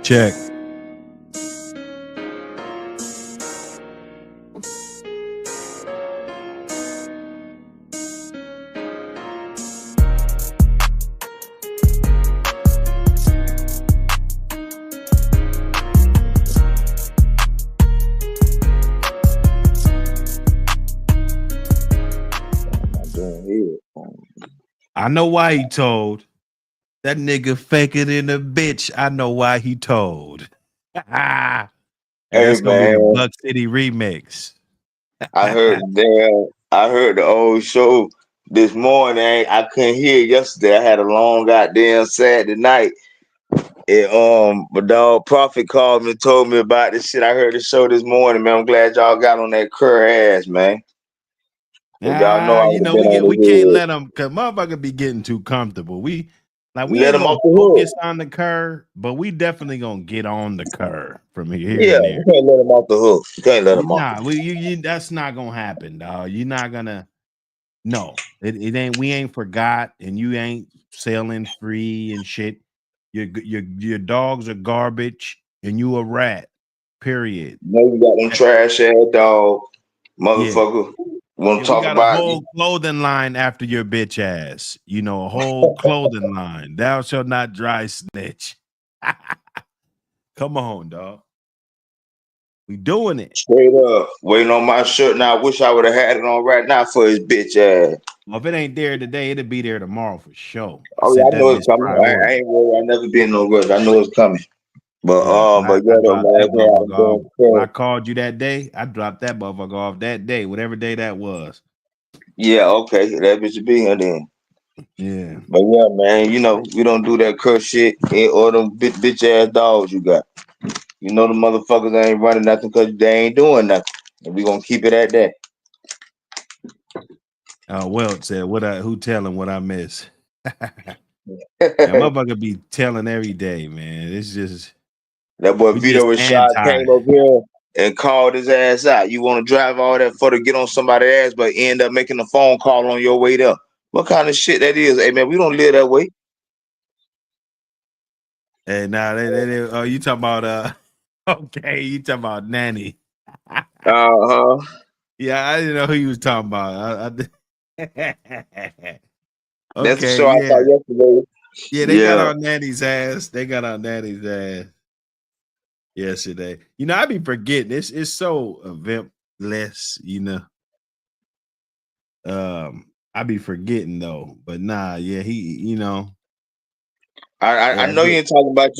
Check. I know why he told. That nigga faker than a bitch. I know why he told. And that's gonna be the Buck City remix. I heard the old show this morning. I couldn't hear it yesterday. I had a long goddamn Saturday night. But dog Prophet called me and told me about this shit. I heard the show this morning, man. I'm glad y'all got on that cur ass, man. Y'all know we can't let them, cause motherfucker be getting too comfortable. We let ain't them gonna focus on the curve, but we definitely gonna get on the curve from here and there. You can't let them off the hook. You can't let them off. Nah, that's not gonna happen, dog. You're not gonna. No, it ain't. We ain't forgot, and you ain't sailing free and shit. Your dogs are garbage, and you a rat. Period. No, you got them trash ass dog, motherfucker. Want to talk we got about a whole clothing line after your bitch ass. You know, a whole clothing line. Thou shalt not dry snitch. Come on, dog. We doing it. Straight up. Waiting on my shirt now. I wish I would have had it on right now for his bitch ass. Well, if it ain't there today, it'll be there tomorrow for sure. I know it's coming. I ain't worried. I never been no rush. I know it's coming. But when I called you that day, I dropped that motherfucker off that day, whatever day that was. Yeah, okay. That bitch be here then. Yeah. But yeah, man, we don't do that curse shit or them bitch ass dogs you got. You know the motherfuckers ain't running nothing because they ain't doing nothing. And we gonna keep it at that. Welt said, who telling what I miss? That motherfucker be telling every day, man. It's just that boy Vito Rashad came up here and called his ass out. You want to drive all that for to get on somebody's ass, but end up making a phone call on your way there. What kind of shit that is? Hey man, we don't live that way. Hey, now you talking about okay, you talking about Nanny. Yeah, I didn't know who you was talking about. Okay, that's the show I saw yesterday. Yeah, they got on Nanny's ass. They got on Nanny's ass yesterday. I be forgetting. It's so eventless, I be forgetting though. But nah, yeah, he, I know you ain't talking about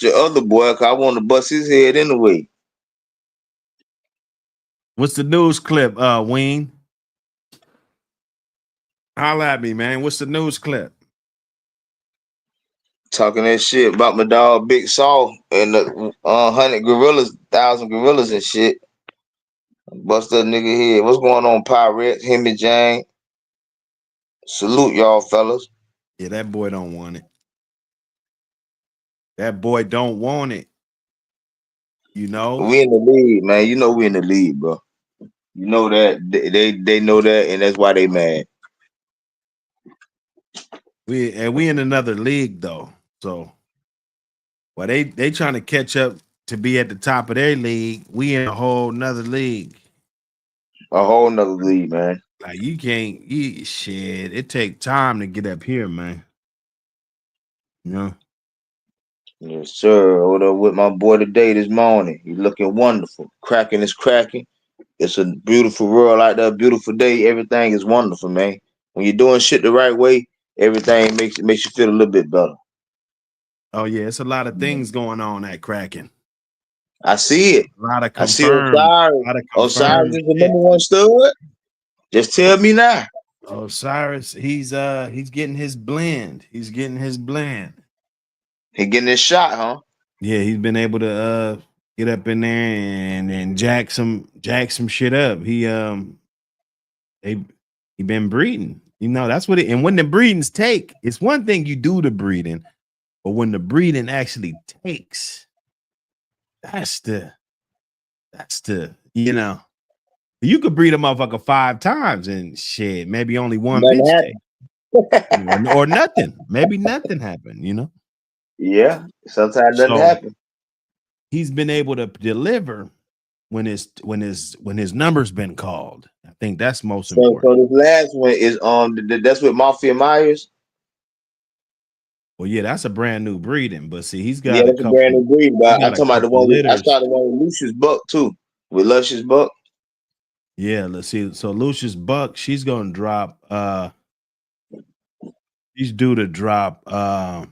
your other boy. Cause I want to bust his head anyway. What's the news clip, Wayne? Holla at me, man. What's the news clip? Talking that shit about my dog Big Saul and the 1,000 gorillas and shit. Bust that nigga head. What's going on, Pirates? Him and Jang. Salute y'all, fellas. Yeah, that boy don't want it. That boy don't want it. We in the lead, man. You know we in the lead, bro. You know that they know that, and that's why they mad. We in another league though, so they trying to catch up to be at the top of their league. We in a whole nother league. A whole nother league, man. Like you can't eat shit. It take time to get up here, man. Yes, sir. Hold up with my boy today this morning. He looking wonderful. Cracking is cracking. It's a beautiful world out there, beautiful day. Everything is wonderful, man. When you're doing shit the right way, everything makes you feel a little bit better. Oh yeah, it's a lot of things going on at Kraken. I see it. A lot of confirmed. I see Osiris is the number one stud. Just tell me now. Osiris, he's getting his blend. He's getting his blend. He getting his shot, huh? Yeah, he's been able to get up in there and jack some shit up. He been breeding. That's what it. And when the breedings take, it's one thing you do the breeding, but when the breeding actually takes, that's the you could breed a motherfucker 5 times and shit, maybe only one bitch take. or nothing. Maybe nothing happened, Yeah, sometimes doesn't So happen. he's been able to deliver when his number's been called. I think that's most So important. this last one is that's with Mafia Myers. Well, yeah, that's a brand new breeding, but see, Yeah, that's a brand new breed. he But I'm got a talking about the couple one with I litters. started one with Lucius Buck too. With Luscious Buck. Yeah, let's see. So Lucius Buck, she's gonna drop. She's due to drop. I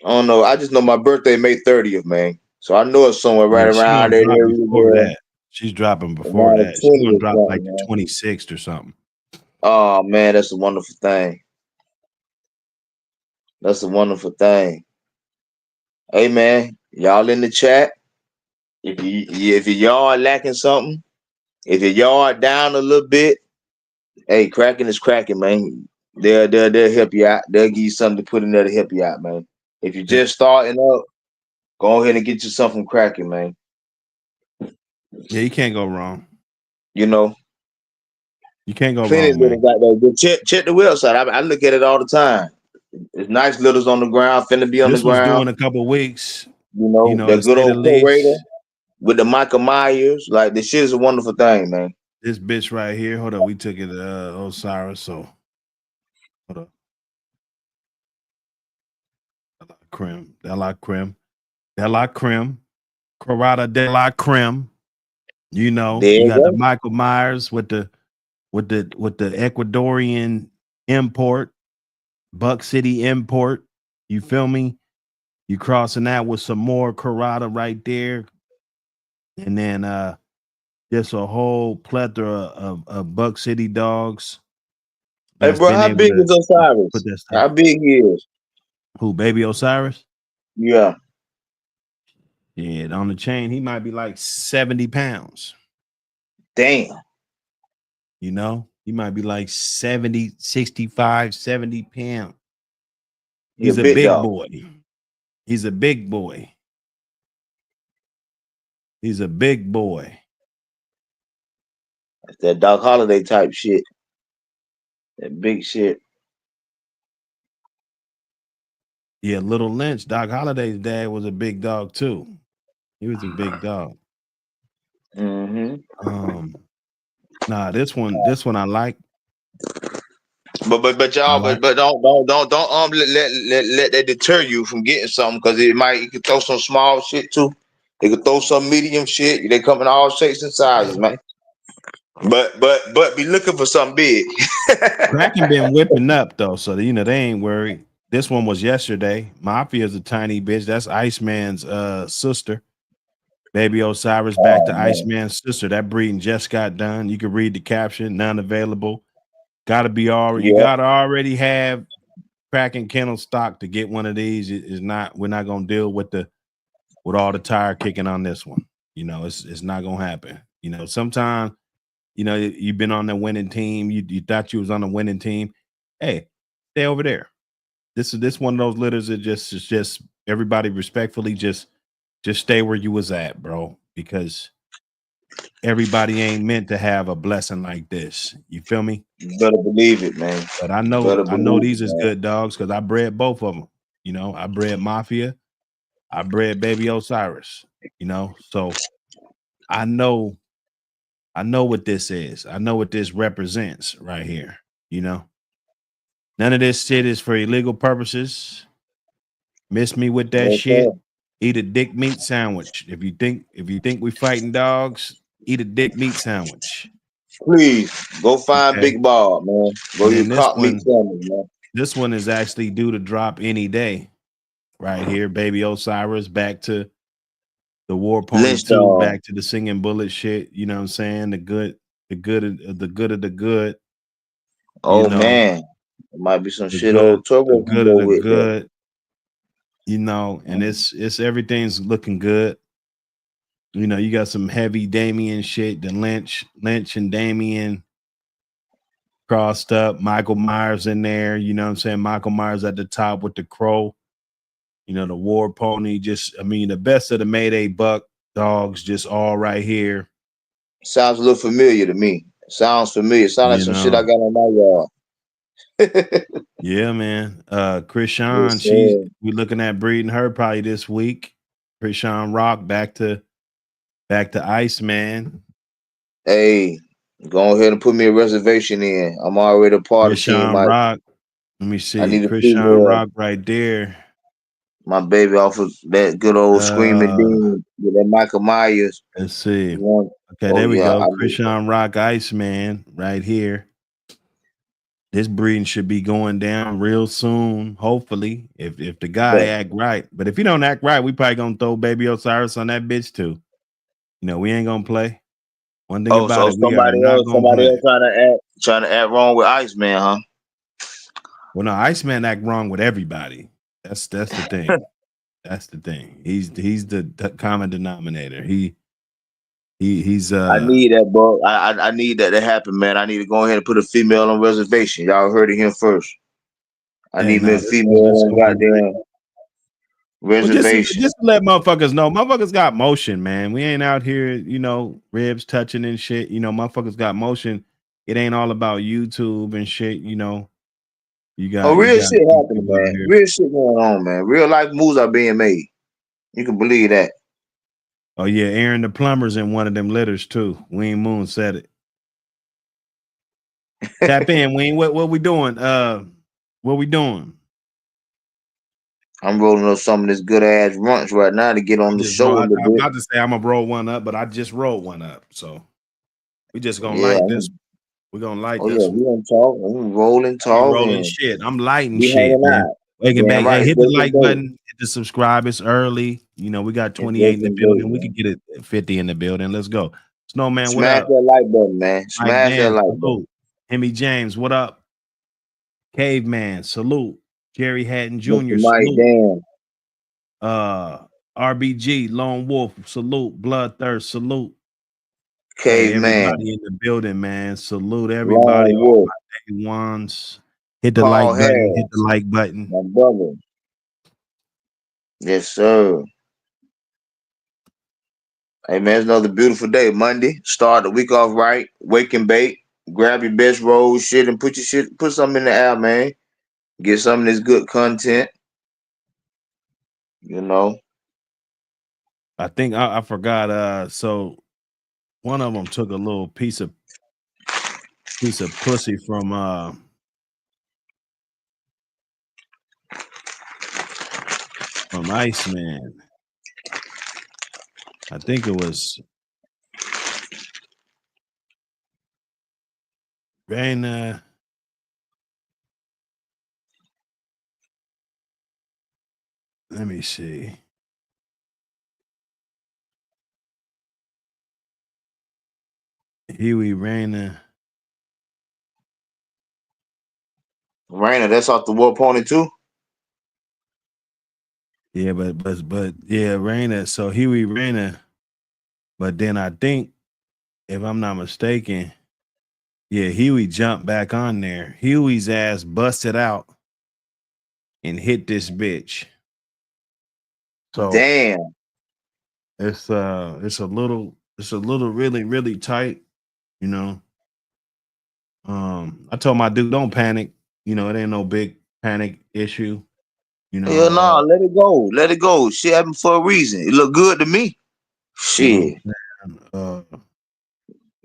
don't know. I just know my birthday May 30th, man. So I know it's somewhere right Yeah, she's around gonna that drop area before there, that. She's dropping before around the that. She's 20 gonna or drop like something, the man. 26th or something. Oh man, that's a wonderful thing. That's a wonderful thing. Hey man, y'all in the chat. If your yard lacking something, if your yard down a little bit, hey, cracking is cracking, man. They'll help you out. They'll give you something to put in there to help you out, man. If you're Yeah, just starting up, go ahead and get you something cracking, man. yeah, you can't go wrong. You know, You can't go plenty of wrong, man. littles out there. But check the website. I look at it all the time. It's nice littles on the ground, finna be on the This one's ground. doing a couple weeks, You know, to the good say the old curator least. with the Michael Myers. Like this shit is a wonderful thing, man. This bitch right here. Hold up, we took it Osiris. So hold up. De la Creme. Corrada de la Creme. You know, There you you got the go. Michael Myers with the Ecuadorian import, Buck City import. You feel me? You crossing that with some more Corrada right there, and then just a whole plethora of Buck City dogs Hey, that's bro, been how able big to is Osiris? put that stuff. How big he is? Who, Baby Osiris? Yeah. Yeah, on the chain, he might be like 70 pounds. Damn. You know, he might be like 70, 65, 70 pounds. He a He's a big big dog. boy. He's a big boy. He's a big boy. That's that Doc Holiday type shit. That big shit. Yeah, Little Lynch, Doc Holliday's dad was a big dog too. He was a big dog. Mm-hmm. Nah, this one I like. But I y'all like. but don't let that deter you from getting something because it could throw some small shit too. They could throw some medium shit. They come in all shapes and sizes, man. But be looking for something big. Kraken been whipping up though, so they ain't worried. This one was yesterday. Mafia's a tiny bitch. That's Iceman's sister. Baby Osiris back to Oh man. Iceman's sister. That breeding just got done. You can read the caption. None available. Gotta be already. You Yeah. gotta already have Kraken kennel stock to get one of these. Is not. We're not gonna deal with all the tire kicking on this one. It's not gonna happen. Sometimes you've been on the winning team. You thought you was on the winning team. Hey, stay over there. This is one of those litters that just everybody respectfully just stay where you was at, bro, because everybody ain't meant to have a blessing like this. You feel me? You better believe it, man. But I You better know believe these it, is man. good dogs because I bred both of them. I bred Mafia, I bred Baby Osiris. So I know what this is. I know what this represents right here. None of this shit is for illegal purposes. Miss me with that Yes, shit. sir. Eat a dick meat sandwich. If you think we fighting dogs, eat a dick meat sandwich. Please go find Okay. Big Bob, man. Go And your then this cop meat one sandwich, man. is actually due to drop any day. Right here, Baby Osiris back to the War Pony Lynch 2, dog. back to the singing bullet shit. You know what I'm saying? The good of the good. You Oh know, man. There might be some the shit old the Turbo can good of go the with there. good. And it's everything's looking good. You got some heavy Damien shit. The Lynch and Damien crossed up. Michael Myers in there. You know what I'm saying? Michael Myers at the top with the crow. The War Pony. The best of the Mayday Buck dogs, just all right here. Sounds a little familiar to me. Sounds familiar. Sounds like You some shit I know, got on my yard. Yeah, man. Yes, Krishan, sir. we looking at breeding her probably this week. Krishan Rock back to Iceman. Hey, go ahead and put me a reservation in. I'm already a part of Team Krishan Mike. Rock. Let me I see. need a Krishan female. Rock right there. My baby off of that good old Screaming Uh, Dean with that Michael Myers. let's see. One. Okay, Oh there we yeah, go. I need that. Krishan Rock Iceman right here. This breeding should be going down real soon, hopefully, if the guy Bet. act right. But if he don't act right, we probably gonna throw Baby Osiris on that bitch too. You know, we ain't gonna play. One thing Oh, about so it, we are somebody not else, gonna somebody else play. trying to act wrong with Iceman, huh? Well, no, Iceman act wrong with everybody. That's the thing. That's the thing. He's the common denominator. He's I need that, bro. I need that to happen, man. I need to go ahead and put a female on reservation. Y'all heard it here first. I hey need me no, a female this on gonna be great. goddamn Well, reservation. just to let motherfuckers know, motherfuckers got motion, man. We ain't out here, ribs touching and shit. Motherfuckers got motion. It ain't all about YouTube and shit. You Oh, got real shit happening, people out man. here. Real shit going on, man. Real life moves are being made. You can believe that. Oh yeah, Aaron the plumber's in one of them litters too. Wayne Moon said it. Tap in, Wayne. What we doing? What we doing? I'm rolling up some of this good ass runch right now to get on We the just show roll. a little I'm bit. about to say I'm gonna roll one up, but I just rolled one up. So we just gonna Yeah. light this. We're gonna light Oh yeah, this one. we gonna talk. We rolling, I ain't rolling talking. shit. I'm lighting We shit, hanging man. out. Waking Damn back. Hey, right. It's hit the breaking like day. button. Hit the subscribe. It's early. We got It's 28 in the breaking day, building. We man. could get it at 50 in the building. Let's go. Snowman, what Smash up? that like button, man. Mike Smash that Dan, like button. salute. Hemi James, what up? Caveman, salute. Jerry Hatton Mr. Jr., Mike salute. Dan. RBG, Lone Wolf, salute. Bloodthirst, salute. Hey, Caveman. everybody in the building, man. Salute everybody. Lone All Wolf. my day ones. Hit the Paul like button. Hit the Harris. like button. My brother. Yes, sir. Hey man, it's another beautiful day. Monday. Start the week off right. Wake and bake. Grab your best roll shit and put something in the air, man. Get some of this good content. You know. I think I forgot. So one of them took a little piece of pussy from Iceman. I think it was Raina. Let me see. Huey Raina. Raina, that's off the War Pony too. Yeah, but yeah, Raina. So Huey Raina. But then I think, if I'm not mistaken, yeah, Huey jumped back on there. Huey's ass busted out and hit this bitch. So Damn. it's a little really, really tight, you know. I told my dude, don't panic. It ain't no big panic issue. Hell no, let it go. Let it go. Shit happened for a reason. It look good to me. You know what Shit. I'm saying?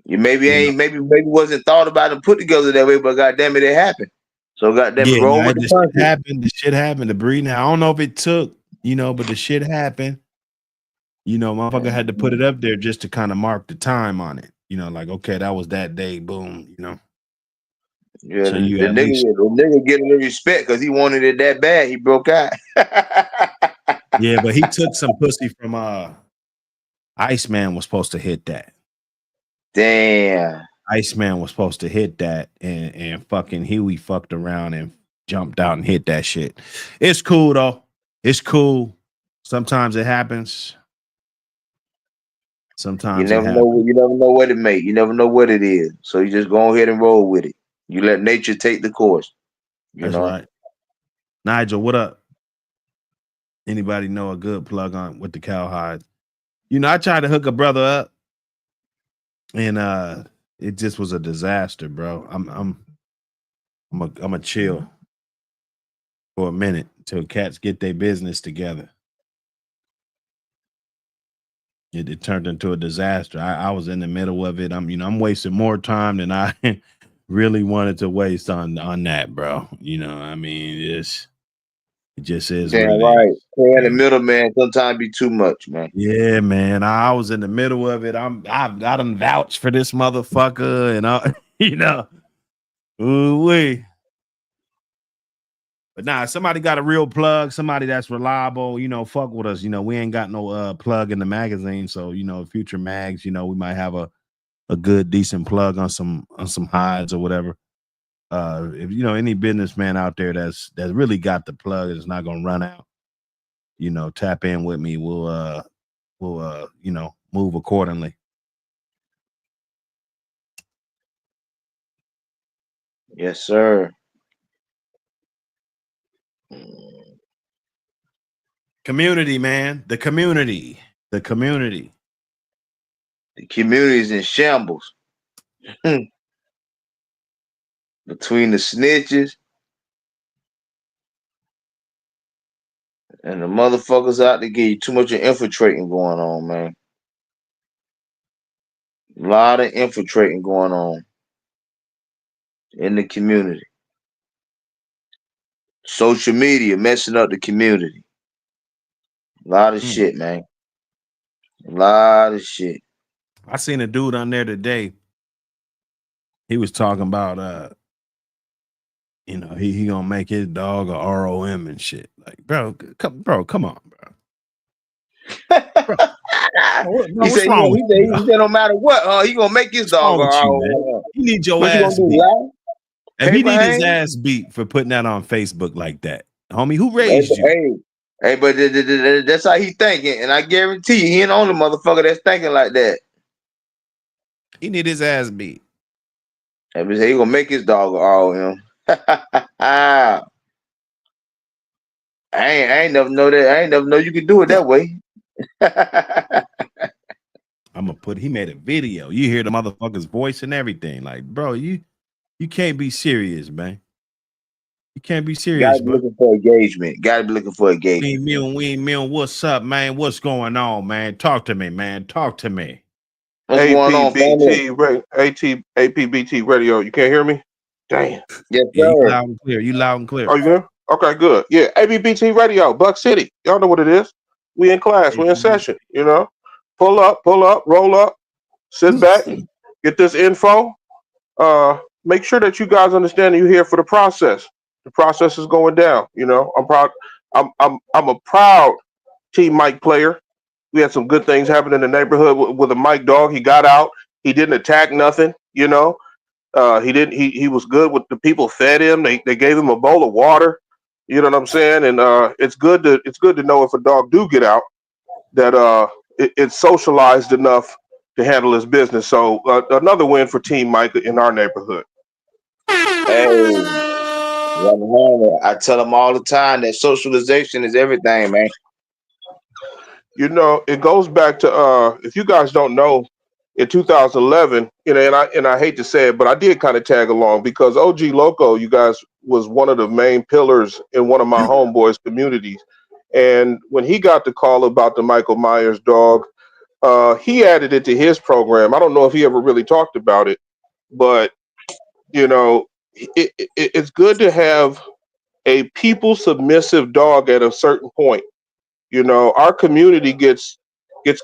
You maybe You know, ain't maybe wasn't thought about and put together that way, but goddamn it happened. So goddamn it, yeah, roll nah, with the the shit punches. happened. The shit happened. The breeding. I don't know if it took, but the shit happened. Motherfucker had to put it up there just to kind of mark the time on it. Like, okay, that was that day. Boom. Yeah, So the, you the at least, nigga the nigga get a little respect because he wanted it that bad. He broke out. yeah. But he took some pussy from Iceman was supposed to hit that. Damn. Iceman was supposed to hit that, and fucking Huey fucked around and jumped out and hit that shit. It's cool though. It's cool. Sometimes it happens. You Sometimes it never know happens. you never know what it may. You never know what it is. So you just go ahead and roll with it. You let nature take the course. You That's know. right. Nigel, what up? Anybody know a good plug on with the cowhide? I tried to hook a brother up, and it just was a disaster, bro. I'm a chill for a minute until cats get their business together. It turned into a disaster. I was in the middle of it. I'm wasting more time than I really wanted to waste on that, bro. I mean, it just is what Damn it right. is. Playing the middleman sometimes be too much, man. Yeah, man. I was in the middle of it. I done vouched for this motherfucker, and ooh-wee. But nah, somebody got a real plug, somebody that's reliable, fuck with us. We ain't got no plug in the magazine. So, future mags, we might have a good, decent plug on some hides or whatever. If any businessman out there that's really got the plug, it's not gonna run out. Tap in with me. We'll move accordingly. Yes, sir. Community, man. The community. The community. The community's in shambles. Between the snitches and the motherfuckers out to get you, too much of infiltrating going on, man. A lot of infiltrating going on in the community. Social media messing up the community. A lot of shit, man. A lot of shit. I seen a dude on there today. He was talking about he gonna make his dog a ROM and shit. Like, bro, come on, bro. He said, wrong with he said no matter what, he gonna make his dog a ROM. You need your what ass you gonna beat. Do, if he need his ass beat for putting that on Facebook like that, homie, who raised you? Hey, but that's how he thinking, and I guarantee you, he ain't the only motherfucker that's thinking like that. He need his ass beat. He gonna make his dog all him. I ain't never know that. I ain't never know you could do it that way. He made a video. You hear the motherfucker's voice and everything. Like, bro, you can't be serious, man. You can't be serious, bro. Looking for engagement. Gotta be looking for engagement. We ain't meal. What's up, man? What's going on, man? Talk to me, man. Talk to me. What's going on, APBT radio. You can't hear me? Damn. Yes, yeah, sir. you loud and clear. You loud and clear. Are you there? Okay, good. Yeah, APBT radio, Buck City. Y'all know what it is. We in class. We in session. Pull up, roll up, sit back, get this info. Make sure that you guys understand that you're here for the process. The process is going down. I'm proud. I'm a proud Team Mike player. We had some good things happen in the neighborhood with a Mike dog. He got out. He didn't attack nothing. He didn't. He was good with the people. Fed him. They gave him a bowl of water. You know what I'm saying? And it's good to know if a dog do get out that it's socialized enough to handle his business. So another win for Team Mike in our neighborhood. Hey, I tell them all the time that socialization is everything, man. It goes back to if you guys don't know, in 2011, and I hate to say it, but I did kind of tag along because OG Loco, you guys, was one of the main pillars in one of my homeboys' communities. And when he got the call about the Michael Myers dog, he added it to his program. I don't know if he ever really talked about it, but it's good to have a people submissive dog at a certain point. Our community gets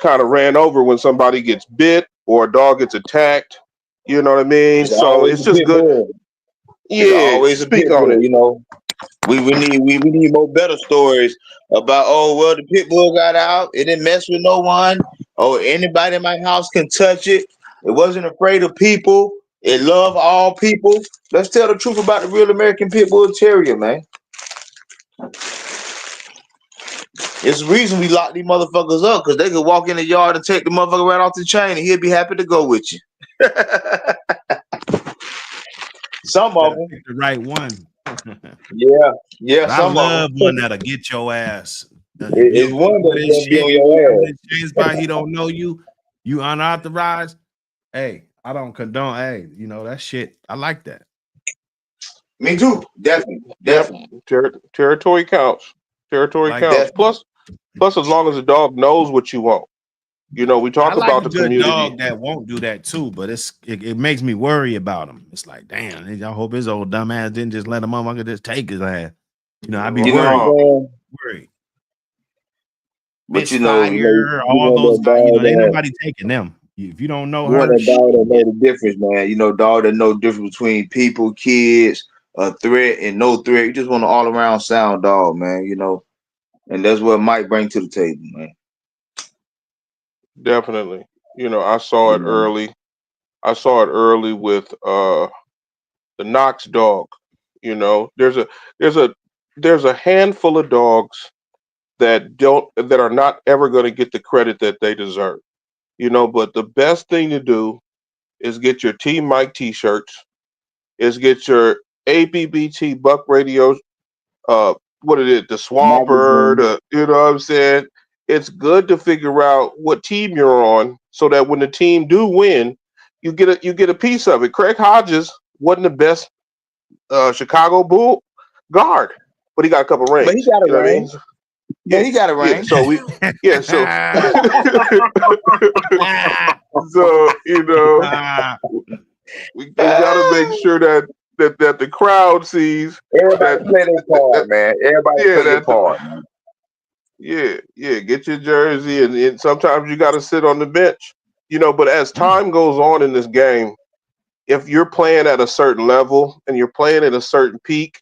kind of ran over when somebody gets bit or a dog gets attacked. You know what I mean? So it's just good. Bull. Yeah, always speak on it. We need more better stories about the pit bull got out. It didn't mess with no one. Oh, anybody in my house can touch it. It wasn't afraid of people. It loved all people. Let's tell the truth about the real American Pit Bull Terrier, man. It's the reason we lock these motherfuckers up, because they could walk in the yard and take the motherfucker right off the chain and he'll be happy to go with you. Some of them. The right one. Yeah. I love one that'll get your ass. It's one that's gonna be on your ass. By he don't know you unauthorized. Hey, I don't condone. Hey, that shit. I like that. Me too. Definitely. Territory counts. Territory Like counts. Plus, as long as the dog knows what you want. You know, we I talk like about a the good community. dog that won't do that too, but it makes me worry about him. It's like, damn, I hope his old dumb ass didn't just let a motherfucker just take his ass. You know, I'd be You know worried. what I'm saying? Worried. But Misfire, you all want those that guys, dog ain't that nobody taking them. If you don't know you want her, that dog that know the difference, man. You know, dog that know the difference between people, kids, a threat and no threat. You just want an all around sound dog, man. You know, and that's what Mike bring to the table, man. Definitely. You know, I saw You it know, early. I saw it early with the Knox dog. You know, there's a handful of dogs that are not ever going to get the credit that they deserve. You know, but the best thing to do is get your Team Mike t-shirts, is get your ABBT Buck Radio, uh, what it is, the Swamper, magazine. you know what I'm saying? It's good to figure out what team you're on so that when the team do win, you get a piece of it. Craig Hodges wasn't the best Chicago Bull guard, but he got a couple But he rings. got a You know what I mean? ring. But Yeah, he got a yeah. ring. So yeah, so so you know, we got to make sure that the crowd sees Everybody that, play their part, man. Everybody yeah, play their part, man. yeah, get your jersey, and sometimes you got to sit on the bench, you know. But as time goes on in this game, if you're playing at a certain level and you're playing at a certain peak,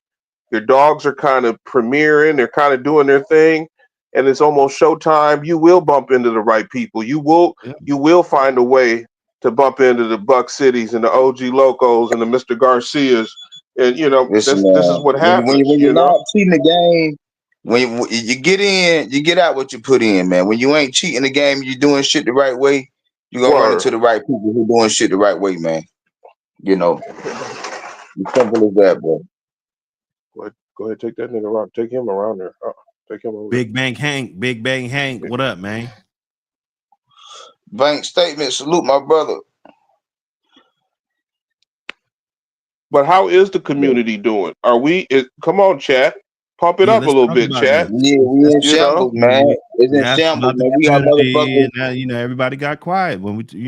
your dogs are kind of premiering, they're kind of doing their thing, and it's almost showtime. You will bump into the right people. You will find a way to bump into the Buck Cities and the OG Locos and the Mr. Garcias, and you know Listen, this is what happens. when you're You know, not cheating the game, when you get in, you get out what you put in, man. When you ain't cheating the game, you're doing shit the right way. You're gonna run word. into the right people who doing shit the right way, man. You know, it's simple as that, bro. Go ahead, take that nigga around, take him around there. Take him over Big Bang Hank, there. what up, man? Bank statement, salute my brother. But how is the community doing? Are we? Come on, chat. Pump it Yeah, up a let's little talk bit, about this. chat. Yeah, we in You know, shambles, man. It's We in asked shambles, about the man. We got community, motherfuckers. and everybody got quiet when we talked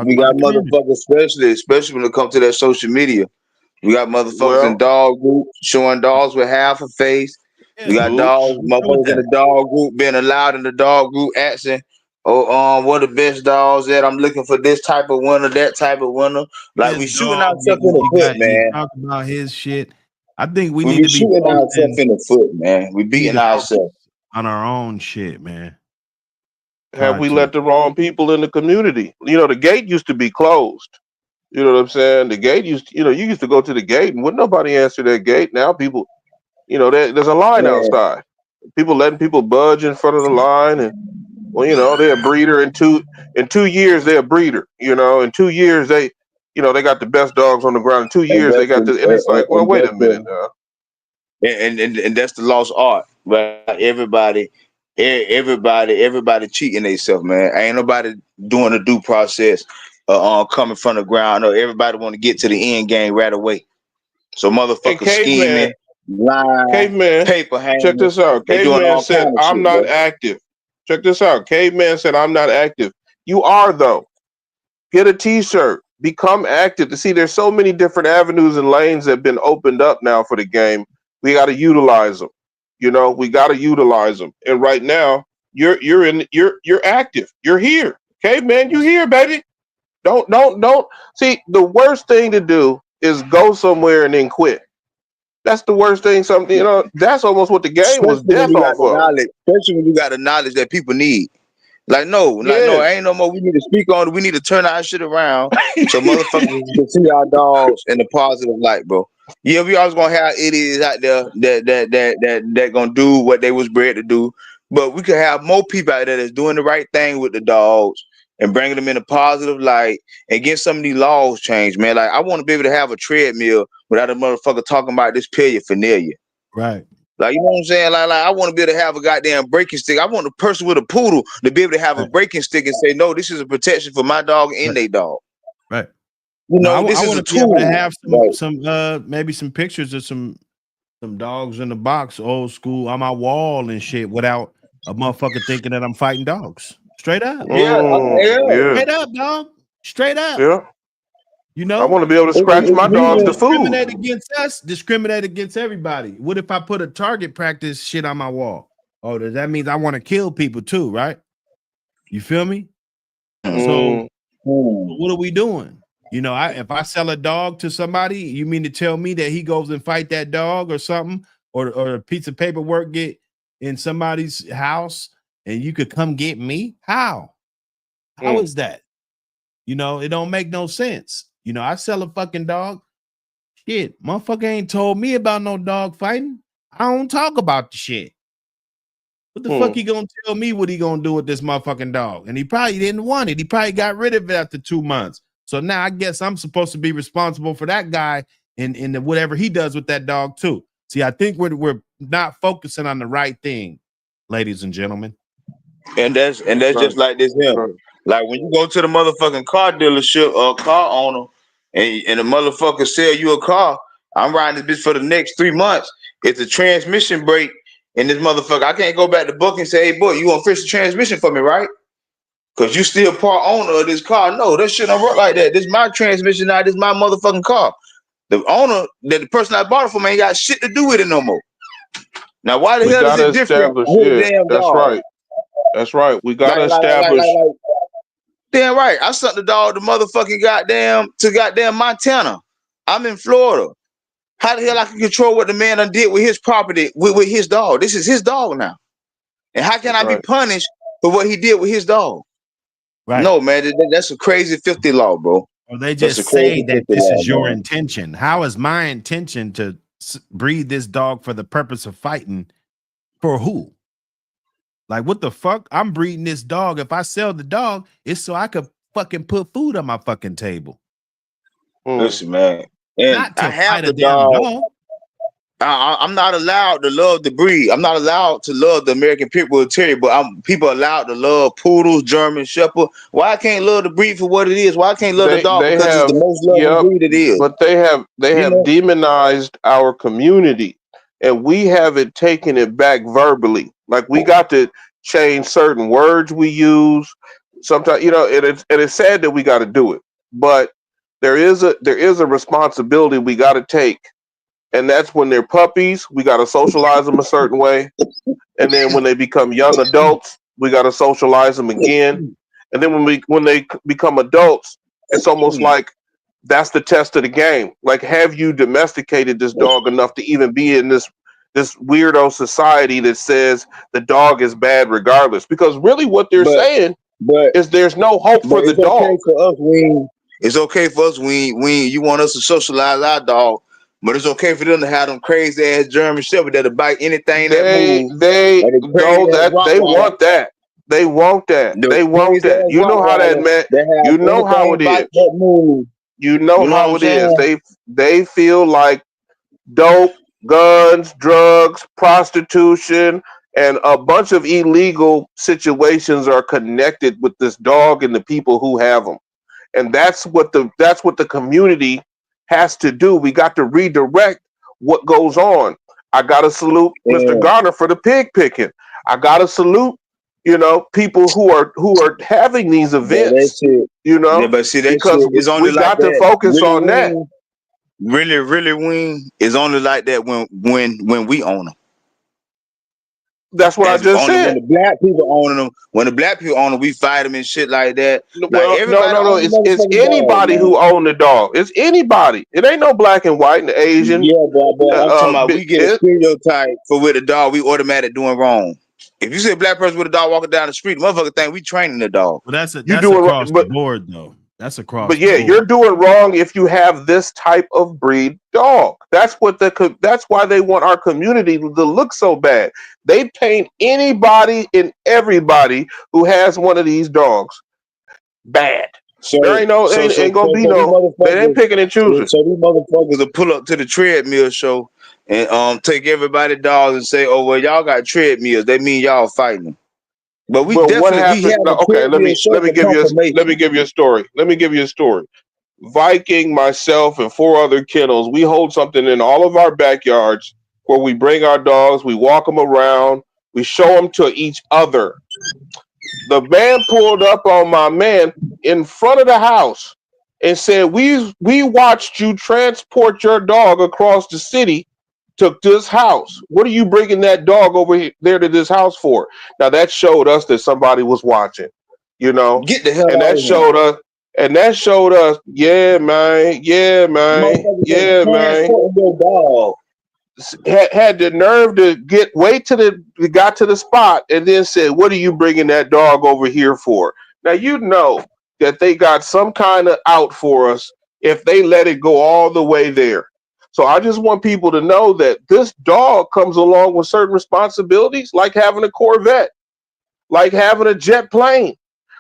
We about got the community. motherfuckers, especially when it comes to that social media. We got motherfuckers in well, dog group showing dogs with half a face. We Yeah, got oops. dogs, what's up with motherfuckers in that? the dog group being allowed in the dog group asking, "Oh, what are the best dogs that I'm looking for this type of winner, that type of winner." Like His we shooting dog, ourselves in the foot, he man. talked about his shit. I think we We need be to be shooting ourselves focusing. in the foot, man. We We need beating to focus ourselves. on our own shit, man. Have Try we to. let the wrong people in the community? You know, the gate used to be closed. You know what I'm saying? The gate you know, you used to go to the gate and wouldn't nobody answer that gate. Now people, you know, there's a line Man, outside. People letting people budge in front of the line, and well, you know, they're a breeder. In 2 years they're a breeder. You know, in 2 years they, you know, they got the best dogs on the ground. In two and years they that's got this, and it's like, well, and wait a that's minute. and that's the lost art. But everybody cheating themselves, man. Ain't nobody doing a due process coming from the ground. No, everybody want to get to the end game right away. So And motherfuckers scheming, lying, caveman, paper check hanging, this out. they doing Caveman all said, kind of I'm shit, not bro. active. Check this out. Caveman said, I'm not active. You are, though. Get a t shirt. Become active. To see, there's so many different avenues and lanes that have been opened up now for the game. We got to utilize them. You know, we got to utilize them. And right now, you're active. You're here. Caveman, you here, baby. Don't see, the worst thing to do is go somewhere and then quit. That's the worst thing. Something, you know, that's almost what the game was Especially when death you got off the of. knowledge, especially when you got the knowledge that people need. No, Yes. ain't no more. We need to speak on it. We need to turn our shit around so motherfuckers can see our dogs in the positive light, bro. Yeah, we always gonna have idiots out there that gonna do what they was bred to do, but we could have more people out there that's doing the right thing with the dogs and bringing them in a positive light and get some of these laws changed, man. Like I want to be able to have a treadmill without a motherfucker talking about this paraphernalia. Right. Like, you know what I'm saying? Like I want to be able to have a goddamn breaking stick. I want a person with a poodle to be able to have a Right. breaking stick and say, no, this is a protection for my dog and Right. they dog. Right. You No, know, this I is want a to be able to tool. have Right. some maybe some pictures of some dogs in the box, old school, on my wall and shit, without a motherfucker thinking that I'm fighting dogs. Straight up, Yeah, yeah. straight up, dog. Straight up. yeah. You I know, want to be able to It's, scratch it's my dogs reason. to food. discriminate against us, discriminate against everybody. What if I put a target practice shit on my wall? Oh, does that mean I want to kill people too, right? You feel me? So what are we doing? You know, if I sell a dog to somebody, you mean to tell me that he goes and fight that dog or something, or a piece of paperwork get in somebody's house and you could come get me? How is that? You know, it don't make no sense. You know, I sell a fucking dog. Shit, motherfucker ain't told me about no dog fighting. I don't talk about the shit. What the fuck he gonna tell me what he gonna do with this motherfucking dog? And he probably didn't want it. He probably got rid of it after 2 months. So now I guess I'm supposed to be responsible for that guy and whatever he does with that dog too. See, I think we're not focusing on the right thing, ladies and gentlemen. And that's just like this here. Like when you go to the motherfucking car dealership or car owner and the motherfucker sell you a car, I'm riding this bitch for the next 3 months. It's a transmission break, and this motherfucker, I can't go back to book and say, hey boy, you want to fix the transmission for me, right? Cause you still part owner of this car. No, that shit don't work like that. This is my transmission now, this is my motherfucking car. The owner, the person I bought it from ain't got shit to do with it no more. Now why the We hell is gotta it different establish, with a yeah, damn that's dog? right. That's right. We gotta establish. Damn right. I sent the dog to motherfucking goddamn Montana. I'm in Florida. How the hell I can control what the man done did with his property with his dog? This is his dog now. And how can I be punished for what he did with his dog? Right. No, man, that's a crazy 50 law, bro. Or they just say that this is your intention. How is my intention to breed this dog for the purpose of fighting? For who? Like, what the fuck? I'm breeding this dog. If I sell the dog, it's so I could fucking put food on my fucking table. Listen, man. And not to I have fight the a damn dog. I'm not allowed to love the breed. I'm not allowed to love the American Pit Bull Terrier, but people allowed to love poodles, German Shepherd. Why I can't love the breed for what it is? Why I can't love the dog because it's the most loving breed it is? But they have demonized our community, and we haven't taken it back verbally. Like we got to change certain words we use. Sometimes, you know, and it's sad that we got to do it, but there is a responsibility we got to take. And that's when they're puppies, we got to socialize them a certain way. And then when they become young adults, we got to socialize them again. And then when they become adults, it's almost like that's the test of the game. Like, have you domesticated this dog enough to even be in this weirdo society that says the dog is bad regardless? Because really what they're saying is there's no hope for the dog. Okay for us, it's okay for us when you want us to socialize our dog. But it's okay for them to have them crazy ass German Shepherd that'll bite anything that moves. They want that. They want that. They want that. You know how that man. You know how it is. You know how it is. They feel like dope, guns, drugs, prostitution, and a bunch of illegal situations are connected with this dog and the people who have them. And that's what the community has to do. We got to redirect what goes on. I got to salute Mr. Garner for the pig picking. I got to salute, you know, people who are having these events. You know, but see, because it's only we like got to focus on that. Really, Wing, is only like that when we own them. That's what I just said. When the black people own them, we fight them and shit like that. Well, no. It's anybody who own the dog. It's anybody. It ain't no black and white and Asian. Yeah, but I'm talking about we get a stereotype for with a dog, we automatic doing wrong. If you see a black person with a dog walking down the street, motherfucker think we training the dog. Well, that's across the board though. That's across. But yeah, you're doing wrong if you have this type of breed dog. That's why they want our community to look so bad. They paint anybody and everybody who has one of these dogs bad. So there ain't gonna be no. They ain't picking and choosing. So these motherfuckers will pull up to the treadmill show and take everybody's dogs and say, "Oh well, y'all got treadmills. They mean y'all fighting them." But we definitely okay. Let me give you a story. Viking, myself, and 4 other kennels, we hold something in all of our backyards where we bring our dogs, we walk them around, we show them to each other. The man pulled up on my man in front of the house and said, "We watched you transport your dog across the city to this house. What are you bringing that dog over there to this house for?" Now that showed us that somebody was watching, you know, Get the hell and out that of here. showed us, yeah, man, yeah, man, Motherfuckers ain't yeah, man. transporting your dog. Had the nerve to got to the spot and then said, "What are you bringing that dog over here for?" Now you know that they got some kind of out for us if they let it go all the way there. So I just want people to know that this dog comes along with certain responsibilities, like having a Corvette, like having a jet plane,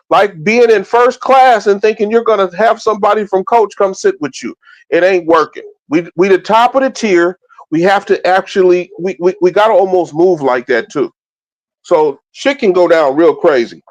like being in first class and thinking you're going to have somebody from coach come sit with you. It ain't working. We the top of the tier. We have to actually we got to almost move like that too. So shit can go down real crazy.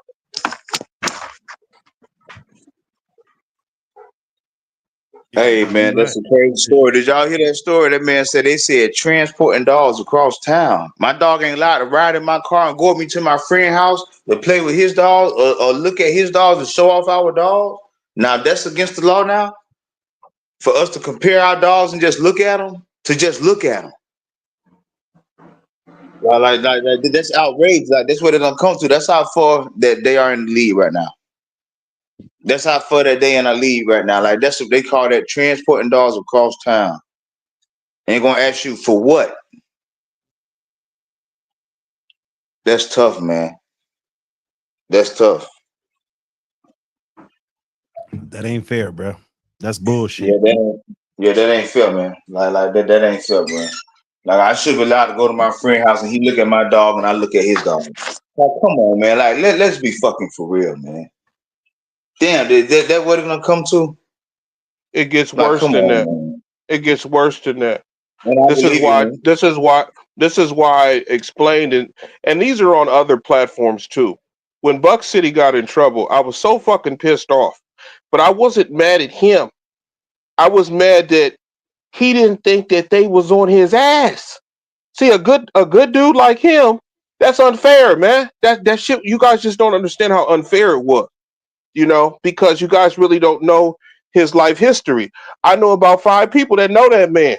Hey No, you're man, that's right. a crazy story. Did y'all hear that story? That man said they said transporting dogs across town. My dog ain't allowed to ride in my car and go with me to my friend's house to play with his dog or look at his dogs and show off our dogs. Now that's against the law now for us to compare our dogs and just look at them. To just look at them. Like, that's outrageous. Like that's what it done come to. That's how far that they are in the league right now. That's how far that they in a league right now. Like that's what they call that transporting dogs across town. Ain't gonna ask you for what. That's tough, man. That's tough. That ain't fair, bro. That's Yeah, bullshit. that ain't fair, man. Like that ain't fair, man. Like I should be allowed to go to my friend's house and he look at my dog and I look at his dog. Like, come on, man. Like let's be fucking for real, man. Damn, that what it gonna come to? It gets Like, worse come than that. on, man. It gets worse than that. And I This is believe you, why. man. I explained it, and these are on other platforms too. When Buck City got in trouble, I was so fucking pissed off. But I wasn't mad at him. I was mad that he didn't think that they was on his ass. See, a good dude like him, that's unfair, man. That shit, you guys just don't understand how unfair it was, because you guys really don't know his life history. I know about 5 people that know that man,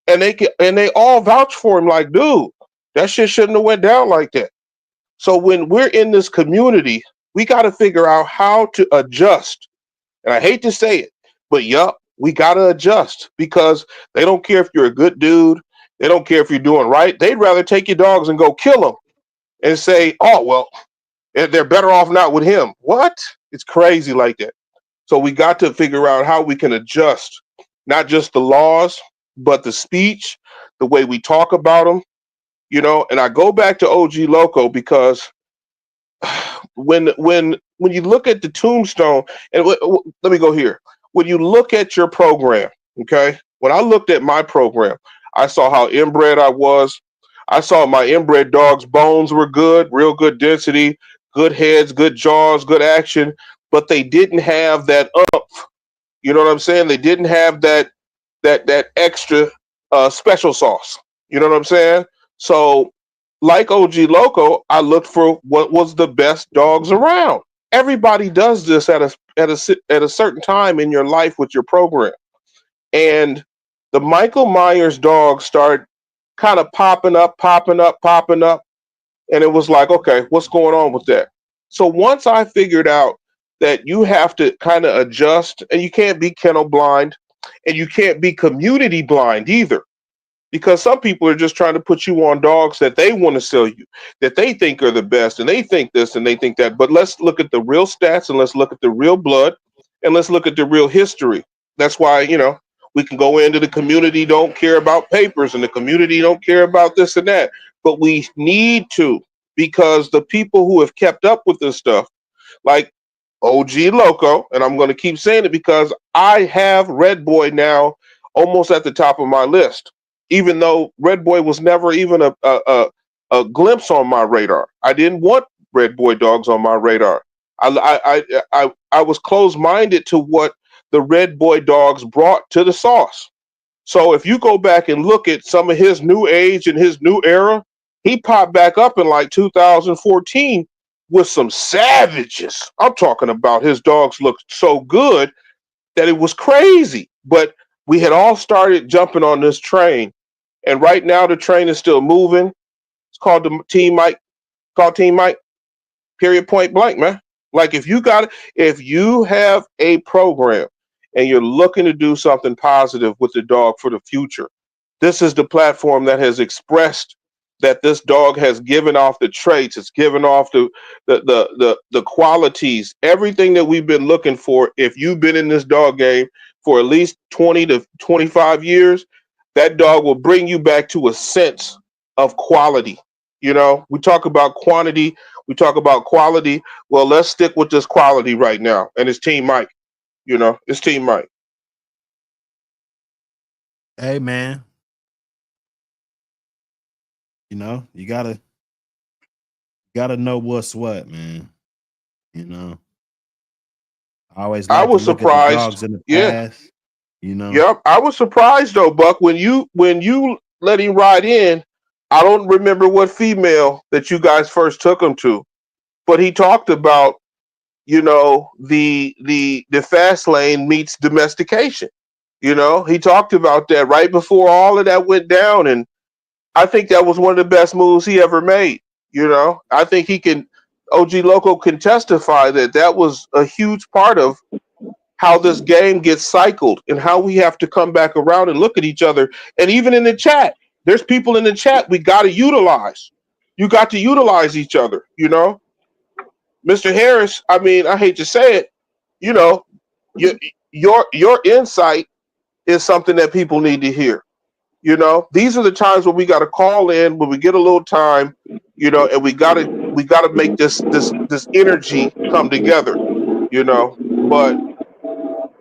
and they all vouch for him. Like, dude, that shit shouldn't have went down like that. So when we're in this community, we got to figure out how to adjust. And I hate to say it, but yup, we got to adjust because they don't care if you're a good dude. They don't care if you're doing right. They'd rather take your dogs and go kill them and say, "Oh, well, they're better off not with him." What? It's crazy like that. So we got to figure out how we can adjust, not just the laws, but the speech, the way we talk about them. And I go back to OG Loco because when you look at the tombstone, and let me go here. When you look at your program, okay, when I looked at my program, I saw how inbred I was. I saw my inbred dog's bones were good, real good density, good heads, good jaws, good action, but they didn't have that umph. You know what I'm saying? They didn't have that extra special sauce. You know what I'm saying? So, like OG Loco, I looked for what was the best dogs around. Everybody does this at a certain time in your life with your program, and the Michael Myers dogs start kind of popping up, popping up, popping up, and it was like, okay, what's going on with that? So once I figured out that you have to kind of adjust, and you can't be kennel blind, and you can't be community blind either, because some people are just trying to put you on dogs that they want to sell you, that they think are the best, and they think this and they think that. But let's look at the real stats, and let's look at the real blood, and let's look at the real history. That's why, we can go into the community don't care about papers, and the community don't care about this and that, but we need to, because the people who have kept up with this stuff, like OG Loco, and I'm going to keep saying it because I have Red Boy now almost at the top of my list, even though Red Boy was never even a glimpse on my radar. I didn't want Red Boy dogs on my radar. I was closed minded to what the Red Boy dogs brought to the sauce. So if you go back and look at some of his new age and his new era, he popped back up in like 2014 with some savages. I'm talking about his dogs looked so good that it was crazy. But we had all started jumping on this train. And right now the train is still moving. It's called the Team Mike, called Team Mike, period, point blank, man. Like if you have a program and you're looking to do something positive with the dog for the future, this is the platform that has expressed that this dog has given off the traits, it's given off the qualities, everything that we've been looking for. If you've been in this dog game for at least 20 to 25 years, that dog will bring you back to a sense of quality. You know, we talk about quantity, we talk about quality. Well, let's stick with this quality right now. And it's Team Mike. You know, it's Team Mike. Hey, man. You know, you gotta know what's what, man. You know, I always I like was to look at the surprised. dogs in the Yeah. past. You know, Yep. I was surprised though, Buck, when you let him ride in. I don't remember what female that you guys first took him to, but he talked about, you know, the fast lane meets domestication. You know, he talked about that right before all of that went down, and I think that was one of the best moves he ever made. You know, I think he can. OG Loco can testify that that was a huge part of how this game gets cycled and how we have to come back around and look at each other. And even in the chat, there's people in the chat we got to utilize. You got to utilize each other. You know, Mr. Harris. I mean, I hate to say it. You know, your insight is something that people need to hear. You know, these are the times when we got to call in when we get a little time, you know, and we gotta make this energy come together, you know. But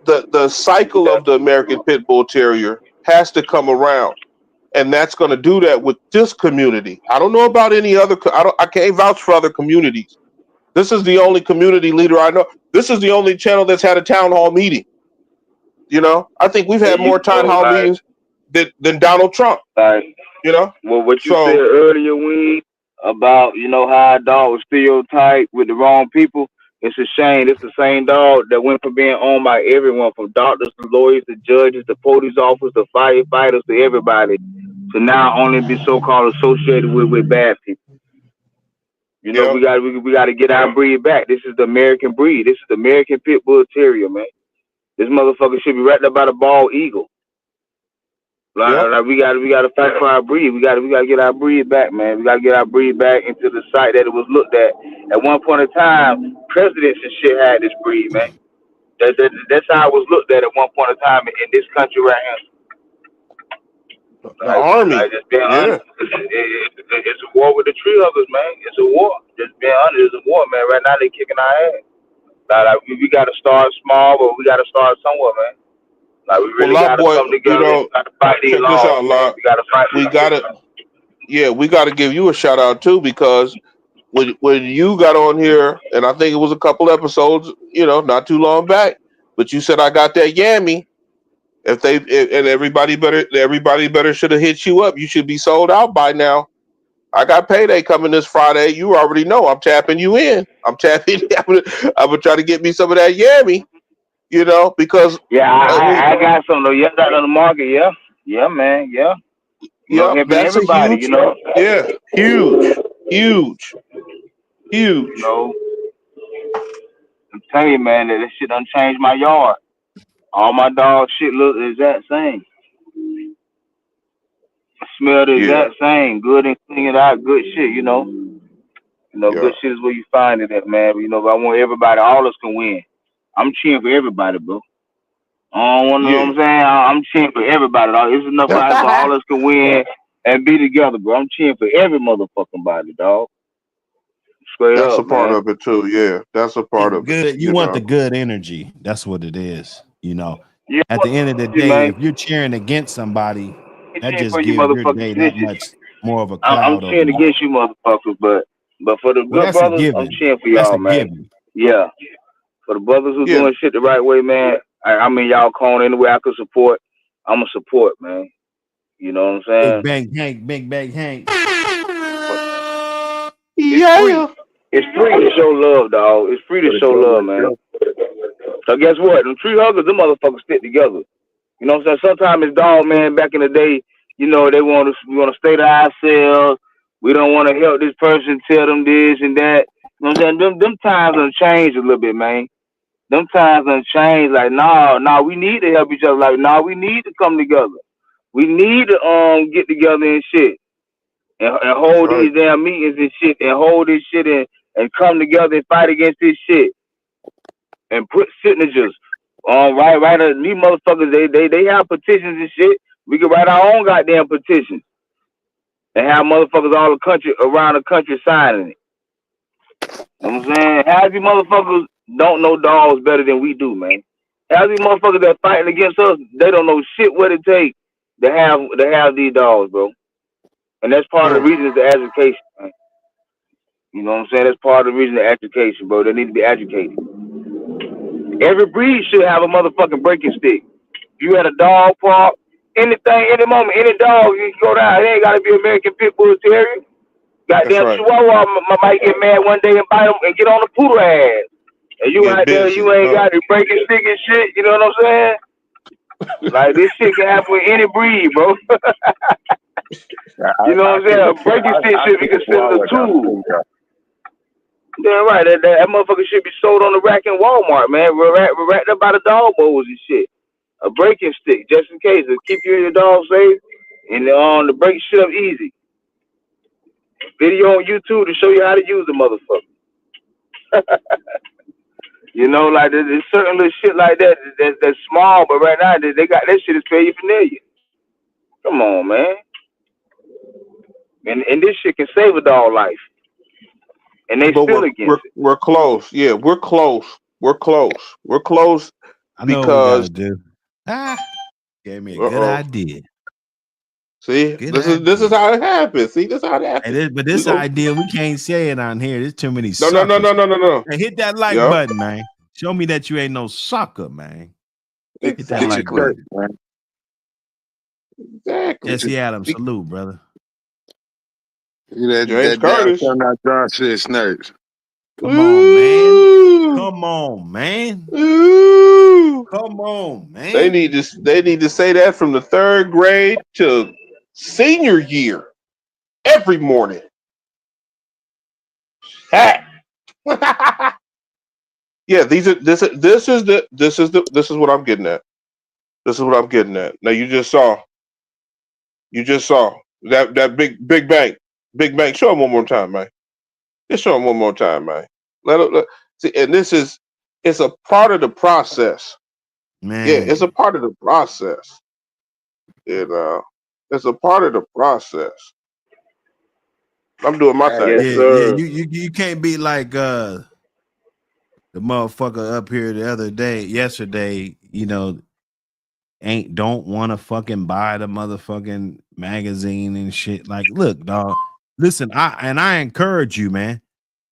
the cycle of the American Pit Bull Terrier has to come around, and that's going to do that with this community. I don't know about any other. I can't vouch for other communities. This is the only community leader I know. This is the only channel that's had a town hall meeting. You know, I think we've had more town hall meetings than Donald Trump. Like, you know, well, what you said earlier, Ween, about, you know, how a dog was stereotyped with the wrong people. It's a shame. It's the same dog that went from being owned by everyone, from doctors to lawyers to judges to police officers to firefighters to everybody, to now only be so-called associated with bad people. You know, we got to get our breed back. This is the American breed. This is the American Pit Bull Terrier, man. This motherfucker should be right there by the bald eagle. Like we gotta fight for our breed. We gotta get our breed back, man. We gotta get our breed back into the site that it was looked at. At one point in time, presidents and shit had this breed, man. That's how it was looked at one point in time in this country right here. The army. Just being honest, it's a war with the tree huggers, man. It's a war. Just being honest, it's a war, man. Right now they kicking our ass. Like we gotta start small, but we gotta start somewhere, man. Like we really gotta come together. You know, gotta fight these laws, check this out, Lot. We gotta fight. We gotta give you a shout out too, because when you got on here, and I think it was a couple episodes, you know, not too long back, but you said I got that yammy. And everybody better should have hit you up. You should be sold out by now. I got payday coming this Friday. You already know I'm tapping you in. I'm gonna try to get me some of that yammy. You know, because I got some though. Yeah, that on the market. Yeah, man. Yeah. That's everybody, a huge, you know. Yeah, huge. You know, I'm telling you, man, that this shit done changed my yard. All my dog shit look the exact same. Smell the exact same. Good and clean it out. Good shit, you know. Good shit is where you find it at, man. You know, I want everybody, all of us can win. I'm cheering for everybody, bro. I don't want to know what I'm saying. I'm cheering for everybody, dog. It's enough for all of us can win and be together, bro. I'm cheering for every motherfucking body, dog. Straight That's up, a part man. of it too. Yeah, that's a part of it. You want the good energy. That's what it is. You know, at the end of the day, man, if you're cheering against somebody, that just gives your day that much more of a I'm cloud. cheering against you motherfuckers, but for the good brothers, I'm cheering for y'all, man. Given. Yeah. For the brothers who doing shit the right way, man, I'm in y'all corner anywhere I could support. I'm a support, man. You know what I'm saying? Big Bang Hank. It's free. It's free to show love, dog. It's free to show love, man. So guess what? Them tree huggers, them motherfuckers stick together. You know what I'm saying? Sometimes it's dog, man. Back in the day, you know, we want to stay to ourselves. We don't want to help this person, tell them this and that. You know what I'm saying? Them times done changed a little bit, man. Them times done changed. Like, nah, we need to help each other. Like, nah, we need to come together. We need to get together and shit. And hold these damn meetings and shit and hold this shit and come together and fight against this shit. And put signatures on right. These motherfuckers, they have petitions and shit. We can write our own goddamn petitions and have motherfuckers all the country around the country signing it. You know what I'm saying? Half these motherfuckers don't know dogs better than we do, man. Half these motherfuckers that fighting against us, they don't know shit what it takes to have these dogs, bro. And that's part of the reason is the education, man. You know what I'm saying? That's part of the reason the education, bro. They need to be educated. Every breed should have a motherfucking breaking stick. If you had a dog park, anything, any moment, any dog, you can go down. It ain't got to be American Pit Bull Terrier. Goddamn Chihuahua might get mad one day and bite him and get on the poodle ass. And you out there, you ain't got the breaking stick and shit. You know what I'm saying? Like, this shit can happen with any breed, bro. You know what I'm saying? A breaking stick should be considered a tool. Damn right. That motherfucker should be sold on the rack in Walmart, man. We're racked up by the dog bowls and shit. A breaking stick, just in case, to keep you and your dog safe, and to break shit up easy. Video on YouTube to show you how to use the motherfucker. You know, like there's certain little shit like that that's small, but right now they got that shit is paraphernalia. Come on, man. And this shit can save a dog life. And they still against it. We're close. Yeah, we're close. We're close. We're close. I know because what we gotta do. Gave me a good idea. See, this is how it happens. See, this is how it happens. But this idea, we can't say it on here. There's too many. No. Hey, hit that like button, man. Show me that you ain't no sucker, man. Hit that like button, man. Exactly. Jesse Adams, salute, brother. James Curtis. John shit snakes. Come on, man. Come on, man. They need to say that from the 3rd grade to senior year every morning. Yeah, this is what I'm getting at. This is what I'm getting at. Now you just saw that big bang. Big Bang, show him one more time, man. Just show him one more time, man. Let see, and it's a part of the process. Man. Yeah, it's a part of the process. You know, it's a part of the process. I'm doing my thing. Yeah, you can't be like the motherfucker up here yesterday, you know, don't want to fucking buy the motherfucking magazine and shit. Like, look, dog. Listen, I encourage you, man.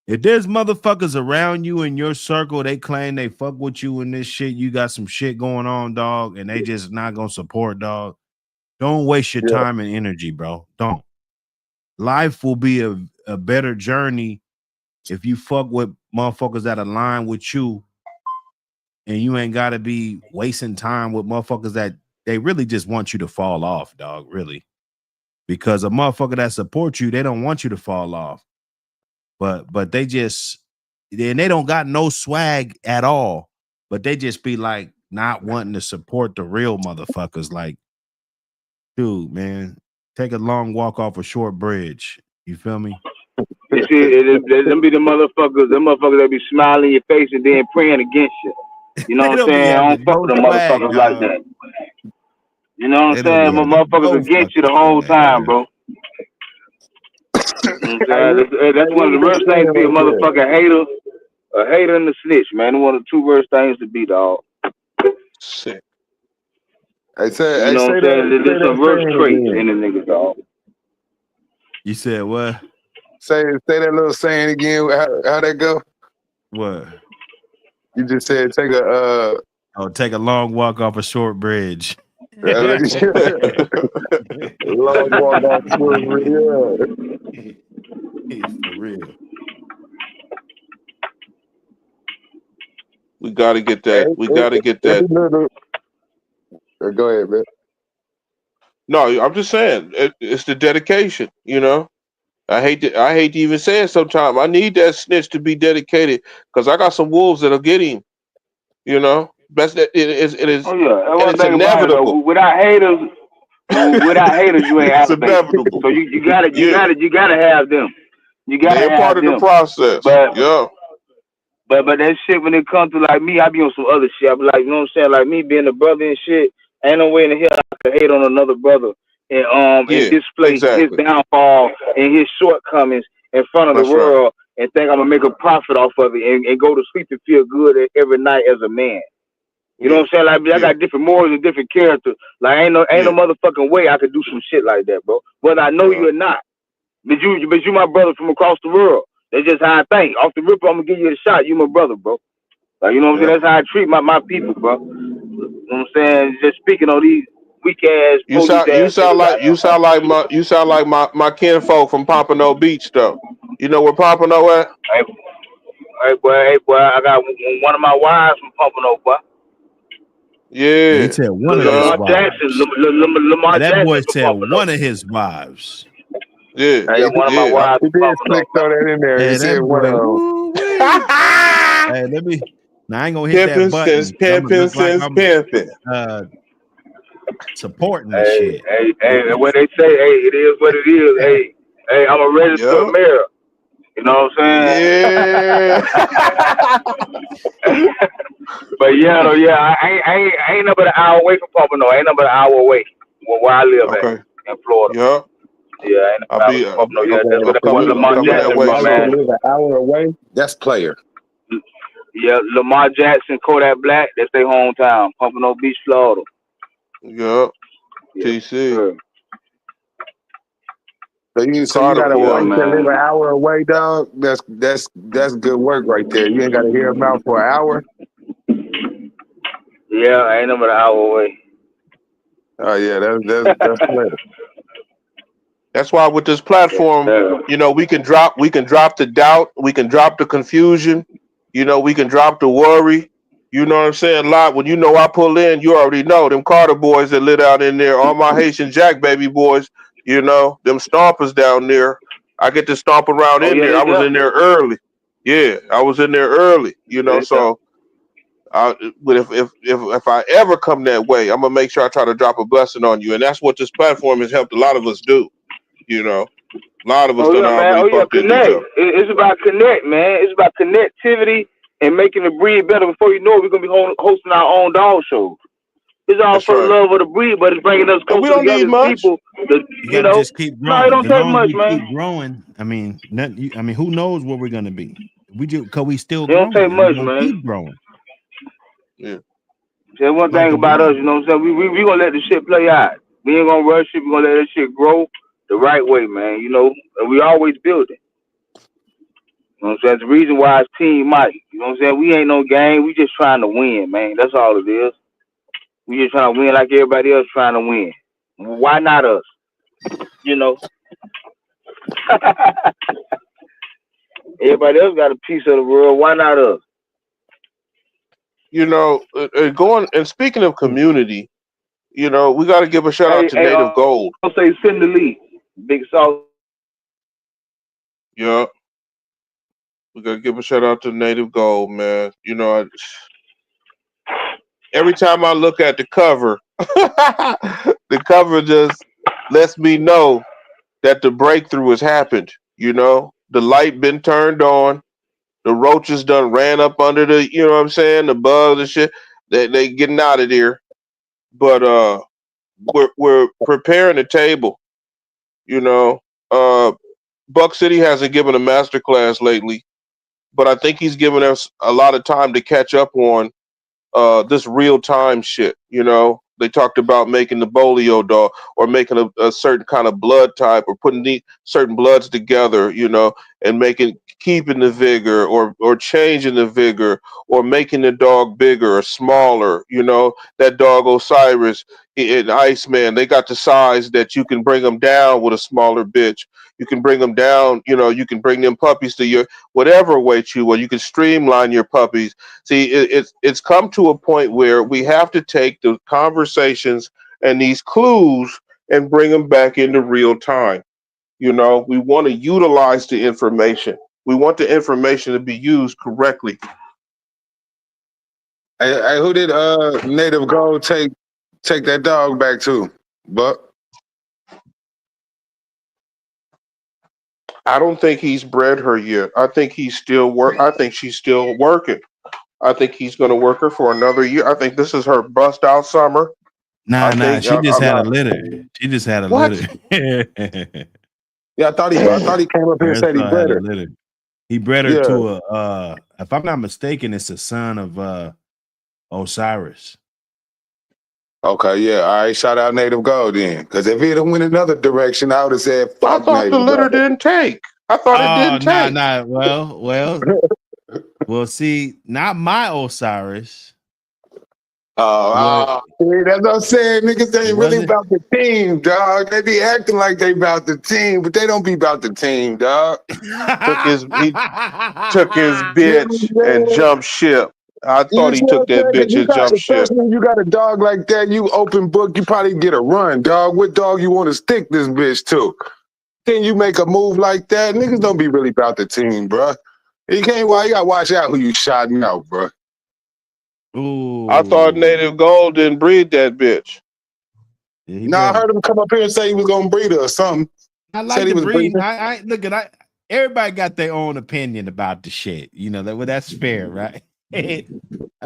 If there's motherfuckers around you in your circle, they claim they fuck with you in this shit, you got some shit going on, dog, and they just not gonna support, dog. Don't waste your time and energy, bro. Don't. Life will be a better journey if you fuck with motherfuckers that align with you, and you ain't gotta be wasting time with motherfuckers that they really just want you to fall off, dog, really. Because a motherfucker that supports you, they don't want you to fall off. But they don't got no swag at all. But they just be like not wanting to support the real motherfuckers. Like, dude, man, take a long walk off a short bridge. You feel me? You see, them be the motherfuckers that be smiling in your face and then praying against you. You know what I'm saying? I don't fuck with them motherfuckers like that. You know what I'm saying? Motherfuckers against you the whole time, bro. You know that's one of the worst things to be a motherfucking hater and a snitch, man. One of the 2 worst things to be, dog. Shit. You know what I'm saying? There's some worst traits in the niggas, dog. You said what? Say that little saying again. How that go? What? You just said take a Oh, take a long walk off a short bridge. Long walk off the For real. We gotta get that. We gotta get that. Go ahead, man. No, I'm just saying it's the dedication. You know, I hate to even say it. Sometimes I need that snitch to be dedicated because I got some wolves that'll get him. You know, it is. Oh yeah, and one it's thing about it inevitable. though, without haters, you ain't It's activated. inevitable. So you gotta Yeah, have them. You gotta they're part have of the them. process. But Yeah, that shit when it comes to like me, I be on some other shit. I be like, you know what I'm saying? Like me being a brother and shit, ain't no way in the hell I could hate on another brother and yeah, display his exactly. downfall and his shortcomings in front of the That's right. world and think I'm gonna make a profit off of it and go to sleep and feel good every night as a man. You know Yeah, what I'm saying? Like I yeah, got different morals and different character. Like ain't no yeah, motherfucking way I could do some shit like that, bro. Whether I know yeah, you or not. But you my brother from across the world. That's just how I think. Off the rip, I'm gonna give you a shot. You my brother, bro. Like you know what I'm yeah. saying? That's how I treat my people, bro. You know what I'm saying? Just speaking on these weak ass, You police sound you ass sound niggas like out here. my kinfolk from Pompano Beach though. You know where Pompano at? Hey boy, I got one of my wives from Pompano, boy. And he Yeah, said one of his yeah, Lamar Jackson, wives. Lamar And that boy Jackson from said Pompano. one of his wives. yeah, Hey, Yeah, one of my yeah. wives he from did Pompano, slick throw that in there. He Hey, said that one boy. of Woo-wee. Hey, let me. Now I ain't gonna hit that Pimpin' button. since 'Cause I'm gonna pimpin' look like since I'm pimpin'. supporting the Hey, shit. and when they say, hey, it is what it is. Hey, I'm a registered Yeah, mayor. You know what I'm yeah. saying? But yeah, though, yeah, I ain't nothing but an hour away from Pompano. I ain't nothing but an hour away where I live at Okay. in Florida. Yeah. Yeah, I ain't nothing I'll but an hour be from Pompano. Yeah, okay. that's I'm where coming You Lamar coming that got a Jackson, way my wife that soon. man. live an hour away. That's player. Yeah, Lamar Jackson, Kodak Black, that's their hometown, Pompano Beach, Florida. Yeah. Yeah, TC. sure. So you Carter got a Yeah, wife boy. that live man. an hour away, dog. That's good work right there. You ain't got to hear him out for an hour. Yeah, I ain't nothing but an hour away. Oh yeah, that's player. That's why with this Yes, platform, sir. you know, we can drop the doubt, we can drop the confusion, you know, we can drop the worry. You know what I'm saying? A lot when you know I pull in, you already know them Carter boys that lit out in there, all my Haitian Jack baby boys, you know, them stompers down there. I get to stomp around Oh in yeah, there. they I was there. in there early. Yeah, I was in there early, you know, They there. so but if I ever come that way, I'm gonna make sure I try to drop a blessing on you, and that's what this platform has helped a lot of us do. You know, a lot of us Oh done yeah, man. already Oh yeah, bumped into each connect. other. It's about connect, man. It's about connectivity and making the breed better. Before you know it, we're gonna be hosting our own dog shows. It's all That's for the right, love of the breed, but it's bringing us and we closer don't need together as much. people. To, You you got to know, just keep no, it growing. don't As take long as much, we man. keep growing, I mean, nothing. I mean, who knows where we're gonna be? We just because we still It don't take growing and we're much, gonna man. keep growing. Yeah, Say one Like thing a about us, baby. you know what I'm saying? We gonna let the shit play out. We ain't gonna rush it. We gonna let that shit grow the right way, man. You know, and we always building. You know what I'm saying? That's the reason why it's Team Mike. You know what I'm saying? We ain't no game. We just trying to win, man. That's all it is. We just trying to win like everybody else trying to win. Why not us? You know, everybody else got a piece of the world. Why not us? you know, going and speaking of community, you know, we got to give a shout out to Hey, Native Gold. I'll say send the lead. Big Sauce. Yeah, we got to give a shout out to Native Gold, man. You know, every time I look at the cover, the cover just lets me know that the breakthrough has happened. You know, the light been turned on. The roaches done ran up under the, you know what I'm saying, the bugs and shit. They getting out of there. But we're preparing the table. You know, Buck City hasn't given a master class lately, but I think he's given us a lot of time to catch up on this real time shit. You know, they talked about making the bolio dog or making a certain kind of blood type or putting the certain bloods together, you know, and making keeping the vigor or changing the vigor or making the dog bigger or smaller. You know, that dog Osiris in Iceman, they got the size that you can bring them down with a smaller bitch. You can bring them down, you know, you can bring them puppies to your whatever weight you want. You can streamline your puppies. See, it's come to a point where we have to take the conversations and these clues and bring them back into real time. You know, we want to utilize the information. We want the information to be used correctly. Hey, who did Native Gold take that dog back to? But I don't think he's bred her yet. I think he's still work. I think she's still working. I think he's going to work her for another year. I think this is her bust out summer. Nah, she just I'm had not- a litter. She just had a What? litter. yeah, I thought he came up here and said he Aristotle bred had a her. litter. He bred her Yeah. to a if I'm not mistaken, it's a son of Osiris. Okay, yeah. All right, shout out Native Gold then. Because if he'd have went another direction, I would have said, I fuck thought the Native litter Gold. didn't take. I thought it didn't take. Nah. Well, see, not my Osiris. See, that's what I'm saying. Niggas ain't Was really it? about the team, dog. They be acting like they about the team, but they don't be about the team, dog. He took his bitch and jumped ship. I thought he took that bitch and jumped ship. Especially when you got a dog like that, you open book, you probably get a run, dog. What dog you want to stick this bitch to? Then you make a move like that, niggas don't be really about the team, bro. You gotta watch out who you shouting out, bro. Ooh. I thought Native Gold didn't breed that bitch. Yeah, he Nah, I bred heard him come up here and say he was gonna breed her or something. I Said like he the was breeding. breeding. I look at everybody got their own opinion about the shit. You know that's fair, right?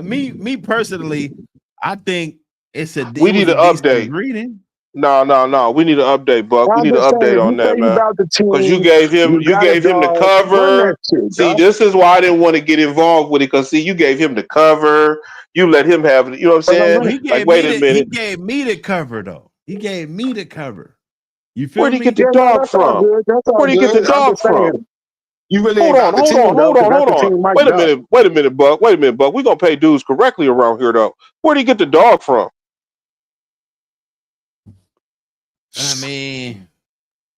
me personally, I think We need an update. breeding. No. We need an update, Buck. We I'm need an just saying, update if on you that, say man. about the team, Because you gave him got a the dog, run cover. that shit, See, dog. this is why I didn't want to get involved with it. Because see, you gave him the cover. You let him have it. You know what I'm saying? He gave Like, wait a He minute. gave me the cover though. He gave me the cover. You feel Where'd he me? get the Yeah, no, dog that's all from? good. That's all Where'd he get the good. I'm dog just saying, from? you really Hold ain't on, about the team, though, 'cause that's the team Mike Wait a got. minute, Buck. We're gonna pay dues correctly around here, though. Where'd he get the dog from? I mean,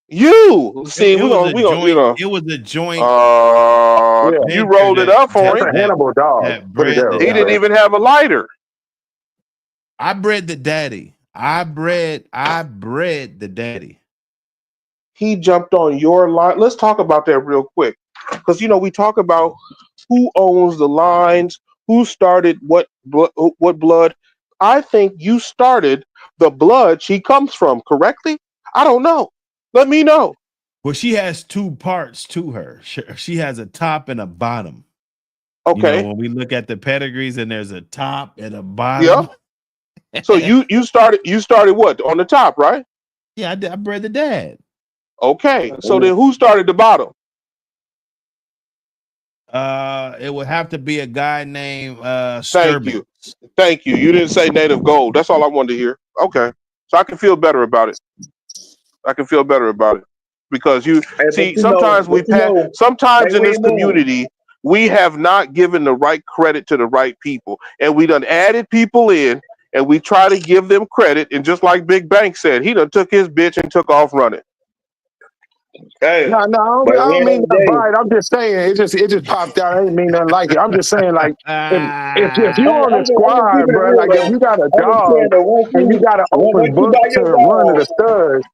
You see, it was a we joint. gonna, you know. It was a joint. Yeah. You rolled it up for That's him. a Hannibal dog. that Put it bred there. He the, didn't even have a lighter. I bred the daddy. I bred the daddy. He jumped on your line. Let's talk about that real quick, because you know we talk about who owns the lines, who started what blood. I think you started the blood she comes from. Correctly? I don't know. Let me know. Well, she has two parts to her. She has a top and a bottom. Okay. You know, when we look at the pedigrees, and there's a top and a bottom. Yeah. So you started what on the top, right? Yeah, I bred the dad. Okay. So then who started the bottom? It would have to be a guy named Thank you. Thank you. You didn't say Native Gold. That's all I wanted to hear. Okay. So I can feel better about it. Because you see, sometimes sometimes in this community, we have not given the right credit to the right people. And we done added people in and we try to give them credit. And just like Big Bank said, he done took his bitch and took off running. Hey, No, I don't mean to bite. I'm just saying, it just popped out. I ain't mean nothing like it. I'm just saying, like, if you on the squad, bro, like if you got a dog and you got an open book to run to the studs,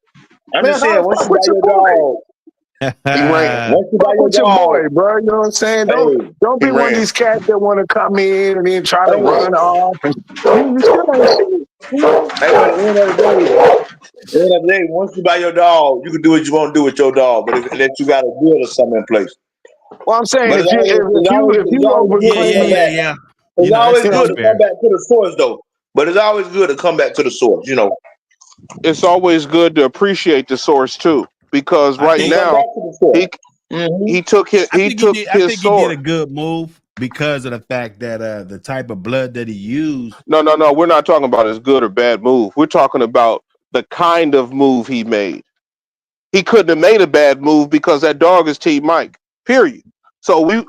I'm man, just saying, once fuck you with buy your your boy. dog, He Fuck with your boy, bro. You know what I'm saying? Don't be he one ran. of these cats that want to come in and then try to run off. And you still ain't shit. hey, but at the end of the day, once you buy your dog, you can do what you want to do with your dog, but unless you got a deal or something in place. Well, I'm saying But if you over claiming that, yeah. It's always that's good to fair. come back to the source, though. But it's always good to come back to the source, you know. It's always good to appreciate the source too, because right think- now he took his I think he did source. a good move because of the fact that the type of blood that he used. No. We're not talking about his good or bad move. We're talking about the kind of move he made. He couldn't have made a bad move because that dog is T Mike. Period. So we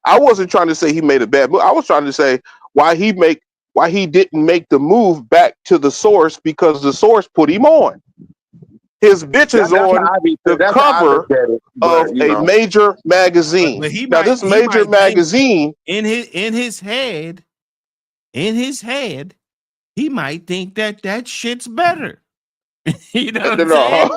I wasn't trying to say he made a bad move. I was trying to say why he didn't make the move back to the source, because the source put him on. His bitch is That's on how I be. the That's how I cover look at it. of But you a know, major magazine. But he Now, this he major might think magazine, in his head, he might think that shit's better. You know what I'm no.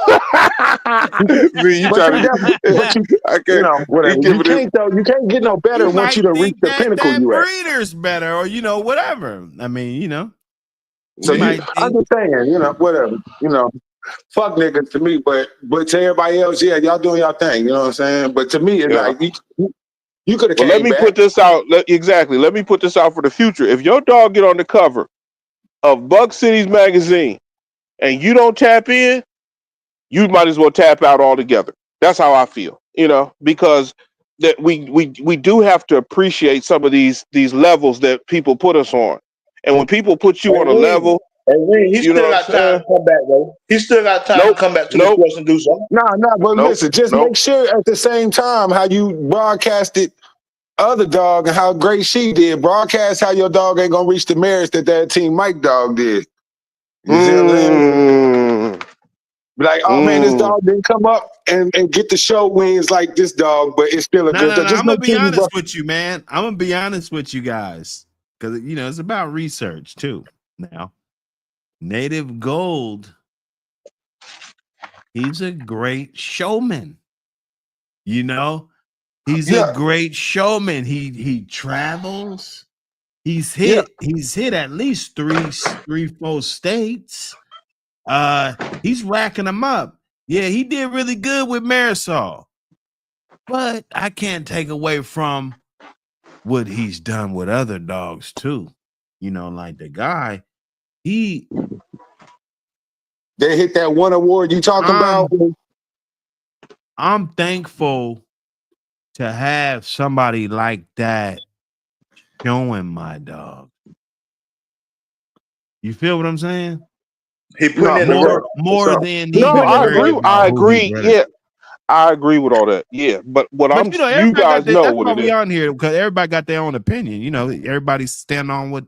See, you but see, trying that's but to? you I you can't. know He whatever. You giving it. can't though. You can't get no he better once you might done reach think the pinnacle that you at. breeder's better, or whatever. I mean, So he Yeah. might I'm think. just saying, whatever. Fuck niggas to me, but to everybody else, yeah, y'all doing y'all thing. You know what I'm saying? But to me, it's Yeah. like you could have But let came me back. put this out. Exactly. Let me put this out for the future. If your dog get on the cover of Buck City's magazine and you don't tap in, you might as well tap out altogether. That's how I feel. Because that we do have to appreciate some of these levels that people put us on. And when people put you Hey, on a Wayne. level, Hey, Wayne, he you know still what I'm got time saying? to come back, though. He still got time to Nope. come back to the Nope. course and do something. Nah, but Nope. listen, just Nope. make sure at the same time how you broadcasted other dog and how great she did. Broadcast how your dog ain't gonna reach the merits that Team Mike dog did. You see what I'm saying? Mm, Be like, oh man, this dog didn't come up and get the show wins like this dog, but it's still a No, good no, dog. no. Just I'm gonna make be sure you honest with you, man. I'm gonna be honest with you guys, because it's about research too. Now, Native Gold, he's a great showman. He's a yeah, great showman. He travels. He's yeah. hit at least three, 4 states. He's racking them up. Yeah, he did really good with Marisol. But I can't take away from what he's done with other dogs too. Like the guy, They hit that one award you talking about. I'm thankful to have somebody like that showing my dog. You feel what I'm saying? He putting No, in the for work. sure. More than He no, even putting in I the agree. work. worrying I about who he agree. bred. Yeah, I agree with all that. Yeah, but But you everybody guys got that. know That's what why it we is. on here, because everybody got their own opinion. Everybody stand on what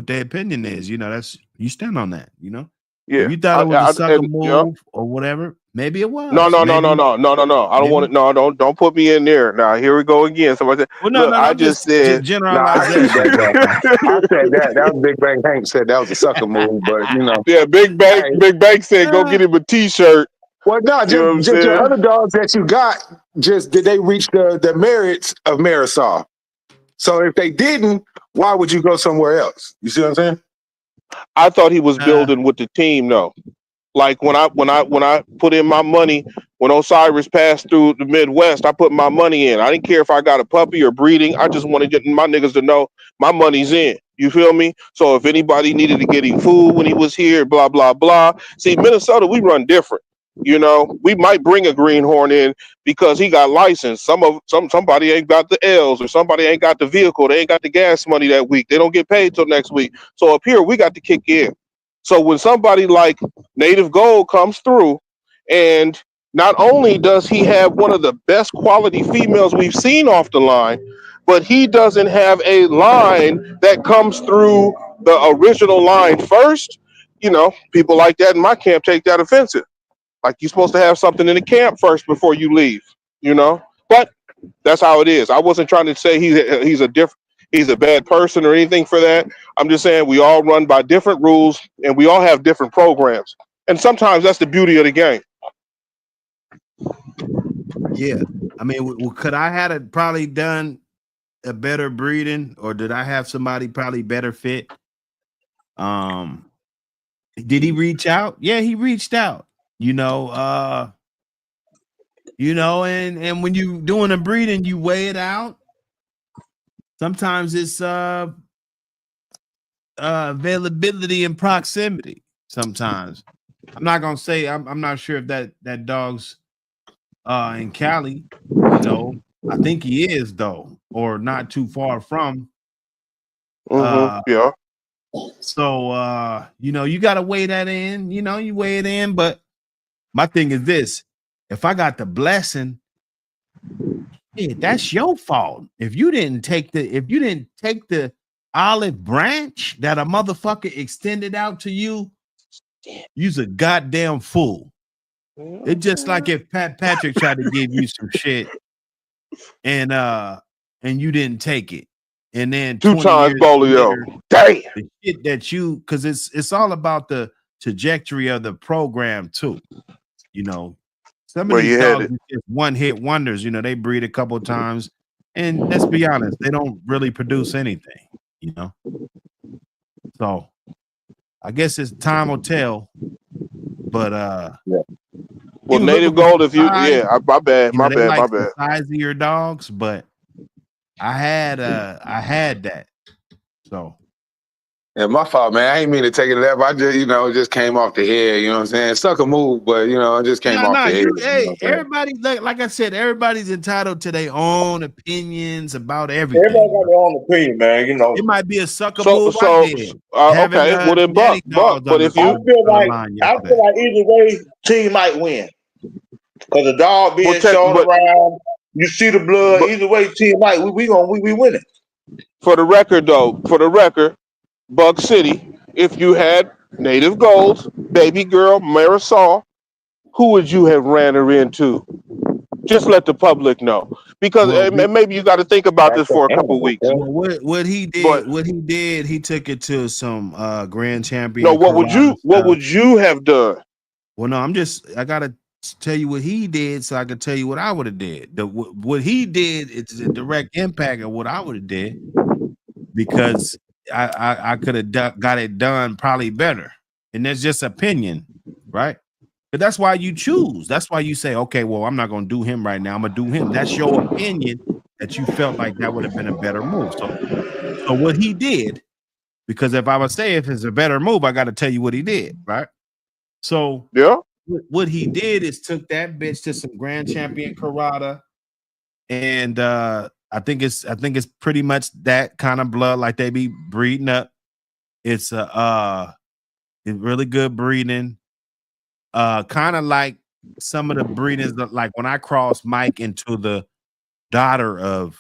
their opinion is. That's you stand on that. If Yeah, you thought it was a sucker and move or whatever, maybe it no, was. no, no, no, no, no, no, no. I don't want Maybe. it. No, don't put me in there. Now here we go again. Somebody said, Well, no, look, no, no. I I'm just just said. Nah, I said generalization. that though. I said that. That was Big Bang Hank said that was a sucker move, but Yeah, Big hey, Bank said, go get him a T-shirt. well, no, You know what I'm just your saying? other dogs that you got. Just did they reach the merits of Marisol? So if they didn't, why would you go somewhere else? You see what I'm saying? I thought he was Uh, building with the team, though. Like when I put in my money when Osiris passed through the Midwest, I put my money in. I didn't care if I got a puppy or breeding. I just wanted my niggas to know my money's in. You feel me? So if anybody needed to get him food when he was here, blah blah blah. See, Minnesota, we run different. We might bring a greenhorn in because he got licensed. Somebody ain't got the L's, or somebody ain't got the vehicle. They ain't got the gas money that week. They don't get paid till next week. So up here, we got to kick in. So when somebody like Native Gold comes through, and not only does he have one of the best quality females we've seen off the line, but he doesn't have a line that comes through the original line first. People like that in my camp take that offensive. Like, you're supposed to have something in the camp first before you leave. But that's how it is. I wasn't trying to say he's a bad person or anything for that. I'm just saying we all run by different rules and we all have different programs. And sometimes that's the beauty of the game. yeah. I mean, could I had probably done a better breeding, or did I have somebody probably better fit? Did he reach out? Yeah, he reached out. And when you doing a breeding, you weigh it out. Sometimes it's availability and proximity. Sometimes I'm not gonna say I'm not sure if that dog's in Cali. I think he is though, or not too far from. Yeah. So you gotta weigh that in. You weigh it in, but my thing is this: if I got the blessing Yeah, that's your fault. If you didn't take the olive branch that a motherfucker extended out to you, you's a goddamn fool. It's just like if Patrick tried to give you some shit and you didn't take it. And then 2 20 times years Bolio. later, Damn. the shit that you, because it's all about the trajectory of the program too. You know, some of Where these you dogs headed? are just one-hit wonders. You know, they breed a couple times, and let's be honest, they don't really produce anything. You know, so I guess it's time will tell. But he Well, was native looking for gold. some If you, size. my bad, You know, my they bad, like my some bad. sizier dogs, but I had that. So Yeah, my fault, man. I ain't mean to take it left. I just, just came off the head. You know what I'm saying? Suck a move, but it just came off the head. You know hey, what I'm saying? everybody, like I said, everybody's entitled to their own opinions about Everybody everything. got their own opinion, man. You know, It might be a sucker So, move I so, did. Having okay. Well, then, nanny Buck. dogs But if I you, feel on the like line I yesterday. feel like either way, team might win because the dog being Well, check- shown but- around. You see the blood. but- Either way, team might we winning. for the record, Bug City, if you had native gold, baby girl, Marisol, who would you have ran her into? Just let the public know, because Well, and maybe you got to think about That's this for a couple animal, weeks. bro. what he But did, he took it to some grand no, champion what would Carolina style. you have done? Well, no, I gotta tell you what he did so I can tell you what I would have did. What he did is a direct impact of what I would have did because I could have got it done probably better. And that's just opinion, right? But that's why you choose. That's why you say, okay, well, I'm not gonna do him right now. I'm gonna do him. That's your opinion that you felt like that would have been a better move. So what he did, because if I would say if it's a better move, I got to tell you what he did, right? So Yeah, what he did is took that bitch to some grand champion karate, and I think it's pretty much that kind of blood like they be breeding up. It's it's really good breeding. Kind of like some of the breedings that, like when I crossed Mike into the daughter of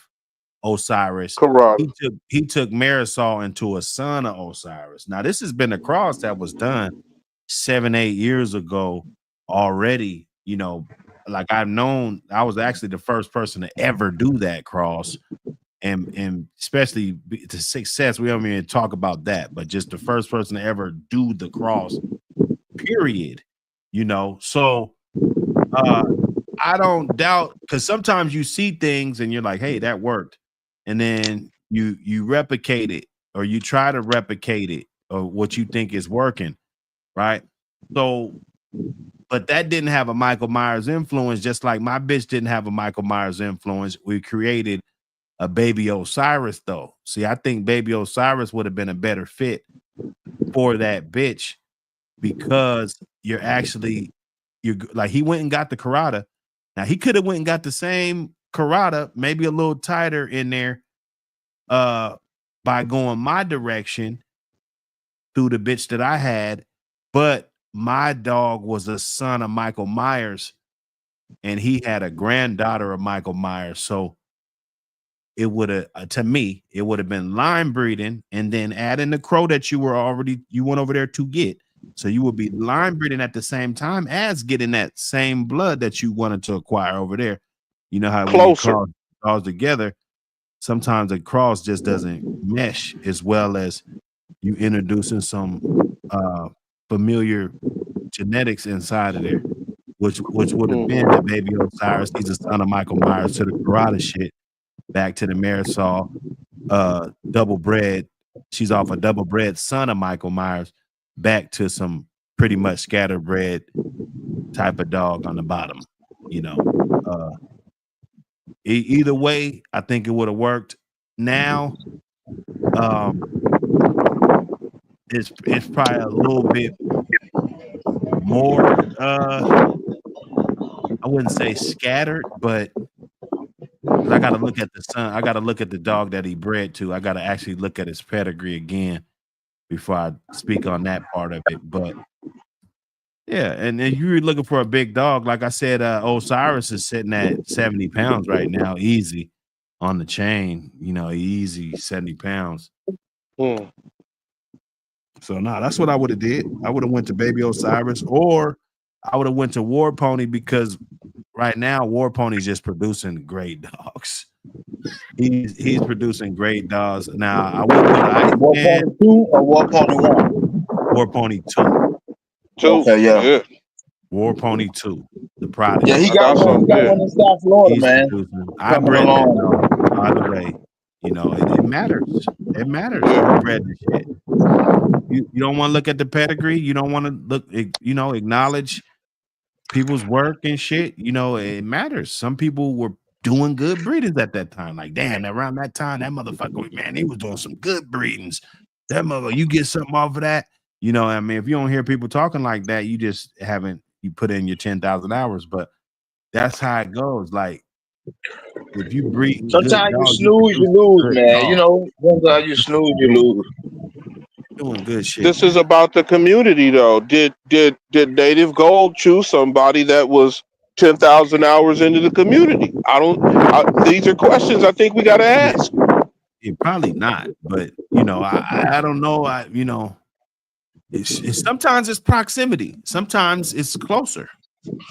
Osiris, correct. he took Marisol into a son of Osiris. Now this has been a cross that was done 7-8 years ago already. You know, like I was actually the first person to ever do that cross, and especially the success. We don't even talk about that, but just the first person to ever do the cross. Period. You know, so I don't doubt, because sometimes you see things and you're like, hey, that worked. And then you replicate it or you try to replicate it or what you think is working, right? So, but that didn't have a Michael Myers influence, just like my bitch didn't have a Michael Myers influence. We created a baby Osiris, though. See, I think baby Osiris would have been a better fit for that bitch because you're like, he went and got the karate. Now he could have went and got the same karate, maybe a little tighter in there, by going my direction through the bitch that I had, but my dog was a son of Michael Myers, and he had a granddaughter of Michael Myers. So it would have, to me, it would have been line breeding, and then adding the crow that you went over there to get. So you would be line breeding at the same time as getting that same blood that you wanted to acquire over there. You know how when you Closer. cross dogs together, sometimes a cross just doesn't mesh as well as you introducing some familiar genetics inside of there, which would have been the baby Osiris. He's a son of Michael Myers to the karate shit. Back to the Marisol, double bred. She's off a double bred son of Michael Myers, back to some pretty much scatterbred type of dog on the bottom. You know, either way, I think it would have worked. Now, it's probably a little bit more. I wouldn't say scattered, but I got to look at the son. I got to look at the dog that he bred to. I got to actually look at his pedigree again before I speak on that part of it. But Yeah, and then you're looking for a big dog. Like I said, Osiris is sitting at 70 pounds right now, easy on the chain. You know, easy 70 pounds. Mm. So no, that's what I would have did. I would have went to Baby Osiris, or I would have went to War Pony, because right now War Pony's just producing great dogs. He's producing great dogs. Now I went with War Iceman, Pony 2 or War Pony 1? War Pony 2, Okay, yeah. War Pony 2, the Prodigy. Yeah, he I got got one. some. He got Yeah. one in South Florida, He's man. producing. I Coming bred that along. dog, by the way. You know, it matters. It matters. Yeah. Who bred this shit? You don't want to look at the pedigree. You don't want to look, you know, acknowledge people's work and shit. You know, it matters. Some people were doing good breedings at that time. Like, damn, around that time, that motherfucker, man, he was doing some good breedings. That mother, you get something off of that. You know, I mean, if you don't hear people talking like that, you just haven't, you put in your 10,000 hours. But that's how it goes. Like, if you breed good Sometimes you dogs, snooze, you produce lose, good man. You dogs. know, sometimes you snooze, you lose. Doing good shit. This is man. about the community, though. Did Native Gold choose somebody that was 10,000 hours into the community? These are questions I think we got to ask. Probably not, but you know, I don't know. You know, it's sometimes it's proximity. Sometimes it's closer.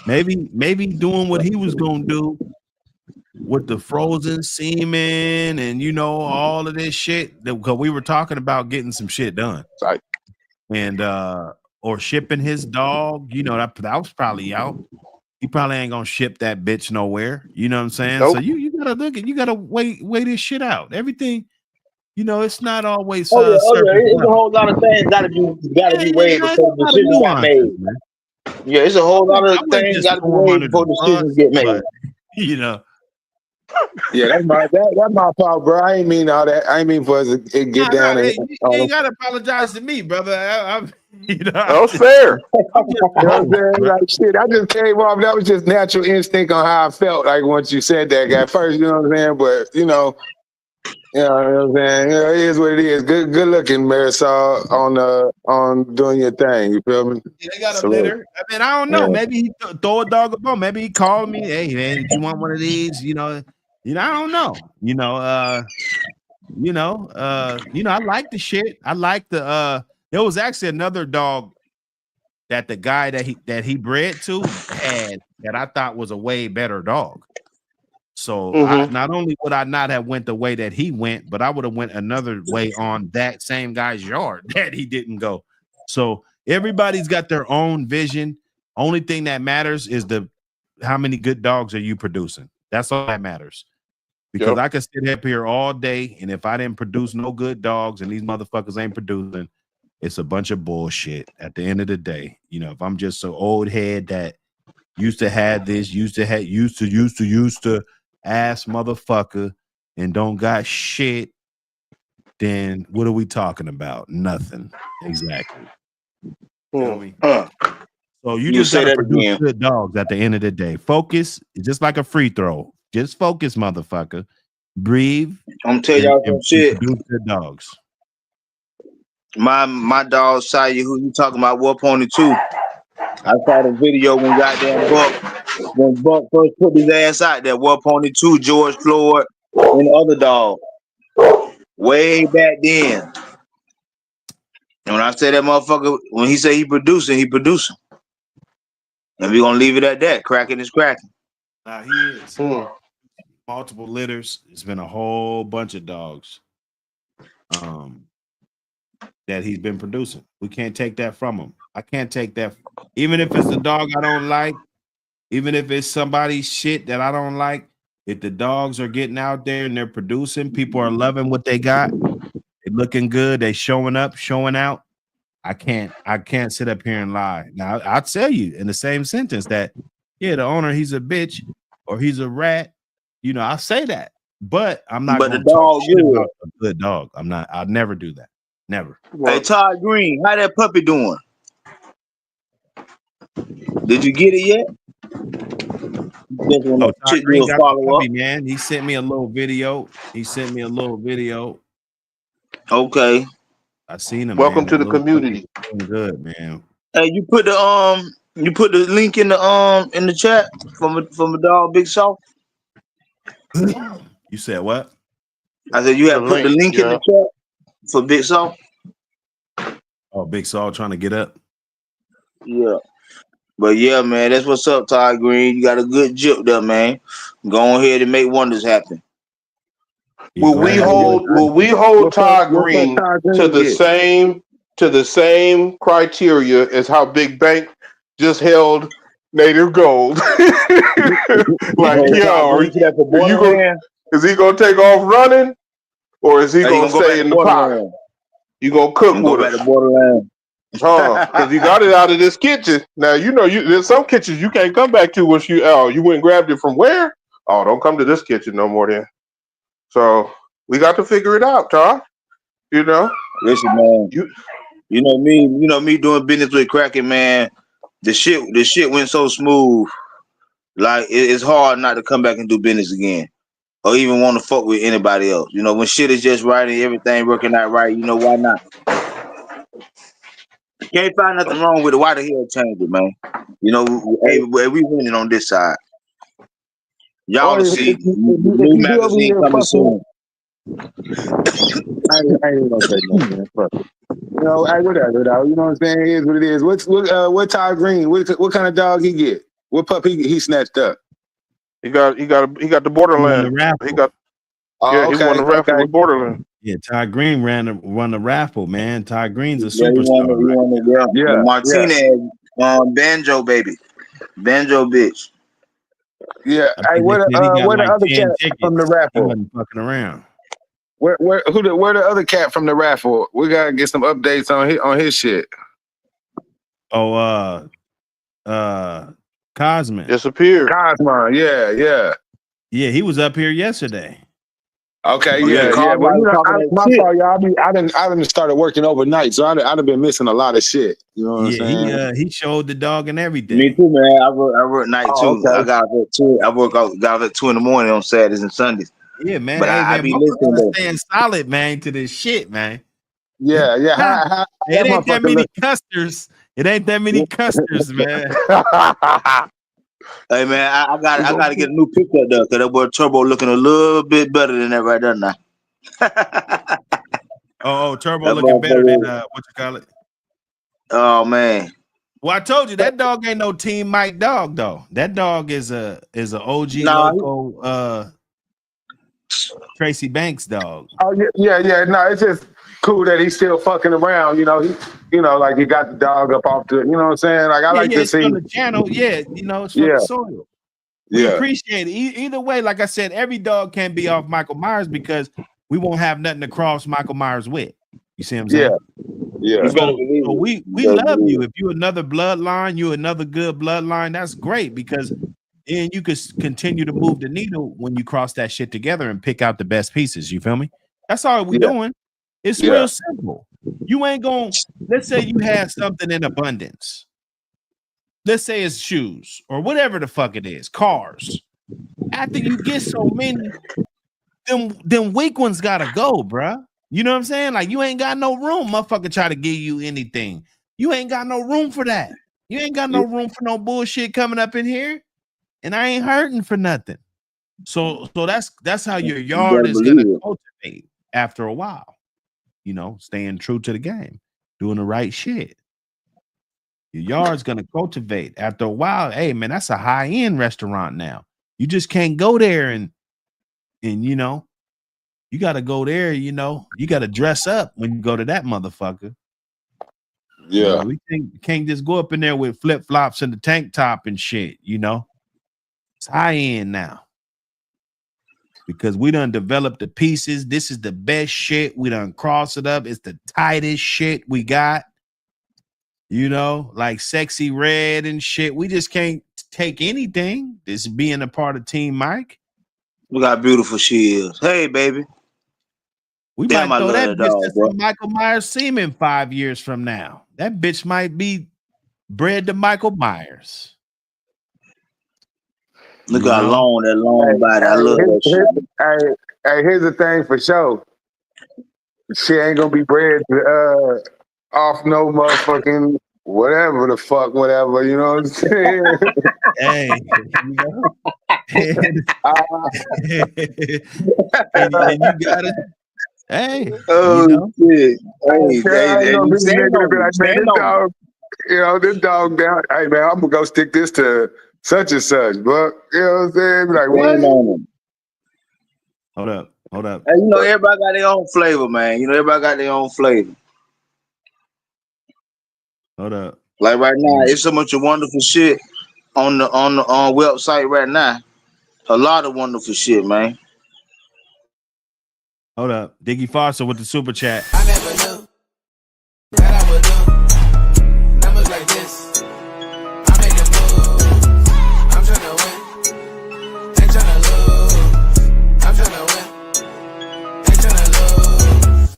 Maybe doing what he was gonna do with the frozen semen and you know all of this shit, because we were talking about getting some shit done, Right. and or shipping his dog. You know, that was probably out. He probably ain't gonna ship that bitch nowhere. You know what I'm saying? Nope. So you gotta look at, you gotta weigh this shit out. Everything, you know, it's not always Oh yeah, surface it's a level. whole lot of things gotta be weighed There's before a lot of decisions got made. nuances, man. Yeah, it's a whole lot I of wouldn't things just gotta be throw him weighed under before the decisions bus, get made. but you know, Yeah, that's my fault, bro. I ain't mean all that. I ain't mean for us to get down and hey, you ain't gotta apologize to me, brother. You know, That was fair. I'm just you know what I'm humble, saying? bro. Like shit, I just came off. That was just natural instinct on how I felt. Like once you said that guy first, you know what I'm saying? But you know what I'm saying? You know, it is what it is. Good looking, Marisol, on doing your thing. You feel me? They got a Salute. litter. I mean, I don't know. Maybe he throw a dog a bone. Maybe he called me. Hey man, did you want one of these? You know, I don't know. I like the shit. I like the there was actually another dog that the guy that he bred to had that I thought was a way better dog. So not only would I not have went the way that he went, but I would have went another way on that same guy's yard that he didn't go. So everybody's got their own vision. Only thing that matters is how many good dogs are you producing. That's all that matters. Because Yep. I could sit up here all day, and if I didn't produce no good dogs and these motherfuckers ain't producing, it's a bunch of bullshit at the end of the day. You know, if I'm just so old head that used to have this, used to ass motherfucker and don't got shit, then what are we talking about? Nothing. Exactly. You know what I mean? So you just say gotta that produce again. good dogs at the end of the day. Focus, just like a free throw. Just focus, motherfucker. Breathe. I'm telling y'all some shit. Produce good dogs. My dog Saya, who you talking about, War Pony 2. I saw the video when Buck first put his ass out there. War Pony 2, George Floyd, and the other dog. Way back then. And when I say that motherfucker, when he say he producing, he producing. And we gonna leave it at that. Cracking is cracking. Now he is. Multiple litters. It's been a whole bunch of dogs that he's been producing. We can't take that from him. I can't take that. Even if it's a dog I don't like, even if it's somebody's shit that I don't like, if the dogs are getting out there and they're producing, people are loving what they got, they're looking good, they showing up, showing out. I can't sit up here and lie. Now I'll tell you in the same sentence that the owner, he's a bitch or he's a rat. You know, I'll say that, but I'm not But going the to talk dog shit good. about a good dog. I'll never do that. Never. Hey, Todd Green, how that puppy doing? Did you get it yet? Oh, Todd Green got the follow puppy, up. man. He sent me a little video. Okay. I seen him. Welcome man. to the Little community. doing good, man. Hey, you put the You put the link in the chat from a dog Big Soft. You said what? I said you The have put the link, link in the yeah. chat for Big Soft. Oh, Big Saul trying to get up. Yeah. But yeah, man, that's what's up, Todd Green. You got a good jip there, man. Go ahead and make wonders happen. Yeah, go ahead and get Will we hold Todd What fuck Green Todd to Green the get? same criteria as how Big Bank just held Native Gold? You Like, hold Todd yo, Green to that for are you going? Borderland? Is he gonna take off running, or is he Or you gonna gonna go back stay to in the pocket? Borderland? You gonna cook And go with back to us? Borderland. Because he got it out of this kitchen. Now you know there's some kitchens you can't come back to once you went and grabbed it from where? Oh, don't come to this kitchen no more then. So we got to figure it out, Todd. You know, Listen, man. you You know me doing business with Kraken, man. The shit went so smooth. Like it's hard not to come back and do business again, or even want to fuck with anybody else. You know, when shit is just right and everything working out right, you know why not? Can't find nothing wrong with it. Why the hell change it, man? You know, we winning on this side. Y'all Or will if see. if New you be over magazine here coming fucking, soon. I ain't gonna say nothing, man. Fuck it. You know, whatever, though. You know what I'm saying? It is what it is. What Todd Green? What kind of dog he get? What pup he snatched up? he got the He won the Borderland. raffle. He won Oh, the raffle with Borderland. Yeah, Todd Green won the raffle, man. Todd Green's a Yeah, he superstar, right? won the Yeah, Martinez banjo baby. Banjo bitch. yeah. I Hey, think they said he got where the like other 10 cat from the tickets. He raffle? wasn't fucking around. Where the other cat from the raffle? We gotta get some updates on his shit. Oh, Cosman. Disappeared. Cosmo, yeah. Yeah, he was up here yesterday. Okay, Oh, yeah. Cosmo Well, you was know, talking that my shit. fault, y'all. I didn't started working overnight, so I'd have been missing a lot of shit. You know what I'm saying? Yeah, he showed the dog and everything. Me too, man. I work night Oh, too. okay. I got up at 2. I got up at 2 in the morning on Saturdays and Sundays. Yeah, man. But Hey, I man, be most of listening us though. staying solid, man, to this shit, man. Yeah. How It that ain't that motherfucker many look? custers. It ain't that many custers, man. Hey man, I got to get a new pickup though, cause that boy Turbo looking a little bit better than that right there now. Oh, Turbo That looking better than motherfucker. what you call it? Oh man. Well, I told you that dog ain't no Team Mike dog though. That dog is a OG Nah, loco Tracy Banks dog. Oh yeah. No, it's just cool that he's still fucking around. Like he got the dog up off the. You know what I'm saying? Like I like Yeah, to it's see. from the channel. Yeah, it's from Yeah, the soil. We yeah, appreciate it. Either way, like I said, every dog can't be off Michael Myers because we won't have nothing to cross Michael Myers with. You see what I'm saying? yeah. you better So, believe so it. we You better love believe you. it. If you another bloodline, you another good bloodline. That's great because then you could continue to move the needle when you cross that shit together and pick out the best pieces. You feel me? That's all we Yeah, doing. It's yeah. real simple. You ain't gonna. Let's say you have something in abundance. Let's say it's shoes or whatever the fuck it is, cars. After you get so many, them weak ones gotta go, bruh. You know what I'm saying? Like you ain't got no room, motherfucker. Try to give you anything. You ain't got no room for that. You ain't got no room for no bullshit coming up in here, and I ain't hurting for nothing. So that's how your You yard better is gonna believe it. cultivate after a while. Staying true to the game, doing the right shit. Your yard's gonna cultivate after a while. Hey man, that's a high end restaurant now. You just can't go there and you got to go there. You got to dress up when you go to that motherfucker. Yeah. We can't just go up in there with flip flops and the tank top and shit. It's high end now because we done developed the pieces. This is the best shit. We done cross it up. It's the tightest shit we got. Like Sexy Red and shit. We just can't take anything. This being a part of Team Mike. Look how beautiful she is. Hey baby. We Damn, might I throw love that that bitch dog, to bro. some Michael Myers semen 5 years from now. That bitch might be bred to Michael Myers. Look how long that long body. I love that shit. Here's the thing for sure. She ain't gonna be bred off no motherfucking whatever the fuck, whatever. You know what I'm saying? Hey, you know, and, and you gotta, hey, you Oh know, shit! Hey, I ain't gonna you be the stand nigga to on be it. like, man, Stand this on it. dog, you know, this dog down. Hey man, I'm gonna go stick this to such and such, but you know what I'm saying? Be like, Stand what? on it. hold up. Hey, everybody got their own flavor, man. Everybody got their own flavor. Hold up. Like right now, it's so much of wonderful shit on the website right now. A lot of wonderful shit, man. Hold up. Diggy Foster with the super chat. I never knew that I would do numbers like this. I make a move. I'm tryna win. Ain't tryna lose. I'm tryna win. Ain't tryna lose.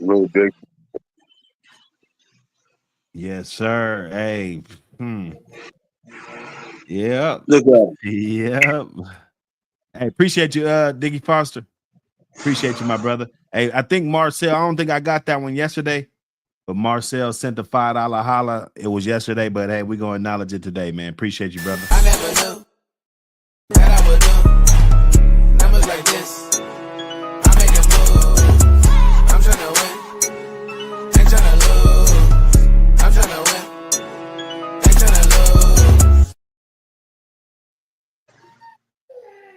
Little dick. Yes, sir. Hey. Yep. Look at it. Yep. Hey, appreciate you, Diggy Foster. Appreciate you, my brother. Hey, I think Marcel, I don't think I got that one yesterday, but Marcel sent the $5 holla. It was yesterday, but hey, we're gonna acknowledge it today, man. Appreciate you, brother. I never knew that I would do numbers like this. I make a move. I'm tryna win. Ain't tryna lose. I'm tryna win. Ain't tryna lose.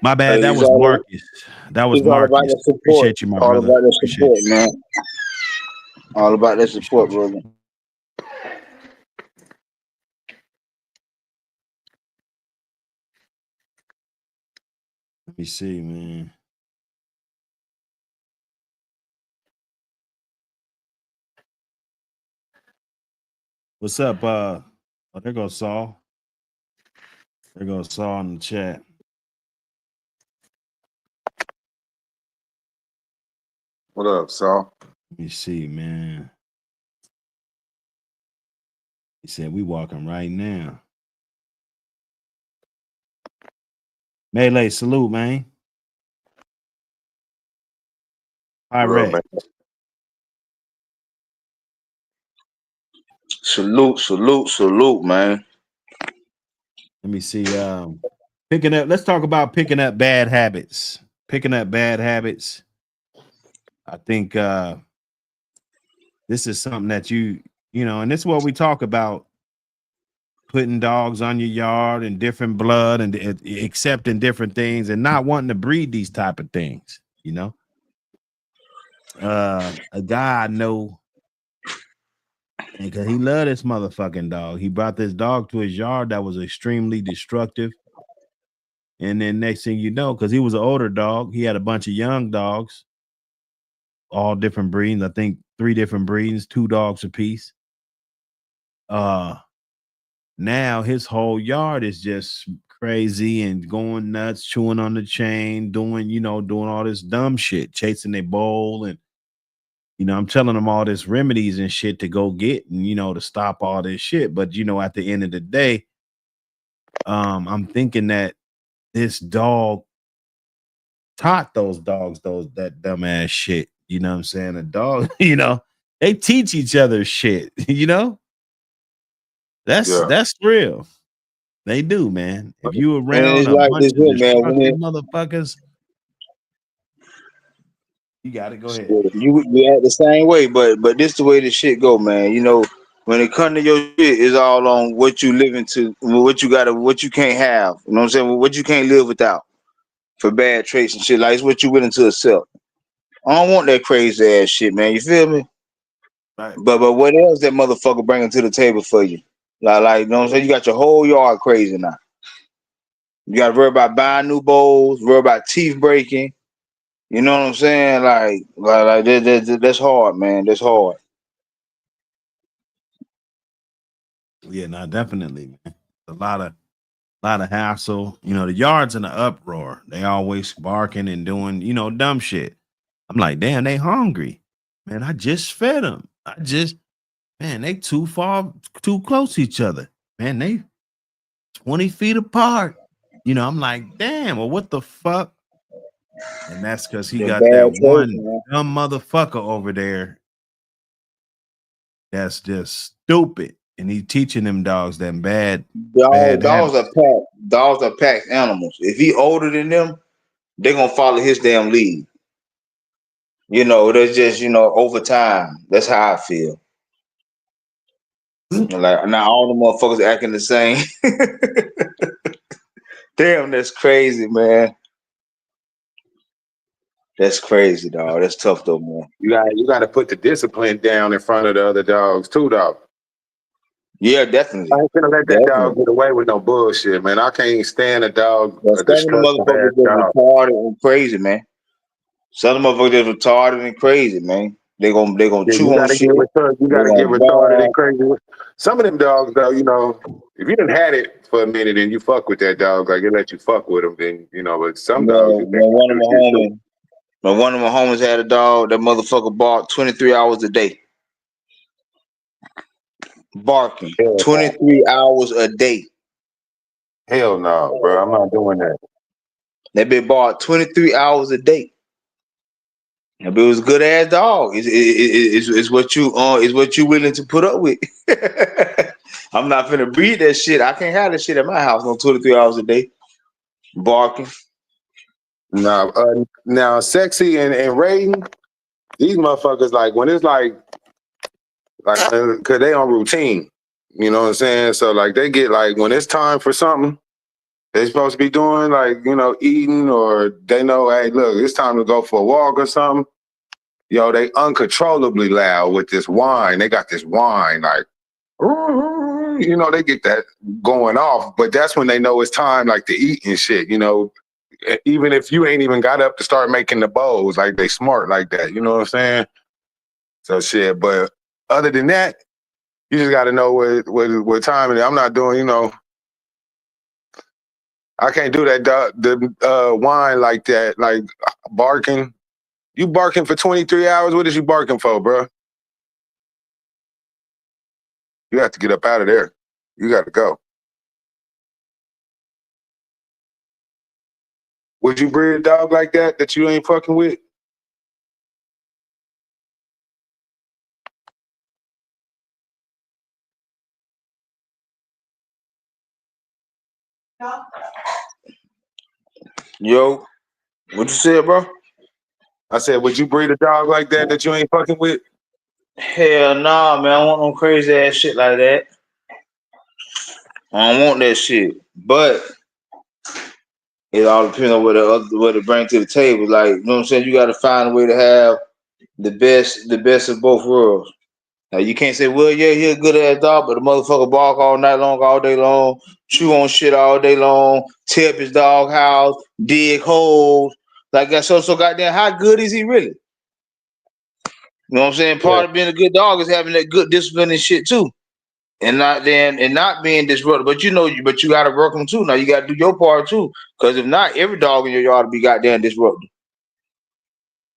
My bad. Hey, That it's was all Marcus. That was It's all about Marcus. that support. Appreciate you, my All brother. about that Appreciate support, you. man. All about that support, brother. Let me see, man. What's up? Oh, there goes Saul. There goes Saul in the chat. What up, Saul? Let me see, man. He said we walking right now. Melee, salute, man. Pirate. Man. Salute, man. Let me see. Picking up. Let's talk about picking up bad habits. Picking up bad habits. I think this is something that you know, and this is what we talk about: putting dogs on your yard and different blood and accepting different things and not wanting to breed these type of things. You know, a guy I know, because he loved this motherfucking dog. He brought this dog to his yard that was extremely destructive. And then next thing you know, because he was an older dog, he had a bunch of young dogs, all different breeds. I think 3 different breeds, 2 dogs apiece. Now his whole yard is just crazy and going nuts, chewing on the chain, doing all this dumb shit, chasing their bowl. And, I'm telling them all this remedies and shit to go get and, to stop all this shit. But, at the end of the day, I'm thinking that this dog taught those dogs that dumbass shit. You know what I'm saying? A dog, they teach each other shit, That's real. They do, man. If you And around it's a like bunch this of here, man. When destructive motherfuckers, you got to go ahead. you act the same way, but this the way the shit go, man. When it comes to your shit, it's all on what you living to, what you gotta, what you can't have. You know what I'm saying? What you can't live without for bad traits and shit. Like it's what you willing to accept. I don't want that crazy ass shit, man. You feel me? Right. But what else that motherfucker bringing to the table for you? Like you know what I'm saying? You got your whole yard crazy now. You got to worry about buying new bowls, worry about teeth breaking. You know what I'm saying? Like that's hard, man. That's hard. Yeah, no, definitely, man. A lot of hassle. The yard's in an uproar. They always barking and doing, dumb shit. I'm like, damn, they hungry. Man, I just fed them. Man, they too close to each other. Man, they 20 feet apart. I'm like, damn, well, what the fuck? And that's because he The got bad that choice, one man. dumb motherfucker over there that's just stupid. And he teaching them dogs them bad Dogs habits. are pack. Dogs are pack animals. If he older than them, they're gonna follow his damn lead. You know, that's just over time. That's how I feel. Like now, all the motherfuckers acting the same. Damn, that's crazy, man. That's crazy, dog. That's tough though, man. You got to put the discipline down in front of the other dogs too, dog. Yeah, definitely. I ain't gonna let that dog get away with no bullshit, man. I can't stand a dog, But a some of the destructive motherfuckers ass just dog. retarded and crazy, man. Some of the motherfuckers just retarded and crazy, man. They gonna Yeah, chew you on gotta shit. get retarded. You They gotta get gonna retarded and ball. crazy. Some of them dogs, though, if you done had it for a minute and you fuck with that dog, like it let you fuck with them, then But some dogs, you can't One of do my shit to. homies, when one of my homies had a dog, that motherfucker barked 23 hours a day. Barking Hell, 23 hours a day. hell no, bro. I'm not doing that. That bitch barked 23 hours a day. That bitch was a good ass dog. It's what you willing to put up with. I'm not finna breed that shit. I can't have that shit at my house no 23 hours a day. Barking. Now, Sexy and Raiden, these motherfuckers, like when it's like, cause they on routine. You know what I'm saying? So like they get like when it's time for something they supposed to be doing, like eating, or they know, hey, look, it's time to go for a walk or something. Yo, they uncontrollably loud with this whine. They got this whine, like, they get that going off. But that's when they know it's time, like, to eat and shit. Even if you ain't even got up to start making the bowls, like they smart like that. You know what I'm saying? So shit. But other than that, you just got to know what time it is. I'm not doing, I can't do that the whine like that, like barking. You barking for 23 hours? What is you barking for, bro? You have to get up out of there. You got to go. Would you breed a dog like that you ain't fucking with? Yo, what you said, bro? I said, would you breed a dog like that you ain't fucking with? Hell nah, man. I don't want no crazy ass shit like that. I don't want that shit. But it all depends on what it bring to the table. Like, you know what I'm saying? You gotta find a way to have the best of both worlds. Now you can't say, well, yeah, he a good ass dog, but the motherfucker bark all night long, all day long, chew on shit all day long, tear up his dog house, dig holes. Like that, so goddamn, how good is he really? You know what I'm saying? Part of being a good dog is having that good discipline and shit too. And not being disruptive. But you gotta work them too. Now you gotta do your part too. Cause if not, every dog in your yard will be goddamn disruptive.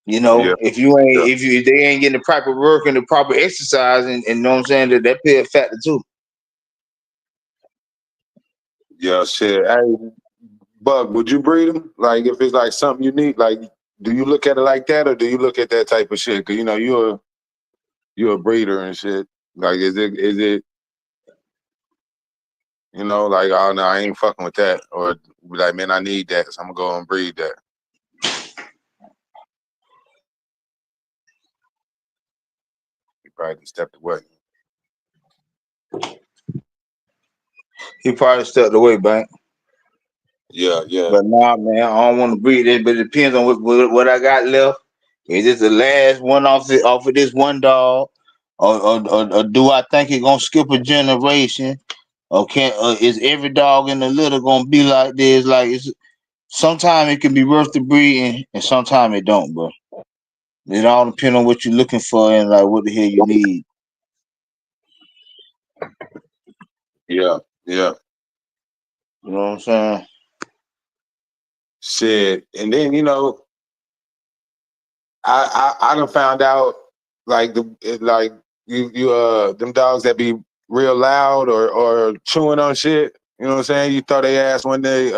Yeah. If they ain't getting the proper work and the proper exercise, and you know what I'm saying, that play a factor too. Yeah, shit. Hey, Bug, would you breed them? Like, if it's like something unique, like, do you look at it like that, or do you look at that type of shit? Cause you're a breeder and shit. Like, is it, like, oh no, I ain't fucking with that, or like, man, I need that, so I'm gonna go and breed that. You probably just stepped away. He probably stepped away, bank. Yeah. But nah, man, I don't want to breed it. But it depends on what I got left. Is this the last one off of this one dog, or do I think it's gonna skip a generation? Or is every dog in the litter gonna be like this? Like, sometimes it can be worth the breeding, and sometimes it don't, bro. It all depends on what you're looking for and like what the hell you need. Yeah. You know what I'm saying? Shit. And then, I done found out, like, you them dogs that be real loud or chewing on shit, You know what I'm saying? You throw they ass when they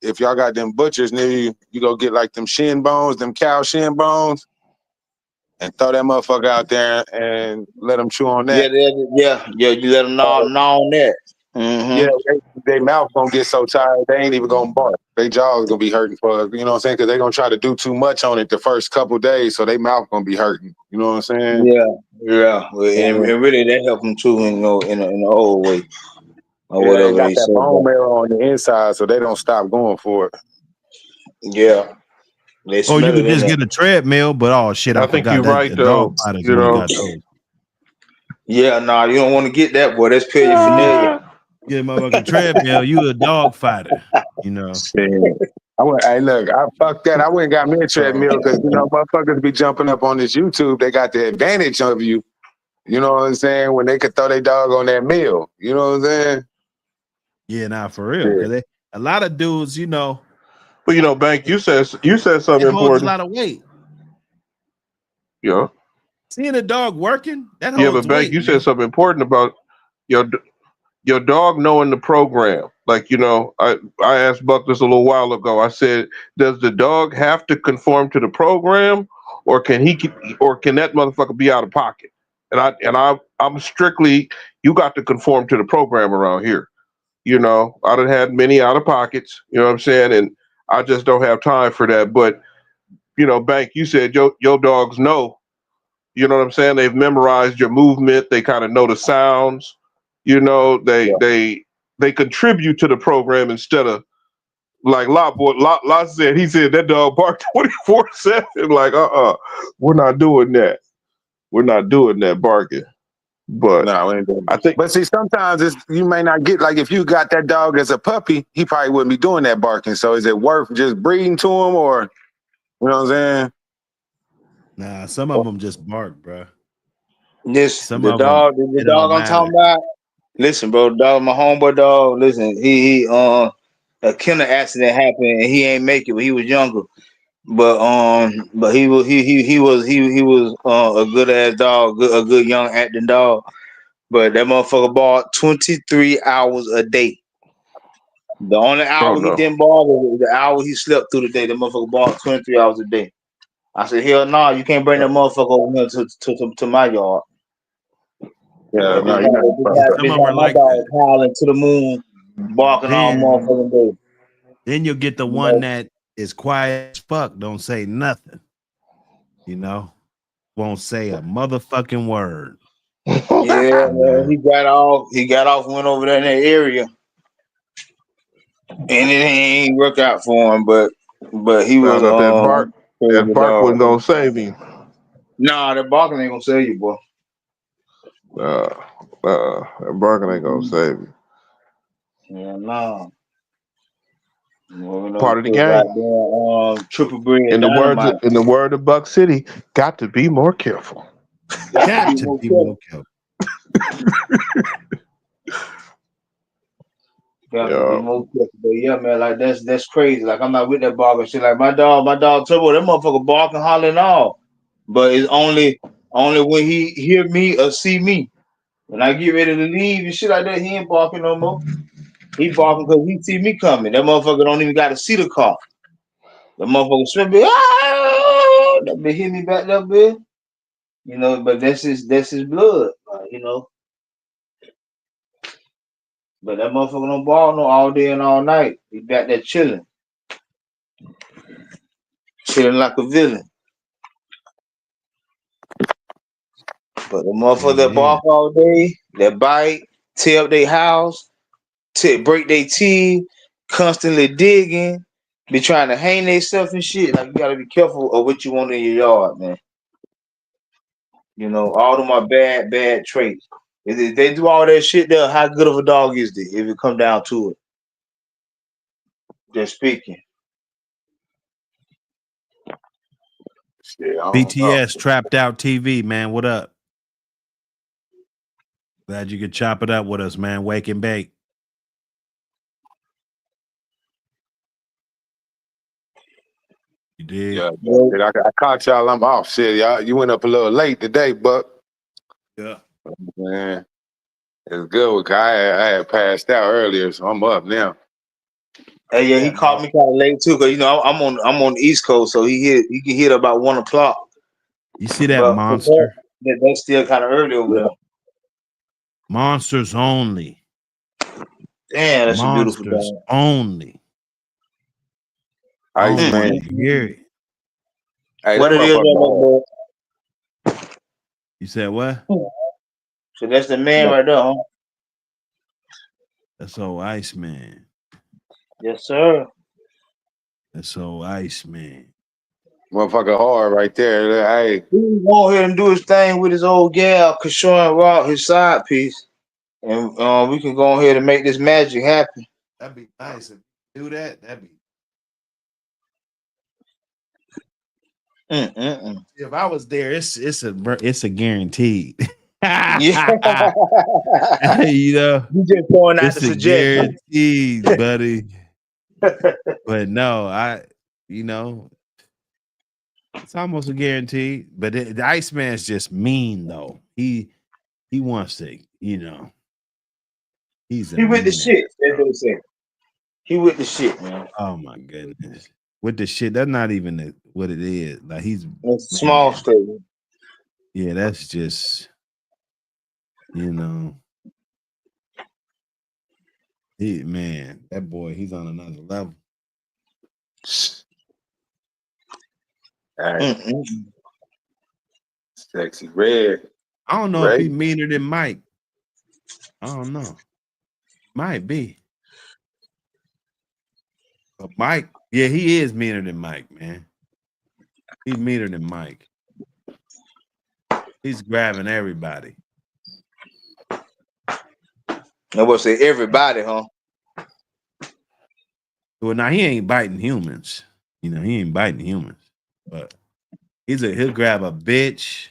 if y'all got them butchers near you, you go get like them shin bones, them cow shin bones, and throw that motherfucker out there and let them chew on Yeah, that. yeah. You let them gnaw on that. Yeah, Mm-hmm. they mouth gonna get so tired they ain't even gonna bark. They jaws gonna be hurting for you know what I'm saying? Because they gonna try to do too much on it the first couple days, so they mouth gonna be hurting. You know what I'm saying? Yeah, yeah. Well, and Yeah. really that help them too, in a whole way or Yeah, and whatever got they that say. bone But marrow on the inside, so they don't stop going for it. yeah, they Or you smell could it in just there. get a treadmill, but oh shit, I I think you're forgot that right the though. dog fighters You only know, got those. Yeah, nah, you don't want to get that, boy. That's paraphernalia. Get a motherfucking treadmill, you a dog fighter. You know. Shit. I went, hey, look, I fucked that. I went and got me a treadmill because, you know, motherfuckers be jumping up on this YouTube. They got the advantage of you. You know what I'm saying? When they could throw their dog on that meal. You know what I'm saying? Yeah, nah, for real. Yeah. Because a lot of dudes, you know, but you know, Bank, you said it something holds a important. lot of weight. Yeah, Seeing a dog working, that yeah, but holds Bank, weight, you said man. something important about your your dog knowing the program. Like, you know, I asked Buck this a little while ago. I said, does the dog have to conform to the program, or can that motherfucker be out of pocket? I'm strictly, you got to conform to the program around here. You know, I done had many out of pockets. You know what I'm saying? And I just don't have time for that. But you know, Bank, you said your dogs know. You know what I'm saying? They've memorized your movement. They kind of know the sounds. You know, Yeah. they contribute to the program instead of like Lot said. He said that dog barked 24/7. Like, we're not doing that. We're not doing that barking. But No, we ain't doing I that. think But see, sometimes you may not get, like, if you got that dog as a puppy, he probably wouldn't be doing that barking. So is it worth just breeding to him or, you know what I'm saying? Nah, some of them just bark, bro. Some The of them, dog, the it dog don't I'm matter. talking about. Listen, bro, dog, my homeboy dog. Listen, he a kennel accident happened and he ain't make it, but he was younger. But he was a good ass dog, a good young acting dog. But that motherfucker barked 23 hours a day. The only oh hour he no. didn't bark was the hour he slept through the day. That motherfucker barked 23 hours a day. I said, hell no, you can't bring that motherfucker over here to my yard. Yeah, But no, Uh, you're not fucked up. Some of them are my like dog that. howling to the moon, barking all Then motherfucking day. you'll get the You one know? that is quiet as fuck, don't say nothing. You know, won't say a motherfucking word. Yeah, You man. know, He got off, went over there in that area, and it ain't work out for him. But he was Found out that crazy bark dog. wasn't gonna save him. Nah, that barking ain't gonna save you, boy. That barking ain't gonna save him. Yeah, nah. Well, Part of the put game. goddamn triple breed In dynamite. the word of Buck City, got to be more careful. Got to got be to more be careful. more careful. Got to be Yeah. more careful. But yeah, man, like that's crazy. Like I'm not with that barking shit. Like my dog Turbo, that motherfucker barking, hollering all. But it's only when he hear me or see me. When I get ready to leave and shit like that, he ain't barking no more. He barking because he see me coming. That motherfucker don't even got to see the car. The motherfucker swim be, that bitch hit me back that bit. You know, but that's his blood, you know. But that motherfucker don't ball no all day and all night. He back there chilling like a villain. But the motherfucker that Yeah. bark all day, that bite, tear up their house, break their teeth, constantly digging, be trying to hang themselves and shit. Like you gotta be careful of what you want in your yard, man. You know, all of my bad traits. If they do all that shit there, how good of a dog is they if it come down to it? Just speaking. Shit, I don't know. BTS Trapped Out TV, man. What up? Glad you could chop it up with us, man. Wake and bake. You did? Yeah, Well, shit, I caught y'all. I'm off. Shit, y'all. You went up a little late today, Buck. Yeah. Man. It's good. I had passed out earlier, so I'm up now. Hey, yeah, he Yeah, caught me kind of late too, cause you know I'm on the East Coast, so he can hit about 1 o'clock. You see that But monster? that's still kind of early over there. Monsters only. Damn, that's a beautiful Monsters dog. only. Ice I man. want to hear it. Hey, What that it is, motherfucker hard. boy? You said what? So that's the man right there, huh? That's old Iceman. Yes, sir. That's old Iceman. Motherfucker hard right there. Hey, He can go ahead and do his thing with his old gal, Keshawn Rock, his side piece, and we can go ahead and make this magic happen. That'd be nice if you do that. That'd be. If I was there, it's a guaranteed. Yeah. You know, You just throwing out it's the a suggestion. guaranteed, buddy. But no, it's almost a guarantee. But the Iceman's just mean though. He wants to, he's He with the mean shit. ass, That's bro. what he said. He with the shit, man. Oh my goodness. With the shit, that's not even what it is. Like he's It's a small man. statement. Yeah, that's just that boy, he's on another level. hey, sexy red. I don't know Right. if he's meaner than Mike. I don't know. Might be. But Mike, yeah, he is meaner than Mike, man. He's meaner than Mike. He's grabbing everybody. I would say everybody, huh? Well, now he ain't biting humans. He ain't biting humans. But he'll grab a bitch.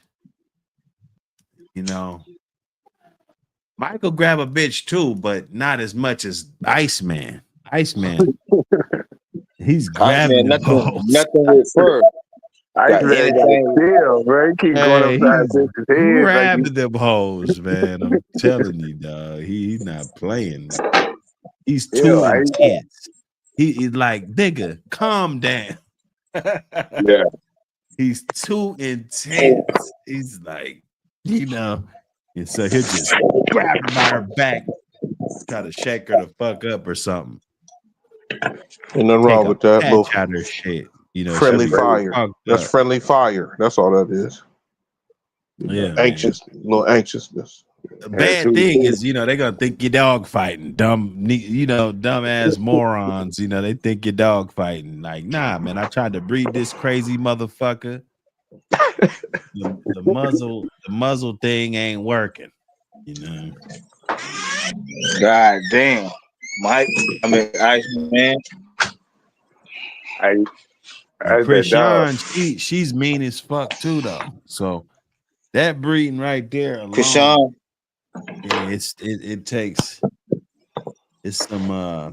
Mike will grab a bitch too, but not as much as Iceman. Iceman, he's grabbing the balls. Nothing with fur. I Got got anything. still, man. Keep going upside He's bitches' heads. Like grabbing them hoes, man. I'm telling you, dog. He's not playing. He's too intense. He's like, nigga, calm down. yeah. He's too intense. He's like, and so he'll just grab her by her back, try to shake her the fuck up or something. Ain't nothing wrong with that. Little out her shit. Friendly she'll be fire. fucked That's up. friendly fire. That's all that is. Yeah, Anxious, little anxiousness. The bad thing is, they're gonna think you're dog fighting. Dumb ass morons. They think you're dog fighting. Like, nah, man. I tried to breed this crazy motherfucker. The muzzle thing ain't working. God damn, Mike. Iceman. Krishan, she's mean as fuck too, though. So that breeding right there alone, Krishan. yeah, it takes some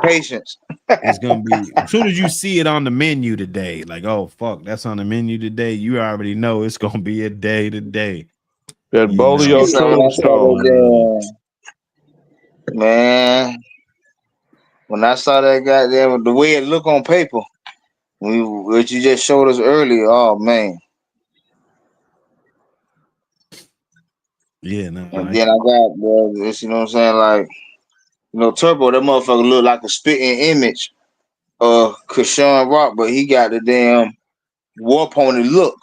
patience. It's gonna be as soon as you see it on the menu today, like, oh fuck, that's on the menu today. You already know it's gonna be a day today. That Bolio tombstone. Man, when I saw that goddamn the way it looked on paper, what you just showed us earlier, oh man. Yeah, no. And then I got this, you know what I'm saying? Like, Turbo, that motherfucker look like a spitting image of Keshawn Rock, but he got the damn War Pony look.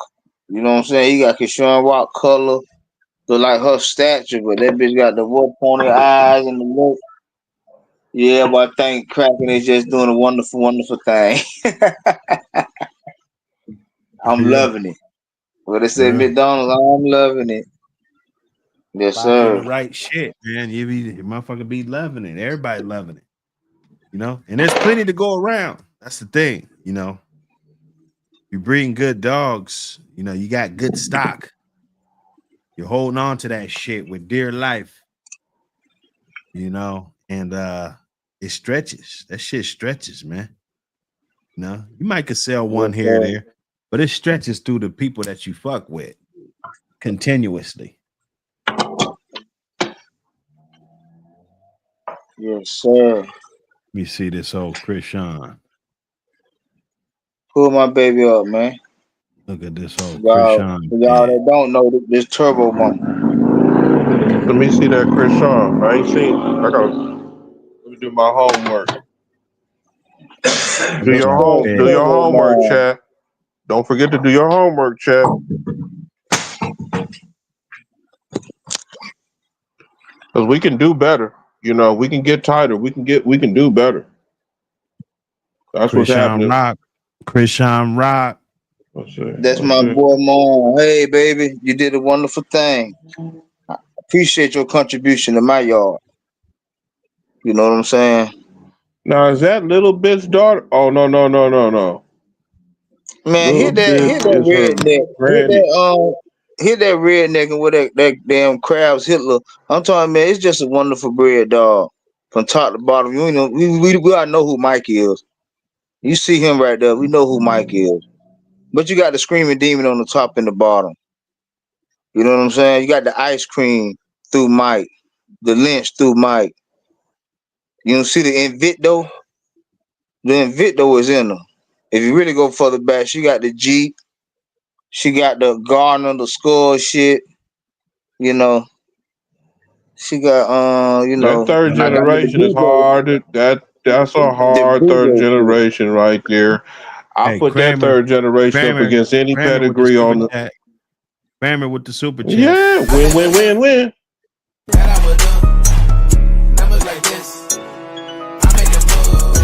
You know what I'm saying? He got Keshawn Rock color, look like her stature, but that bitch got the War Pony eyes and the look. Yeah, but I think Kraken is just doing a wonderful, wonderful thing. I'm loving it. What they said, McDonald's, I'm loving it. Yes, sir. The right shit, man. You motherfucker be loving it. Everybody loving it. And there's plenty to go around. That's the thing, You breeding good dogs, you got good stock. You're holding on to that shit with dear life, and it stretches. That shit stretches, man. You might could sell one here or there, but it stretches through the people that you fuck with continuously. Yes, sir. Let me see this old Krishan. Pull my baby up, man. Look at this old Y'all, Krishan. for y'all that don't know, this Turbo Money. Let me see that Krishan. I ain't seen. I gotta let me do my homework. Do This your Turbo homework, Man. chat. Don't forget to do your homework, chat. Because we can do better. You know, we can get tighter. We can do better. That's what's Krishan happening. Rock. Krishan Rock. Let's see. That's my boy Mom. Hey, baby, you did a wonderful thing. I appreciate your contribution to my yard. You know what I'm saying? Now is that Little Bit's daughter? Oh no. Man, Little hit that Bit is her redneck. granny. Hit that redneck and with that damn crabs Hitler. I'm talking, man, it's just a wonderful bread, dog. From top to bottom. You know, we gotta know who Mike is. You see him right there. We know who Mike is. But you got the screaming demon on the top and the bottom. You know what I'm saying? You got the ice cream through Mike, the lynch through Mike. You don't see the Invicto? The Invicto is in her. If you really go further back, she got the Jeep. She got the Gardner, the skull shit. You know, she got That third I got generation is hard. That's a hard third the generation right there. I Hey, put that Kramer. third generation up against any Kramer with the pedigree on super the. chat. Kramer with the super chat. Yeah, win. That I would do. Numbers like this. I make a move.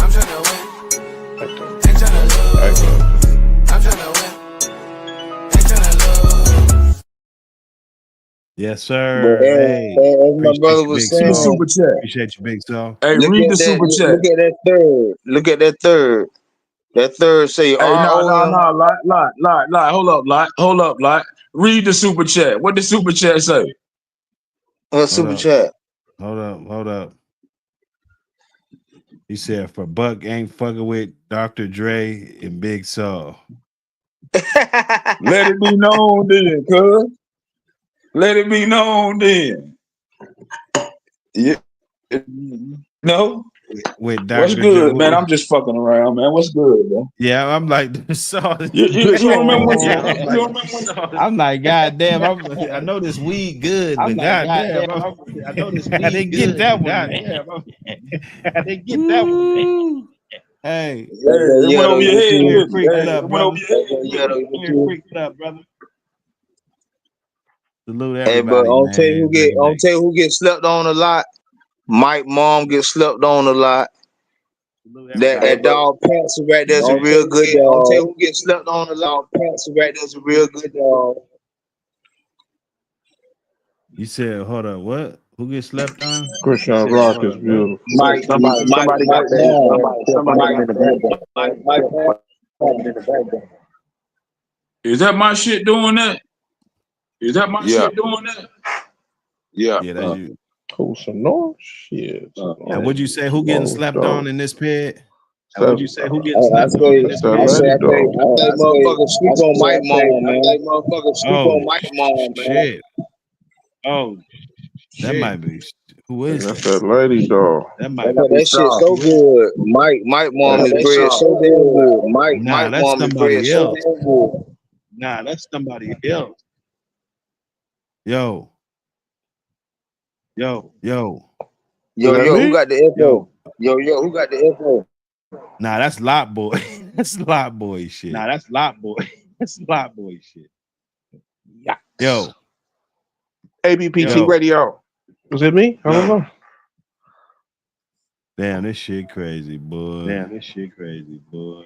I'm tryna win. Ain't tryna lose. I'm tryna win. Ain't tryna lose. Yes, But sir. Hey, as my appreciate brother you, was Big See the Saw. saying, super chat. Appreciate you, Big Saw. Hey, look read the at that, super chat. look at that third. Look at that third. That third say Hey, no, ROM. lot. Hold up, lot. Read the super chat. What the super chat say? Super up. chat. Hold up. He said for Buck ain't fucking with Dr. Dre and Big Saw. Let it be known then, cuz. Let it be known then. Yeah. No? With What's Dr. good, man? Dre. I'm just fucking around, man. What's good, man? Yeah, I'm like Saw. You remember when Yeah, I'm you like, remember when I'm like, goddamn, I know this weed good, but goddamn, I know this I weed didn't get good, that but one, man. goddamn, I didn't get that one, man. Ooh. Hey, Hey, it went over your head, Clear didn't Creek, it? what Hey, up, it went over brother? your head. Clear Creek, what up, brother? Salute Hey, but everybody, I'll tell you man. who gets slept on a lot. Mike mom gets slept on a lot. Salute That everybody. dog Patsy right there's a real good I'll tell you dog. who gets slept on a lot. Patsy right there's a real good dog. You said, hold up, what? Who gets slept on? Krishan Rock is beautiful. Mike Somebody got their mom. still popping in the background. Mike mom in the background. Is that my shit doing that? Is that my Yeah, shit doing that? yeah. Yeah, that's you. Oh, Sonora? Shit. And what'd you say? Who getting slept on in this pit? What'd you say? Who I say, I say motherfuckers sleep on Mike mom, man. Motherfuckers sleep Oh, on Mike mom, man. shit. Oh, That might be. Who is That's that? that lady dog. That might But be. that shit so good. Mike mom is bread so damn good. Nah, Mike that's mom is bread somebody so else. damn good. nah, that's somebody else. Yo, Yo, Is that who me? got the info? Yo, who got the info? nah, that's Lot Boy. That's Lot Boy shit. Nah, that's Lot Boy. That's Lot Boy shit. Yeah. Yo, ABPT Yo. Radio. Was it me? I don't know. damn, this shit crazy, boy. Damn, this shit crazy, boy.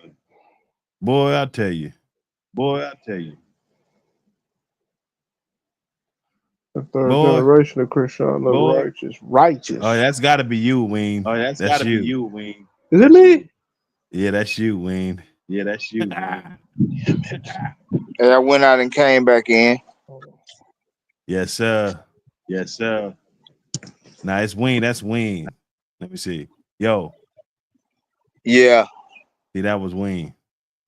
Boy, I tell you. The third Boy. generation of Krishan look righteous. Oh, that's got to be you, Wayne. Oh, that's gotta be you, Wayne. Is it me? Yeah, that's you, Wayne. Yeah, that's you, Wayne. And I went out and came back in. Yes, sir. Yes, sir. Nah, it's Wayne. That's Wayne. Let me see. Yo, Yeah, see, that was Wayne.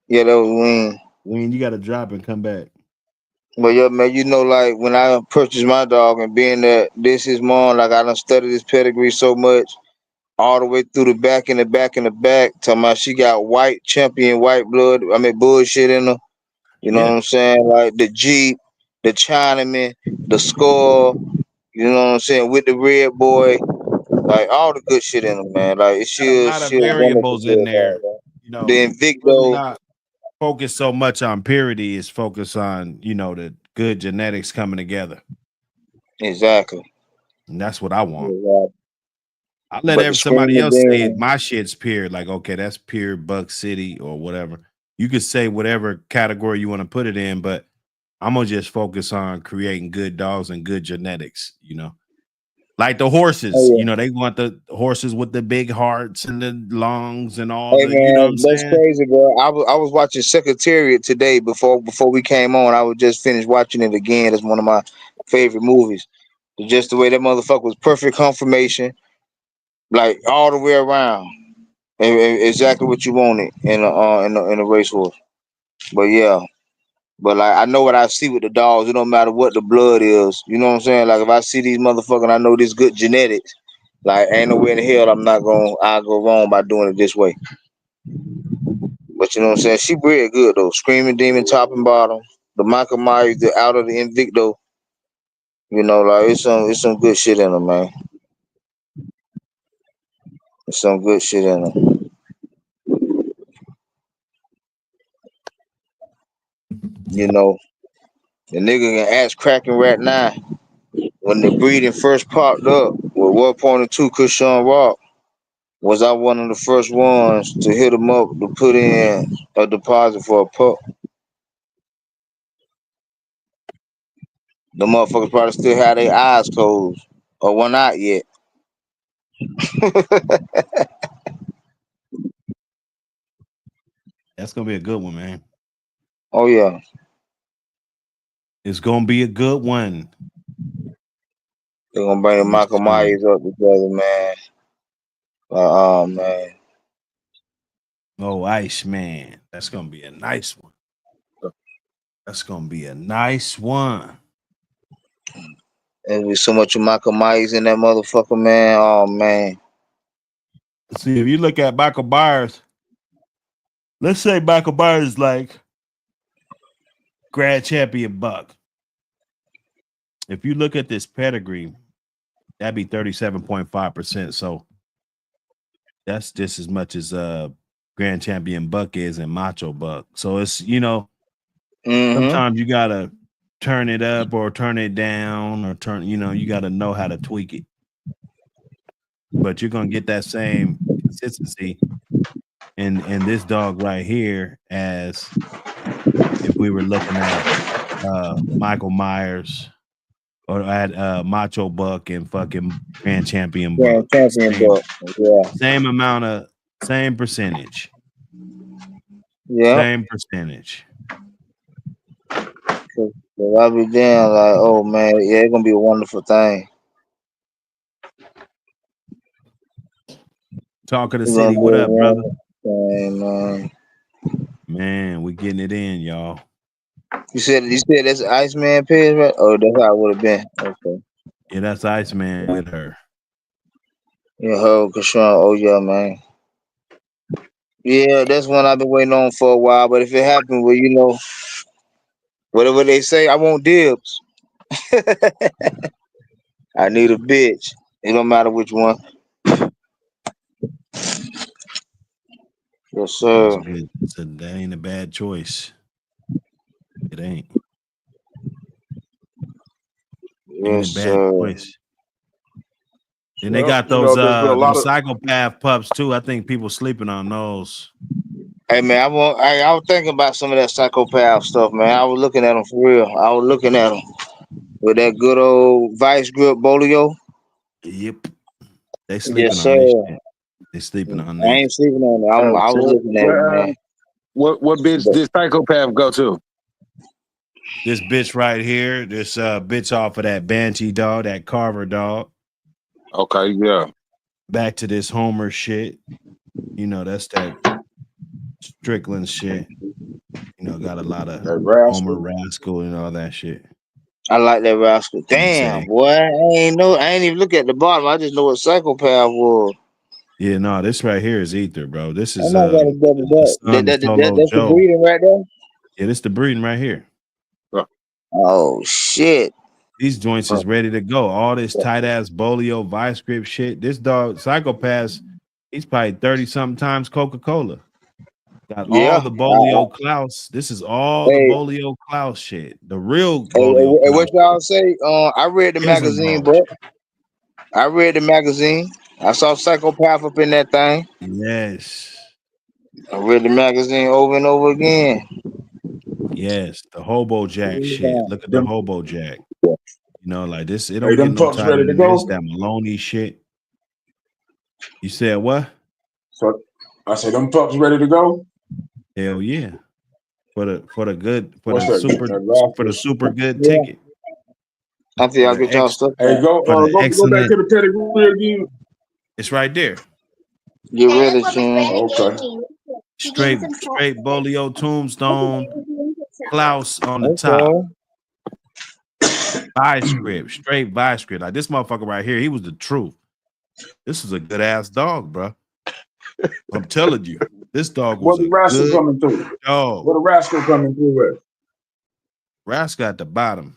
that was Wayne. Wayne, you got to drop and come back. But yeah, man, you know, like when I purchased my dog and being that this is more like I done studied this pedigree so much, all the way through the back and the back and the back, talking about she got white champion, white blood. I mean bullshit in her. You know what Yeah. I'm saying? Like the Jeep, the Chinaman, the Score, you know what I'm saying, with the red boy, like all the good shit in them, man. Like Got a lot of she a wonderful variables in dog, there. man. You know, The really Invicto, not focus so much on purity, is focus on, you know, the good genetics coming together. exactly. And that's what I want. Exactly. I let But the somebody Screamer else say it. Demon, My shit's pure. Like, okay, that's pure Buck City or whatever. You could say whatever category you want to put it in, but I'm gonna just focus on creating good dogs and good genetics, you know. Like the horses, oh you know, they want the horses with the big hearts and the lungs and all hey the, you know what I'm man, that's saying? crazy, bro. I was watching Secretariat today before we came on. I was just finished watching it again. It's one of my favorite movies. Just the way that motherfucker was perfect confirmation, like all the way around, and exactly what you wanted in a racehorse. But yeah, but like I know what I see with the dogs. It don't matter what the blood is. You know what I'm saying? Like if I see these motherfuckers, I know this good genetics. Like ain't no way in the hell I'll go wrong by doing it this way. But you know what I'm saying? She bred good though. Screaming Demon top and bottom. The Michael Myers, the out of the Invicto. You know, like it's some good shit in them, man. It's some good shit in them. You know, the nigga can ask cracking right now. When the breeding first popped up with 1.2 Cushion Rock, was I one of the first ones to hit him up to put in a deposit for a pup? The motherfuckers probably still had their eyes closed or one out yet. That's gonna be a good one, man. Oh yeah, It's gonna be a good one. they're gonna bring the Yes, Michael sir. Myers up together, man. Oh man, Oh, Iceman. That's gonna be a nice one. That's gonna be a nice one. there's so much of Michael Myers in that motherfucker, man. Oh man, See, if you look at Michael Myers, let's say Michael Myers is like grand champion Buck. If you look at this pedigree, that'd be 37.5%. So that's just as much as grand champion Buck is and Macho Buck. So it's, you know, sometimes you gotta turn it up or turn it down or turn, you know, you gotta know how to tweak it. But you're gonna get that same consistency in this dog right here as if we were looking at Michael Myers or at Macho Buck and fucking grand champion Buck. Same amount of same percentage. yeah. Same percentage. So I'll be damn like, oh man, yeah, it's gonna be a wonderful thing. Talk of the It's gonna city. be What a up, brother? wonderful thing, man. Man, we getting it in, y'all. You said that's Iceman page, right? Oh, that's how it would have been. Okay. Yeah, that's Iceman with her. Yeah, ho, Kashawn. Oh yeah, man. Yeah, that's one I've been waiting on for a while. But if it happened, well, you know, whatever they say, I want dibs. I need a bitch. It don't matter which one. Yes, That's sir. good. So that ain't a bad choice. It ain't. Ain't a Yes, bad sir. choice. Then they Well, got you know, those there's been a them lot of psychopath pups too. I think people sleeping on those. Hey man, I was thinking about some of that psychopath stuff, man. I was looking at them for real. I was looking at them with that good old vice grip bolio. Yep. They Yes, sleeping on sir. this shit. They sleeping on I this. ain't sleeping on it. I was So looking at it, man. what bitch But did psychopath go to? This bitch right here, this bitch off of that Banshee dog, that Carver dog. Okay, yeah. Back to this Homer shit. You know, that's that Strickland shit. You You know, got a lot of That Homer rascal. Rascal and all that shit. I like that rascal. You Damn, say, boy. I ain't even look at the bottom. I just know what psychopath was. yeah, no, this right here is Ether, bro. This I is might gotta double the back. son of Solo That's the Joe. breeding right there. Yeah, this the breeding right here. Oh shit. These joints is ready to go. All this tight ass Bolio Vice Grip shit. This dog, Psychopath, he's probably 30 something times Coca-Cola. Got all Yeah. the Bolio Klaus. This is all the Hey, Bolio Klaus shit. The real hey, Bolio hey, Klaus. what y'all say? I read the magazine, Kizenball. but I read the magazine. I saw psychopath up in that thing. Yes. I read the magazine over and over again. Yes. The Hobo Jack shit. Look at the Them, Hobo Jack. You know, like this, it hey, don't get them no pups tighter ready to than this. go. That Maloney shit. You said what? So I say them pups ready to go. Hell yeah. For the What's that? That for the rascal. super good Yeah. ticket. After For y'all the get y'all ex stuff Hey, back. go for the go back excellent, to the pedigree again. it's right there. Get ready, Shan. Okay. Straight Bolio Tombstone, Klaus on the top. Okay. Vice script, straight vice script. Like this motherfucker right here, he was the truth. This is a good ass dog, bro. I'm telling you, this dog was What the a rascal good coming through? dog. What the rascal coming through with? Rascal at the bottom.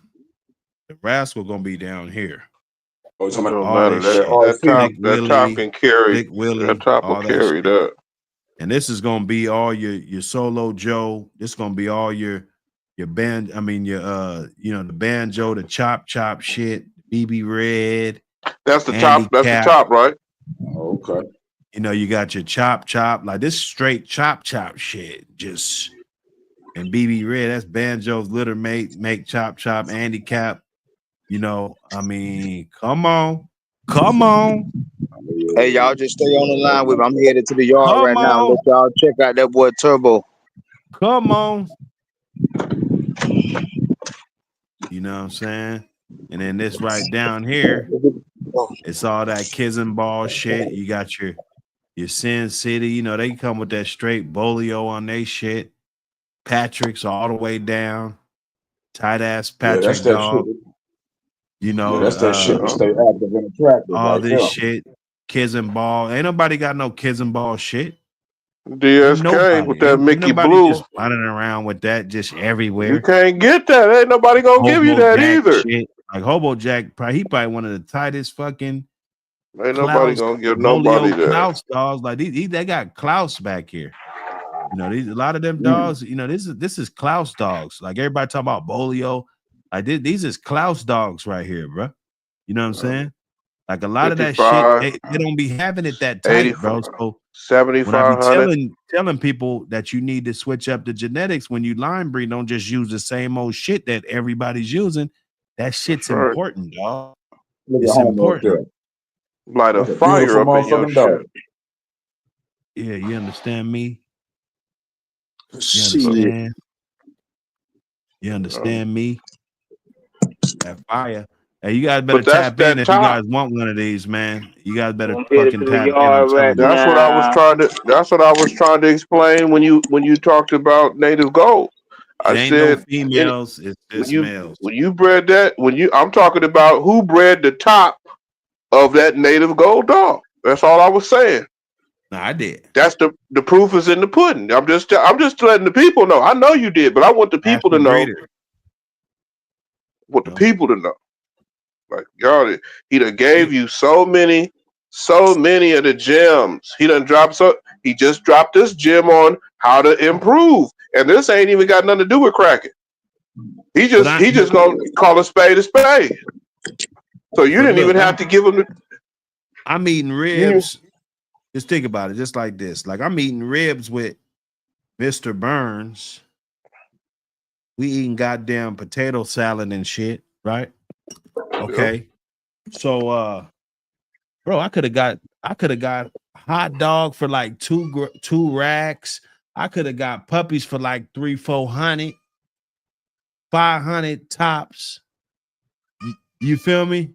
The rascal gonna be down here. Oh, talking It about don't All matter. this That shit. that top Slick that top Willie, can carry. Slick Willie, That top will all that carry shit. that. And this is gonna be all your Solo Joe. This is gonna be all your band. I mean your the banjo, the chop shit, BB Red, That's the top. That's the handicap. top, right? Oh, okay. You know, you got your chop like this straight chop shit. Just and BB Red, that's banjo's litter mate, make chop handicap. You know, I mean, come on. Hey, y'all just stay on the line with me. I'm headed to the yard right Come now. on. Let y'all check out that boy Turbo. Come on. You know what I'm saying? And then this right down here, it's all that Kizenball shit. You got your Sin City. You know, they come with that straight Bolio on they shit. Patrick's all the way down. Tight ass Yeah, that's Patrick that shit. dog. You Yeah, know, that's that shit to stay active and attractive all right this there. shit. Kizenball. Ain't nobody got no Kizenball shit. Ain't DSK with that Ain't Mickey nobody Blue. just running around with that just You everywhere. can't get that. Ain't nobody gonna give you Hobo that Jack either. shit. Like Hobo Jack, he probably one of the tightest fucking Ain't nobody Klaus, gonna give nobody Bolio that. Klaus dogs. Like they got Klaus back here. You know, a lot of them Mm. dogs. You know, this is Klaus dogs. Like everybody talking about Bolio. Like these is Klaus dogs right here, bro. You know what I'm saying? Like a lot of that shit, 55, they don't be having it that tight, bro. 85, So when I be 7,500. telling people that you need to switch up the genetics when you line breed, don't just use the same old shit that everybody's using. That shit's That's right. important, dog. Look at It's Homer up important. there. Light a That's a fire beautiful up in your motherfucking dog. shit. Yeah, you understand me? You Shit. understand? You understand me? That fire. Hey, you guys better But that's tap in that if you top. guys want one of these, man. You guys better I'm headed fucking to the tap in. I'm yard right telling you. That's what I was now. trying to. That's what I was trying to explain when you talked about native gold. It I ain't no said females, it's when just males. you bred that I'm talking about who bred the top of that native gold dog. That's all I was saying. No, I did. That's the proof is in the pudding. I'm just letting the people know. I know you did, but I want the Ask people the to know breeder. what the people to know. Like y'all, he done gave you so many of the gems. He just dropped this gem on how to improve. And this ain't even got nothing to do with cracking. He just gonna call a spade a spade. So you didn't even have to give him I'm eating ribs. Just think about it, just like this. Like I'm eating ribs with Mr. Burns. We eating goddamn potato salad and shit, right? Okay. So bro, I could have got hot dog for like two racks. I could have got puppies for like 300-400, 500 tops. You feel me?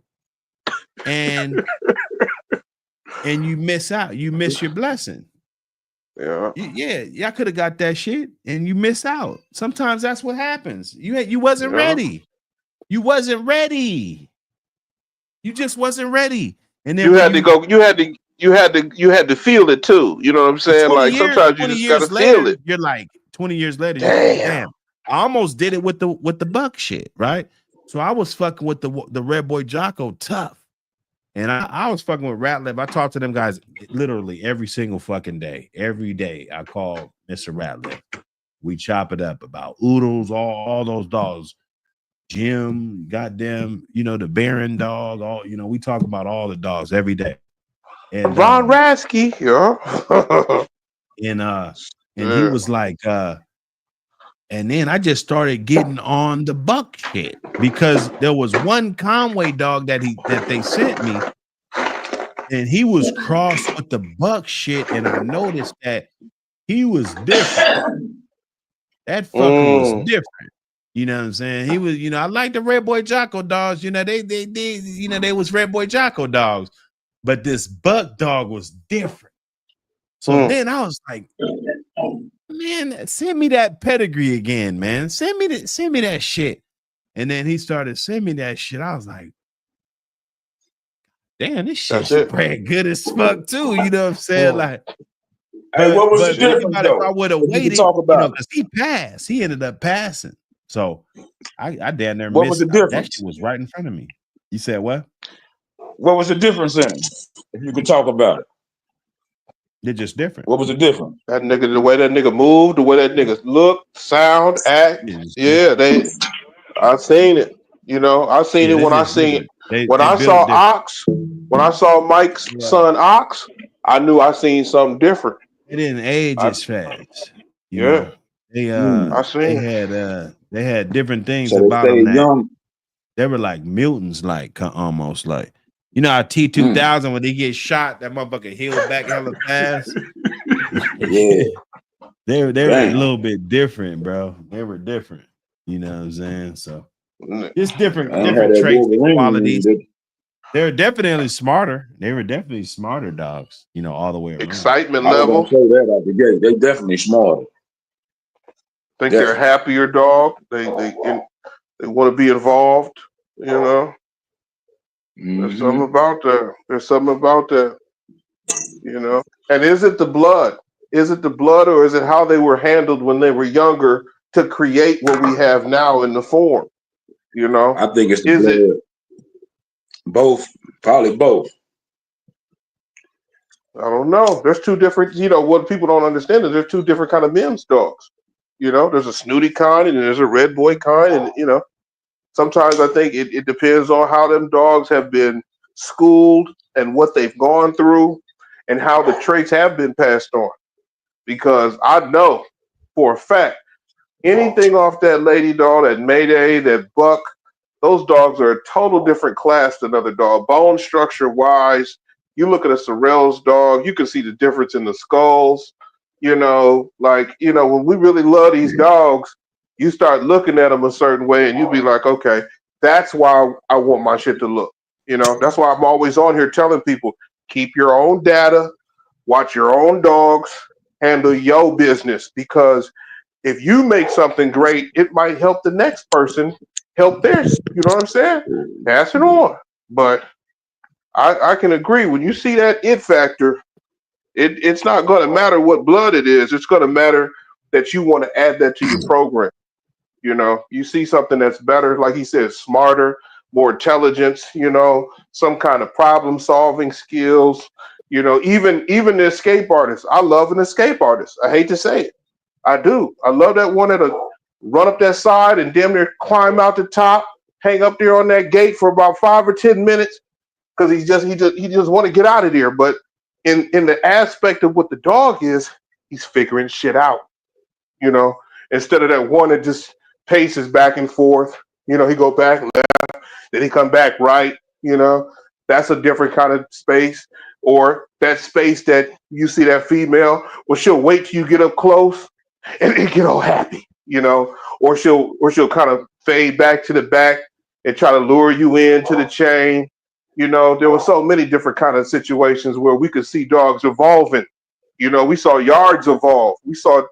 And you miss out. You miss your blessing. Yeah. Y'all could have got that shit and you miss out. Sometimes that's what happens. You wasn't ready. You wasn't ready. You just wasn't ready. And then You had to go. You had to feel it too. You know what I'm saying? 20 Like years, sometimes you 20 just gotta years feel later, it. you're like 20 years later, you're like, Damn. damn, I almost did it with the buck shit, right? So I was fucking with the Red Boy Jocko tough. And I was fucking with Ratliff. I talked to them guys literally every single fucking day. Every day I call Mr. Ratliff. We chop it up about oodles, all those dogs. Jim, goddamn, the Baron dog, we talk about all the dogs every day. And Von Rasky, yeah. and he was like, and then I just started getting on the buck shit because there was one Conway dog that they sent me, and he was crossed with the buck shit, and I noticed that he was different. That fucker was different. You know what I'm saying? He was, I like the Red Boy Jocko dogs. They was Red Boy Jocko dogs, but this buck dog was different. So then I was like, man, send me that pedigree again, man. Send me that shit. And then he started sending me that shit. I was like, damn, this shit brand good as fuck too. You know what I'm saying? Like, hey, what was the difference though? If I would have waited, because he passed. He ended up passing. So I damn near what missed. was the difference? That shit was right in front of me. You said what? What was the difference in it? If you could talk about it. They're just different. What was the difference? That nigga, the way that nigga moved, the way that nigga looked, sound, act. Yeah, I seen it. I seen it when I seen when I saw Ox, when I saw Mike's son Ox, I knew I seen something different. It didn't age as fast. They had different things so about them that young. They were like mutants, like almost like how T2000 when they get shot, that motherfucker healed back hella fast. Yeah, they were a little bit different, bro. They were different. You know what I'm saying? So it's different traits and qualities. They were definitely smarter. They were definitely smarter dogs. All the way around. Excitement level. Say that out the gate. They definitely smarter. Think they're happier dog. They want to be involved. There's something about that. There's something about that. And is it the blood? Is it the blood, or is it how they were handled when they were younger to create what we have now in the form? I think it's the blood. Both, probably both. I don't know. There's two different. What people don't understand is there's two different kind of men's dogs. There's a snooty kind and there's a red boy kind, and sometimes I think it depends on how them dogs have been schooled and what they've gone through and how the traits have been passed on. Because I know for a fact, anything off that lady dog, that Mayday, that Buck, those dogs are a total different class than other dog. Bone structure wise, you look at a Sorrell's dog, you can see the difference in the skulls. When we really love these dogs, you start looking at them a certain way and you be like, okay, that's why I want my shit to look. That's why I'm always on here telling people, keep your own data, watch your own dogs, handle your business. Because if you make something great, it might help the next person help theirs. You know what I'm saying? Pass it on. But I can agree. When you see that it factor, it's not going to matter what blood it is. It's going to matter that you want to add that to your program. You see something that's better, like he said, smarter, more intelligence, some kind of problem solving skills, even the escape artist. I love an escape artist. I hate to say it. I do. I love that one that'll run up that side and damn near climb out the top, hang up there on that gate for about 5 or 10 minutes because he just want to get out of there. But in the aspect of what the dog is, he's figuring shit out. Instead of that one that just paces back and forth, he go back left, then he come back right. That's a different kind of space. Or that space that you see that female, well, she'll wait till you get up close and get all happy, or she'll kind of fade back to the back and try to lure you into the chain. There were so many different kind of situations where we could see dogs evolving, You know, we saw yards evolve. We saw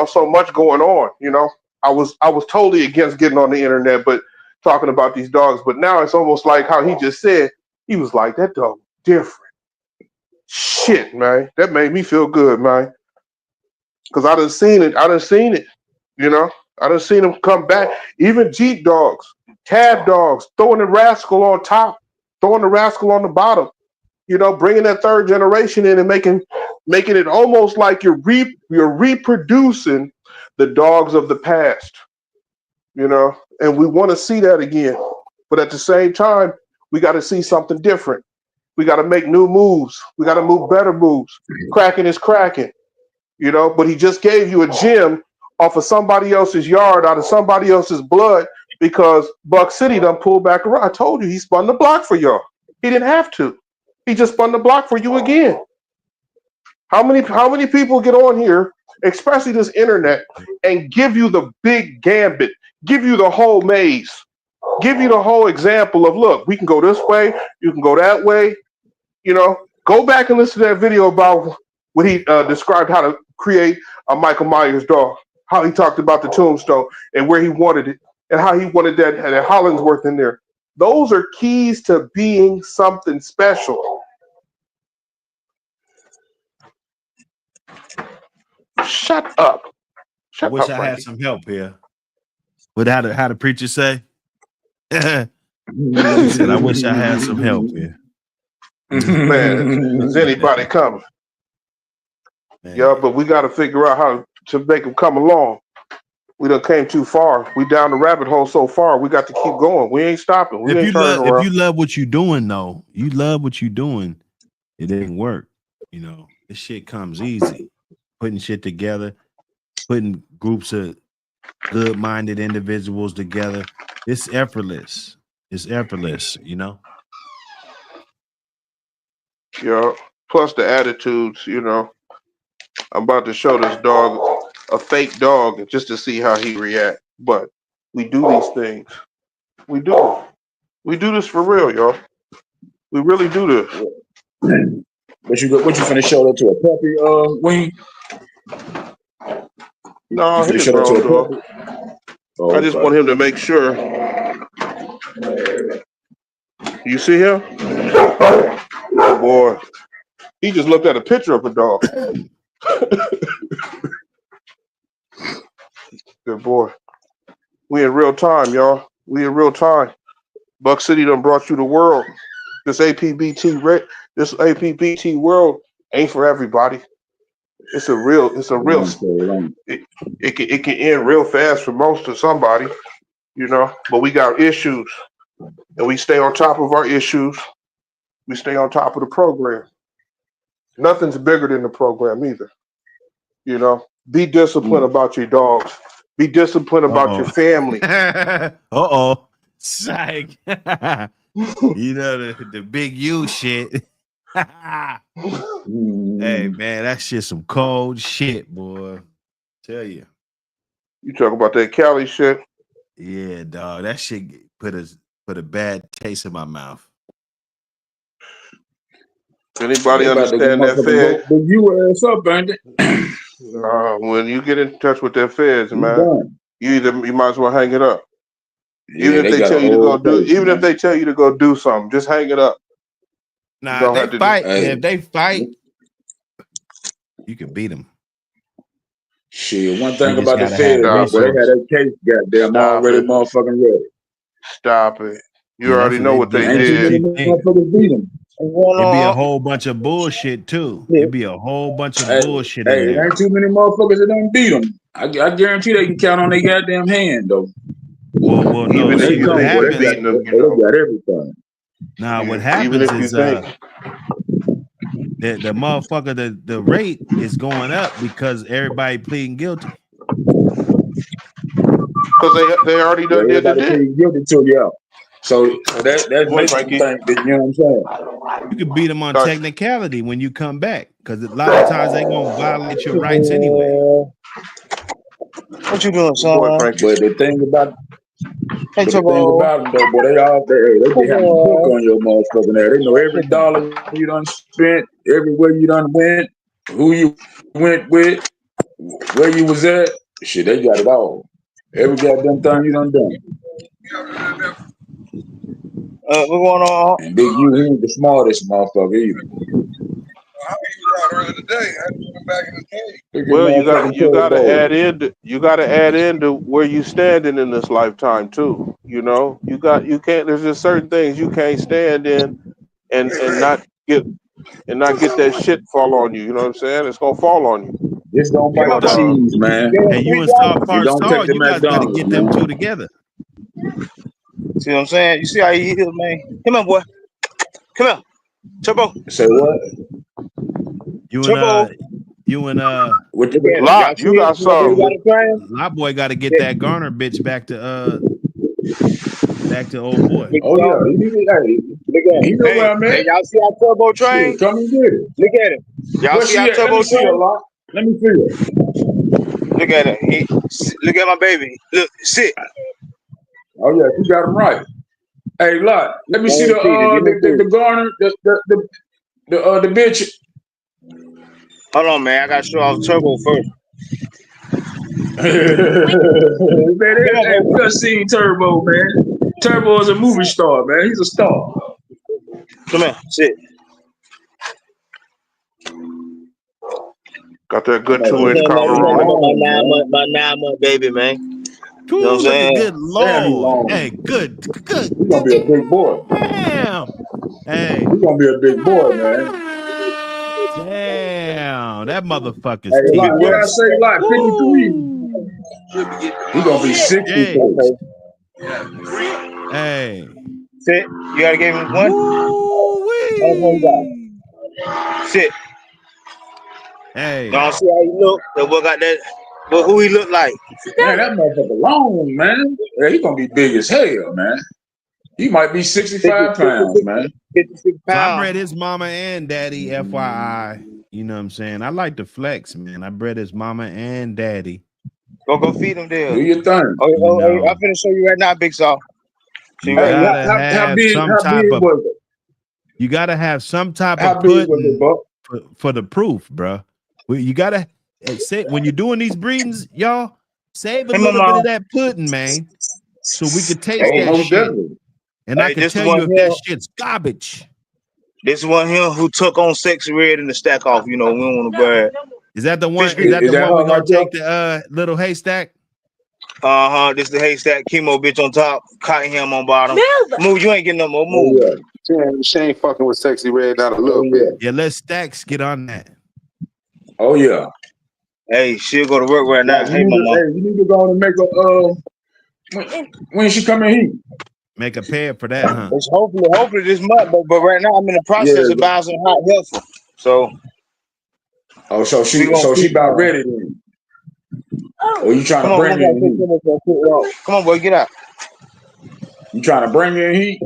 so much going on. You know, I was totally against getting on the internet, but talking about these dogs. But now it's almost like how he just said. He was like, that dog different. Shit, man, that made me feel good, man. Because I done seen it. You know, I done seen them come back. Even Jeep dogs, tab dogs, throwing the rascal on top, throwing the rascal on the bottom. You know, bringing that third generation in and making it almost like you're reproducing the dogs of the past. You know, and we want to see that again. But at the same time, we got to see something different. We got to make new moves. We got to move better moves. Cracking is cracking. You know, but he just gave you a gem off of somebody else's yard, out of somebody else's blood, because Buck City done pulled back around. I told you he spun the block for y'all. He didn't have to. He just spun the block for you again. How many people get on here, especially this internet, and give you the big gambit, give you the whole maze, give you the whole example of, look, we can go this way, you can go that way. You know, go back and listen to that video about when he described how to create a Michael Myers dog, how he talked about the tombstone and where he wanted it, and how he wanted that Hollingsworth in there. Those are keys to being something special. Shut up. I wish I had some help here. What how the preacher say? He said, I wish I had some help here. Man, is anybody coming? Man. Yeah, but we got to figure out how to make them come along. We done came too far. We down the rabbit hole so far. We got to keep going. We ain't stopping. We ain't turning around. If you love what you're doing, though, you love what you're doing, it didn't work. You know, this shit comes easy. Putting shit together, putting groups of good-minded individuals together. It's effortless. It's effortless, you know? Yeah. Plus the attitudes, you know. I'm about to show this dog a fake dog just to see how he react. But we do these things. We do. We do this for real, y'all. We really do this. What you finna show that to a puppy, Wayne? No, You he's finna show that a to grown a dog. puppy? Oh, I just okay. want him to make sure. You see him? Oh boy. He just looked at a picture of a dog. Good boy. We in real time, y'all. We in real time. Buck City done brought you the world. This APBT world ain't for everybody. It can end real fast for most of somebody, you know. But we got issues, and we stay on top of our issues. We stay on top of the program. Nothing's bigger than the program either. You know, be disciplined about your dogs. Be disciplined about your family. Psych. You know the big U shit. Hey man, that shit some cold shit, boy. Tell you. You talk about that Cali shit? Yeah, dog. That shit put a bad taste in my mouth. Anybody understand that Fed? But you ass up, bandit. When you get in touch with that Feds, man, you might as well hang it up. Yeah, even if they tell you to go do, if they tell you to go do something, just hang it up. Nah, they fight. If they fight, you can beat them. Shit, one thing about the Feds, boy, they had that case goddamn already motherfucking ready. Stop it. You already know what they did. Ain't too many motherfuckers beat them. It'd be a whole bunch of bullshit too. It'd be a whole bunch of bullshit in there. Ain't too many motherfuckers that don't beat them. I guarantee they can count on their goddamn hand though. Well, no. Even See, if what they happens? beating them, They got everything. Now, what happens is the motherfucker, the rate is going up because everybody pleading guilty. Because they already done did the pleading guilty to you. So that makes you think that, you know what I'm saying? You can beat them on technicality when you come back, because a lot of times they gonna violate your rights anyway. What you doing, son? But the thing about them though, boy, they have a book on your motherfucking there. They know every dollar you done spent, everywhere you done went. who you went with, where you was at. Shit, they got it all. Every goddamn thing you done. What's going on? And Big U, he ain't the smartest motherfucker either. Well, you gotta add into where you standing in this lifetime too. You know, you can't. There's just certain things you can't stand in, and not get that shit fall on you. You know what I'm saying? It's gonna fall on you. This don't bite the cheese, man. And you and Star Park don't Star, take the you guys got to McDonald's, get man. them two together. See what I'm saying? You see how he is, man? Come on, boy. Come here. Turbo. Say what? You and With the Lot, you got some. Lot boy got to get that Garner bitch back to old boy. Oh yeah, he know where I'm at. Hey, y'all see our Turbo train? Shit, come and get it. Look at it. Y'all Where see she our at? Turbo train? Let me see it. Look at it. Look at my baby. Look, sit. Oh yeah, you got him right. Hey, Lot, let me see the Garner, the bitch. Hold on, man. I gotta show off Turbo first. Man, we done seen Turbo, man. Turbo is a movie star, man. He's a star. Come here, sit. Got that good 2-inch collar on. My 9-month baby, man. Ooh, know what I'm look saying? at good Lord. Hey, good. He's gonna be a big boy. Damn. Hey. He's gonna be a big boy, man. Damn. That motherfucker's Hey, teeth. what I say, like 53. He's gonna be 60. Hey. Sit. You gotta give him one. Sit. Hey. Y'all see how he look? That boy got that. But who he look like? Man, that motherfucker long, man. Yeah, he gonna be big as hell, man. He might be 65 pounds, man. 56 So I pounds. bred his mama and daddy, FYI. You know what I'm saying? I like to flex, man. I bred his mama and daddy. Go feed him there. Do your thing. Oh, I'm finna show you right now, Big Saw. You Hey, gotta how have big was it? You gotta have some type How of big was it, pudding Buck? for the proof, bro. You gotta say when you're doing these breedings, y'all save a little bit of that pudding, man, so we could taste that most shit. definitely. And I can tell you if that shit's garbage. This one here who took on Sexy Red in the stack off. You know, we don't want to bird. Is that the one? Fish Is that Is the that one we're her gonna right take the little haystack? This the haystack chemo bitch on top, Cottonham on bottom. Move, you ain't getting no more. Oh, Move. yeah. She ain't fucking with Sexy Red not a little bit. Yeah, let Stacks get on that. Oh yeah. Hey, she'll go to work right now. Like, Hey, mama. you need to go and make a when she come in heat. Make a pair for that, huh? It's hopefully this month, but right now I'm in the process of buying some hot heifer. So so she about ready then. Or you trying to bring her in heat? Come on, boy, get out. You trying to bring her in heat?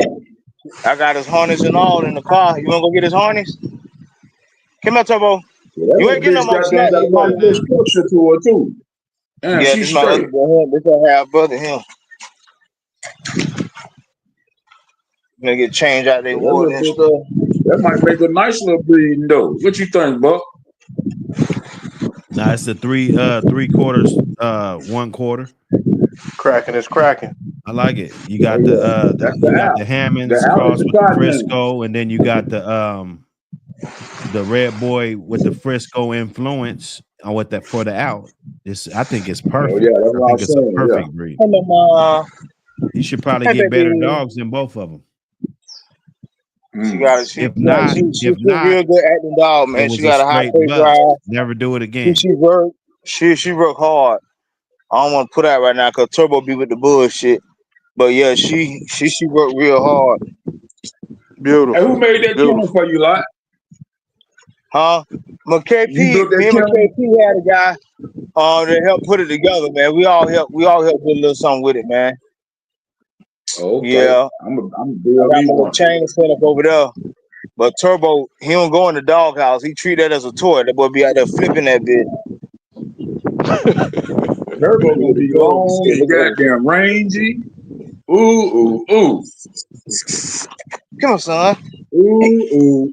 I got his harness and all in the car. You wanna go get his harness? Come here, Turbo. You ain't getting no more snack. Got a nice structure to her too. Damn, Yeah, she's this my other straight. boy. This I have brother him. Gonna get change out their water and stuff. That might make a nice little breeding though. What you think, Buck? Nah, it's a 3 quarters, 1 quarter. Cracking is cracking. I like it. You got the Hammonds crossed with the Frisco, and then you got the Red Boy with the Frisco influence on what that for the out. I think it's perfect. Yeah, that's what I think it's a perfect breed. You should probably get better dogs than both of them. She got it. If not, real good acting dog, man. She got a high face drive. Never do it again. She work hard. I don't want to put out right now because Turbo be with the bullshit. But yeah, she worked real hard. Beautiful. Hey, who made that kennel for you, Lot? Huh? McKP, me and McKP had a guy that helped put it together, man. We all helped do a little something with it, man. Okay. Yeah. I'm I got my little chain set up over there. But Turbo, he don't go in the doghouse. He treat that as a toy. That boy be out there flipping that bitch. Turbo gonna be long and goddamn rangy. Ooh. Come on, son. Ooh.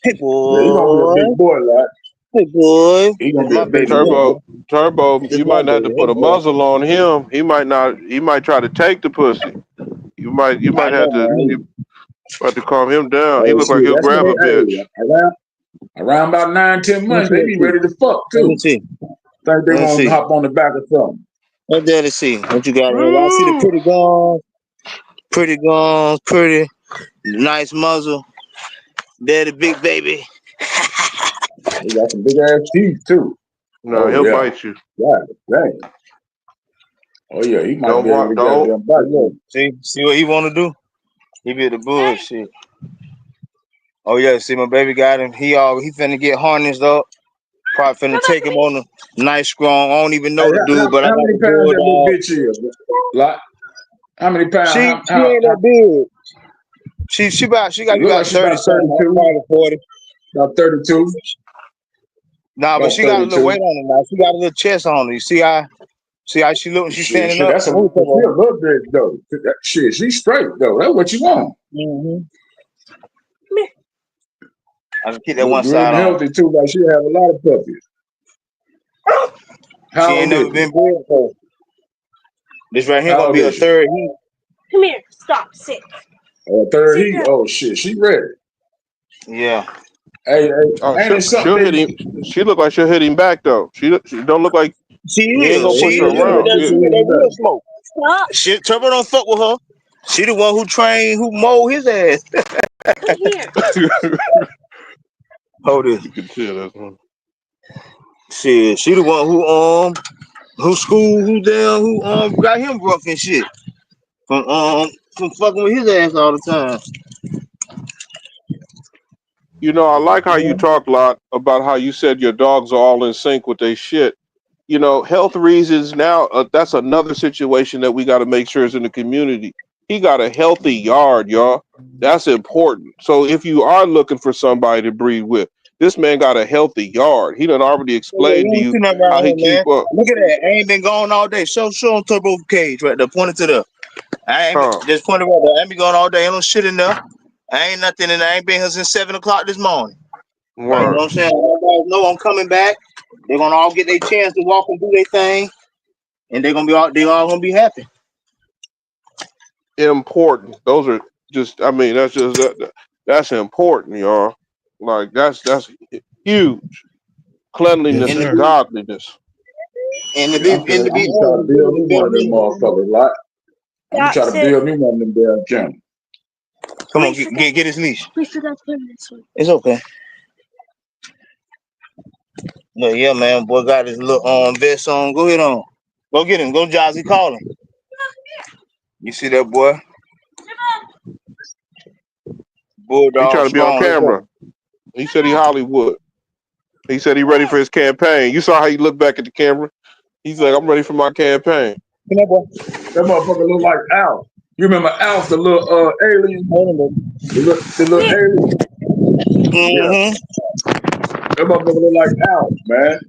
Hey, boy. Yeah, he gonna be a big boy, Lot. Boy, He gonna it's be my a big baby boy. Turbo, It's you my might have baby. to Hey, put a boy. muzzle on him. He might not. He might try to take the pussy. You might I have know, to. man. You have to calm him down. He Oh look like shit, he'll that's what grab a they. bitch. Hey, around about 9, 10 Let me months, see they that be shit. ready to fuck Let me too. see. Think they Let me want to see. hop on the back of something. Let Daddy see what you got here. Y'all see the Ooh. pretty guns, pretty nice muzzle. Daddy, big baby. They got some big ass teeth too. No, Oh he'll yeah, bite you. yeah, dang. Oh yeah, he might Don't be able to don't. goddamn bite Look, you. see what he want to do? He be the bullshit. Oh yeah, see my baby got him. He finna get harnessed up. Probably finna take him on a nice strong. I don't even Hey, know the dude, but I how got many the pounds that little bulldog. bitch is? Like, how many pounds? She ain't that big. She got It look like about she 30 about something. I'm 32, probably 40. about 32, Nah, but about she got a little 32. weight on her now. She got a little chest on her. You see how she look when she standing Shit, up? that's a Move, she Turbo. a little bit though. Shit, she's straight though. That's what you want. Mm-hmm. I just keep that Look one good side and on. healthy too. Like she have a lot of puppies. She How ain't old never is been she? bred before. This right here How gonna old be a is she? third heat. Come here. Stop. Sit. Third Sit heat. down. Oh shit, she ready. Yeah. Hey, Oh, ain't it she'll hit something? him. She look like she'll hit him back though. She don't look like She he ain't gonna is. push her She with around. that Yeah. real smoke. She Turbo don't fuck with her. She the one who mowed his ass. Come here. Hold it. You can tell that's one. She the one who got him rough and shit. From fucking with his ass all the time. You know, I like how you Yeah. talk a lot about how you said your dogs are all in sync with their shit. You know, health reasons now, that's another situation that we got to make sure is in the community. He got a healthy yard, y'all. That's important. So if you are looking for somebody to breed with, this man got a healthy yard. He done already You explained to ain't you seen nothing around how he here, man. keep up. Look at that. I ain't been gone all day. Show him Turbo cage right there. Point it to the. I ain't been, Huh. just point it right there. I ain't been gone all day. Ain't no shit in there. I ain't nothing in there. I ain't been here since 7 o'clock this morning. Right, you know Word. what I'm saying? Everybody know I'm coming back. They're gonna all get their chance to walk and do their thing, and they all gonna be happy. Important. Those are just, I mean, that's important, y'all. Like that's huge. Yes, Cleanliness And to and sir. be godliness. and to Yeah, be I'm and to be gonna try to honest, build me one of them building. motherfuckers. Like I'm gonna Stop. try to Sit. build me one of them damn channels. Come on, We forgot. get his leash. We forgot to put this one. It's okay. But yeah, man, boy got his little vest on. Go ahead on. Go get him. Go Jazzy, call him. You see that boy? He Bulldog trying to be on strong. Let's camera. go. He said he Hollywood. He said he ready for his campaign. You saw how he looked back at the camera. He's like, I'm ready for my campaign. Come on, boy. That motherfucker look like Alf. You remember Alf, the little alien? Hold on, baby. The little Sit. alien? Yeah. Mm-hmm. That motherfucker look like Alf, man.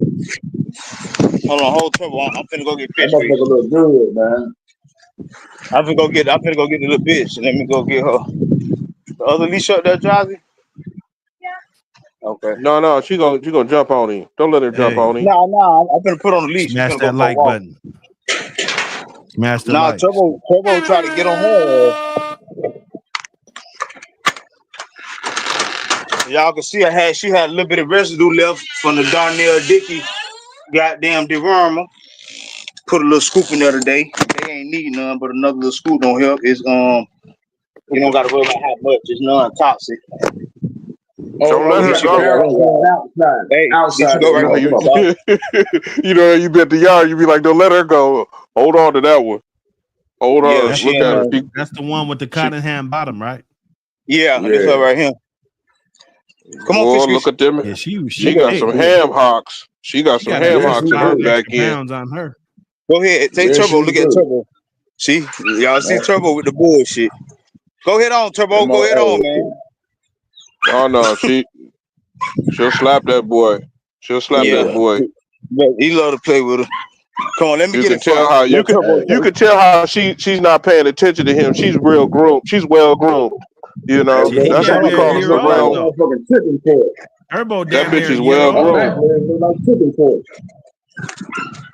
Hold on, hold Turbo. I'm finna go get That fish for you. motherfucker look good, man. I'm finna go get the little bitch and let me go get her. The other leash up there, Jazzy? Okay. No, she gonna jump on him. Don't let her jump Hey, on him. No, I'm finna put on the leash. We smash finna go that for a like walk. button. Smash the Nah, likes. Turbo tried to get on her. Y'all can see she had a little bit of residue left from the Darnell Dickey goddamn dewormer. Put a little scoop in there today. They ain't need none, but another little scoop don't help. It's you don't gotta worry about how much. It's non-toxic. Don't Oh, let he her This got should the go go. right barrels here, going y'all. outside. Hey, this should Outside go that You right know how here. you Come on, motherfucker. dog. you know how you be at the yard, you be like, don't let her go. Hold on to that one. Hold Yeah, on. That's she Look in at her. there. that's the one with the She Cottenham bottom, right? Yeah, this her Yeah. right here. Come on, boy, fish look fish. at them. Yeah, She Look at got her. hey, some ham hocks. She got she some got at ham Yeah, least hocks she in her 5 do. back extra end. pounds on her. Go ahead. Take Yeah, Turbo. she Look at do. Turbo. See? Y'all see Man, Turbo with the bullshit. Go ahead on, them Turbo. Go all, ahead on, man. Oh no, she'll slap that boy. She'll slap Yeah. that yeah. boy. But he love to play with her. Come on, let me You get can it for tell him. how Let Turbo you take. can tell how she's not paying attention to him. She's real groomed. She's well groomed. You know, Shit, he that's damn what we near a call a year Look like a old surround. though. motherfucking chicken pork. Turbo That damn bitch near a is year well old Her grown. back now. legs look like chicken pork.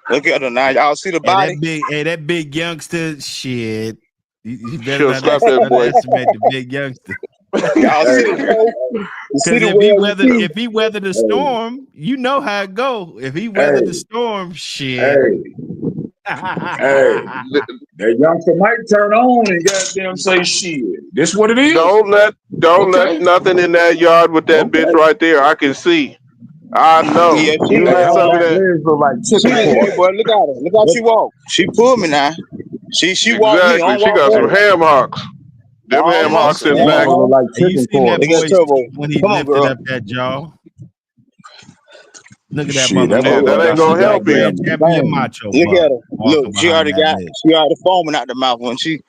Look at her now. Y'all see the body? That big youngster, shit. You better She'll not slap that boy. underestimate the big youngster. Y'all see the Hey, toe? You see Because the if he well you see? weathered the hey, storm, you know how it go. If he hey, weathered the storm, shit. hey, hey. That youngster might turn on and goddamn say shit. This what it is? Don't let Okay. nothing in that yard with that bitch Okay. right there. I can see. I know. Yeah, she You Hey, let her some of back that. legs look like she chicken hey pork. boy, look at her. Look how she walk. She pulled me now. She walked me. I Exactly. don't She walk got her. some ham hocks. Them ham Almost. hocks in That back. motherfucker look like And you chicken seen pork. that Look at boy's Turbo. teeth when he Come on, lifted girl. up that jaw. Look at that Shit, that Yeah, motherfucker. that motherfucker ain't got Look some gonna like help him. Red goddamn Tabby and veins. Macho Look Buck at her. Look, walking she behind already that got bitch. she already foaming out the mouth when she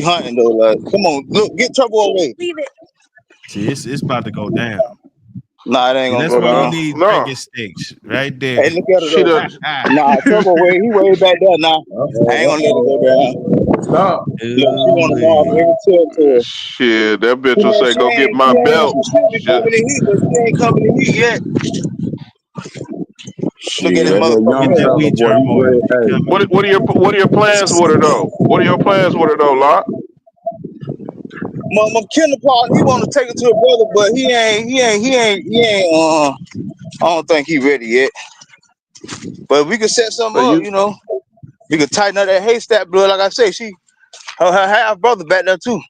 hunting though. Like, come on, look, get Turbo away. Leave it. See, it's about to go down. Nah, it ain't See, gonna that's go Well, why we down. need no. drinking sticks right there. Hey, look at her She though. does. Nah, Turbo he way back there now. I ain't gonna let it go down. Stop. Look, she want to mark Ooh-wee. every territory. Shit, that bitch She will ain't, say, she "Go get ain't, my she ain't, belt." she should be Shit. coming in heat, but she ain't coming in heat yet. Look at Shit, this that little motherfucker Get young that toe. fella, wheat boy, he turmoil. ready. He Hey, coming. What are your plans with her though? What are your plans with her though, Lot? My killer part, he want to take it to a brother, but I don't think he ready yet. But we could set So something up, you, you know. We could tighten up that haystack blood, like I say. Her half brother back there too.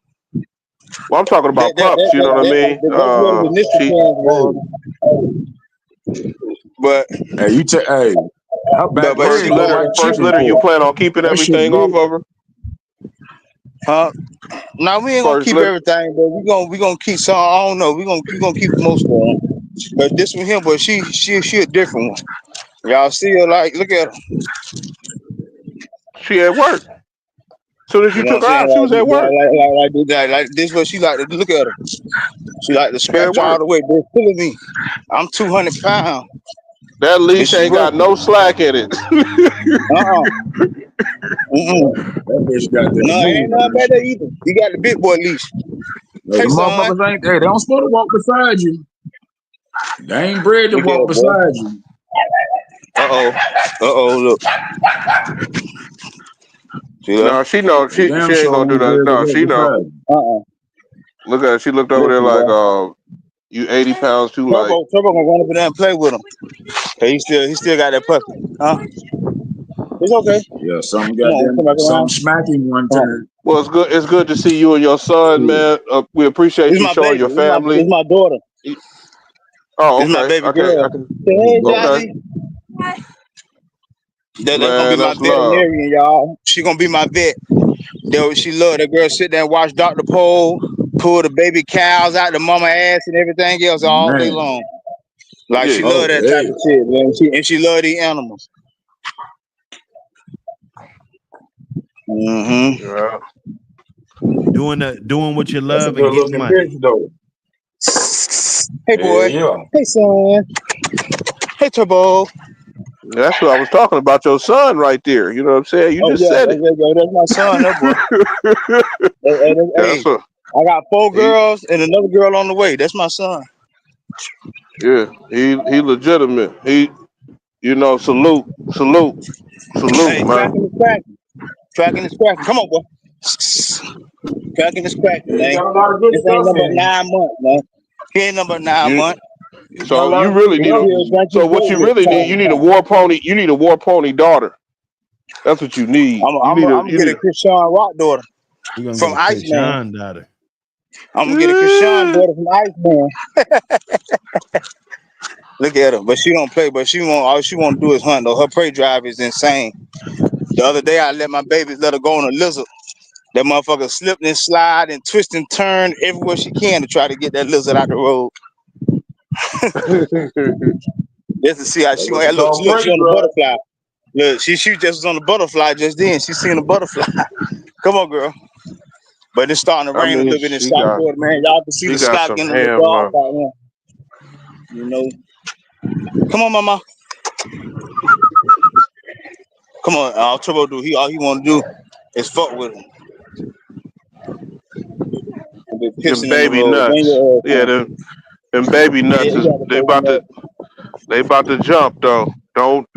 well, I'm talking That about that pups. that, You know that, what I that mean? that's what his initial She, plans was. But hey, hey, her back first legs look litter, like first chicken litter. You pork. plan on keeping That shit everything off big. of her? now we ain't gonna First keep litter. everything, but we gonna keep some. I don't know. We gonna keep most of them. But this one here, but she a different one. Y'all see her like look at her. She at work. Soon as You you know what I'm took her saying? out, she was at work. Like this what she like to look at her. She like to She at scratch all work. the way. They're killing me. I'm 200 pounds That and leash she ain't got working. no slack in it. Uh-uh. Mm-mm. That bitch got that No, it ain't move nothing on. bad there either. You got the big boy leash. Hey, Hey the son. motherfuckers ain't. Hey, they don't supposed to walk beside you. They ain't bred to Look at walk her, boy. beside you. Look. See that? No, she know They she damn ain't gonna sure do ain't that. bred to No, walk she know. beside you. Look at her. She looked over there Listen, like, boy. you 80 pounds too light. Turbo gonna run up in there and play with him. He still got that puppy. Huh? It's okay. Yeah, some Come on, come goddamn, back some around. smacking one Come on. time. Well, it's good to see you and your son, Shit. man. We appreciate This is you my showing baby. your This family. is my daughter. Oh, This is my okay. baby Okay. girl. I can. Say hey, Okay. Jazzy. That's gonna be Man, my that's love. veterinarian, y'all. She gonna be my vet. She love that girl. Sit there and watch Dr. Pole pull the baby cows out the mama ass and everything else all day Man. long. Like Yeah. she Oh, love that type hey. of shit, man. She love these animals. Mm-hmm. Yeah. Doing what you That's a love and good getting looking money. bitch, though. Hey Yeah, boy. yeah. Hey son. Hey Turbo. That's what I was talking about. Your son, right there. You know what I'm saying? You Oh just yeah, said it. that's my son, that boy. That's Hey, a. I got 4 He, girls and another girl on the way. That's my son. yeah. He legitimate. Salute, Hey, man. cracking is cracking. Cracking is cracking. Come on, boy. Cracking is cracking, Yeah, he man. got a lot of good This ain't stuff number in him. 9 months, man. He ain't number 9 months. He got a So lot you of good really He need stuff a. still in him. drink his So what goat you milk really time need, to you need a time. war pony. You need a war pony daughter. That's what you need. You I'm need a. gonna You get need a Krishan Rock daughter We're gonna get from a Iceman. Krishan daughter. I'm gonna get a Krishan a. daughter from Iceman. Look at her, but she don't play. But she won't. All she want to do is hunt. Though her prey drive is insane. The other day I let my babies let her go on a lizard. That motherfucker slipped and slide and twist and turn everywhere she can to try to get that lizard out the road. Just to see how That's she what gonna you look. call Look, she prey on the drive. butterfly. Look, she just was on the butterfly just then. She seen the butterfly. Come on, girl. But it's starting to I rain a mean, little bit in Southport, man. Y'all can see she the got sky some getting a little ham, dark huh? out here. You know. Come on, mama. Come on. All Turbo do. All he want to do is fuck with him. be Them pissing in the baby road. Bring nuts. your ass Yeah, home. them baby Yeah, nuts he is got to throw them up. they about to jump though. Don't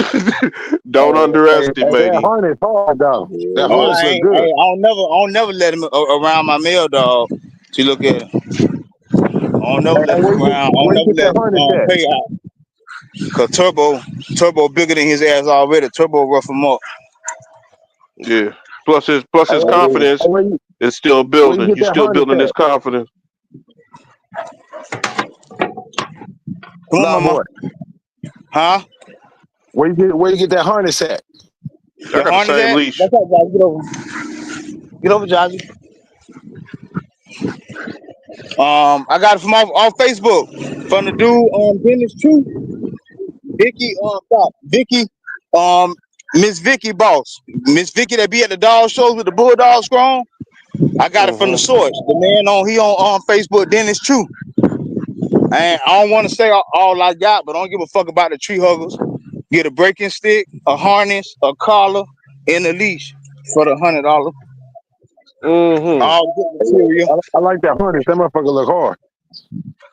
don't Hey, underestimate that him. harness hard though. That No, harness I look ain't. good. I don't never let him around my mail dog. See, look at him. I don't never Hey, let him around. I don't where you never get that let harness at? pay out. Cause Turbo bigger than his ass already. Turbo rough him up. Yeah. Plus his Hey, confidence where is still you building. get He's that still harness building his at? confidence. Come on, Loud mama. boy. Huh? Where you get that harness at? I The got the harness same at? leash. That's right, Josh. Get over. Get over, Josh. I got it from off Facebook from the dude Dennis True. Vicky, Miss Vicky boss. Miss Vicky that be at the dog shows with the bulldog strong. I got it from the Mm-hmm. source. The man on Facebook, Dennis True. And I don't want to say all I got, but I don't give a fuck about the tree huggers. Get a breaking stick, a harness, a collar, and a leash for the $100. Mm-hmm. All good material. I like that harness. That motherfucker look hard.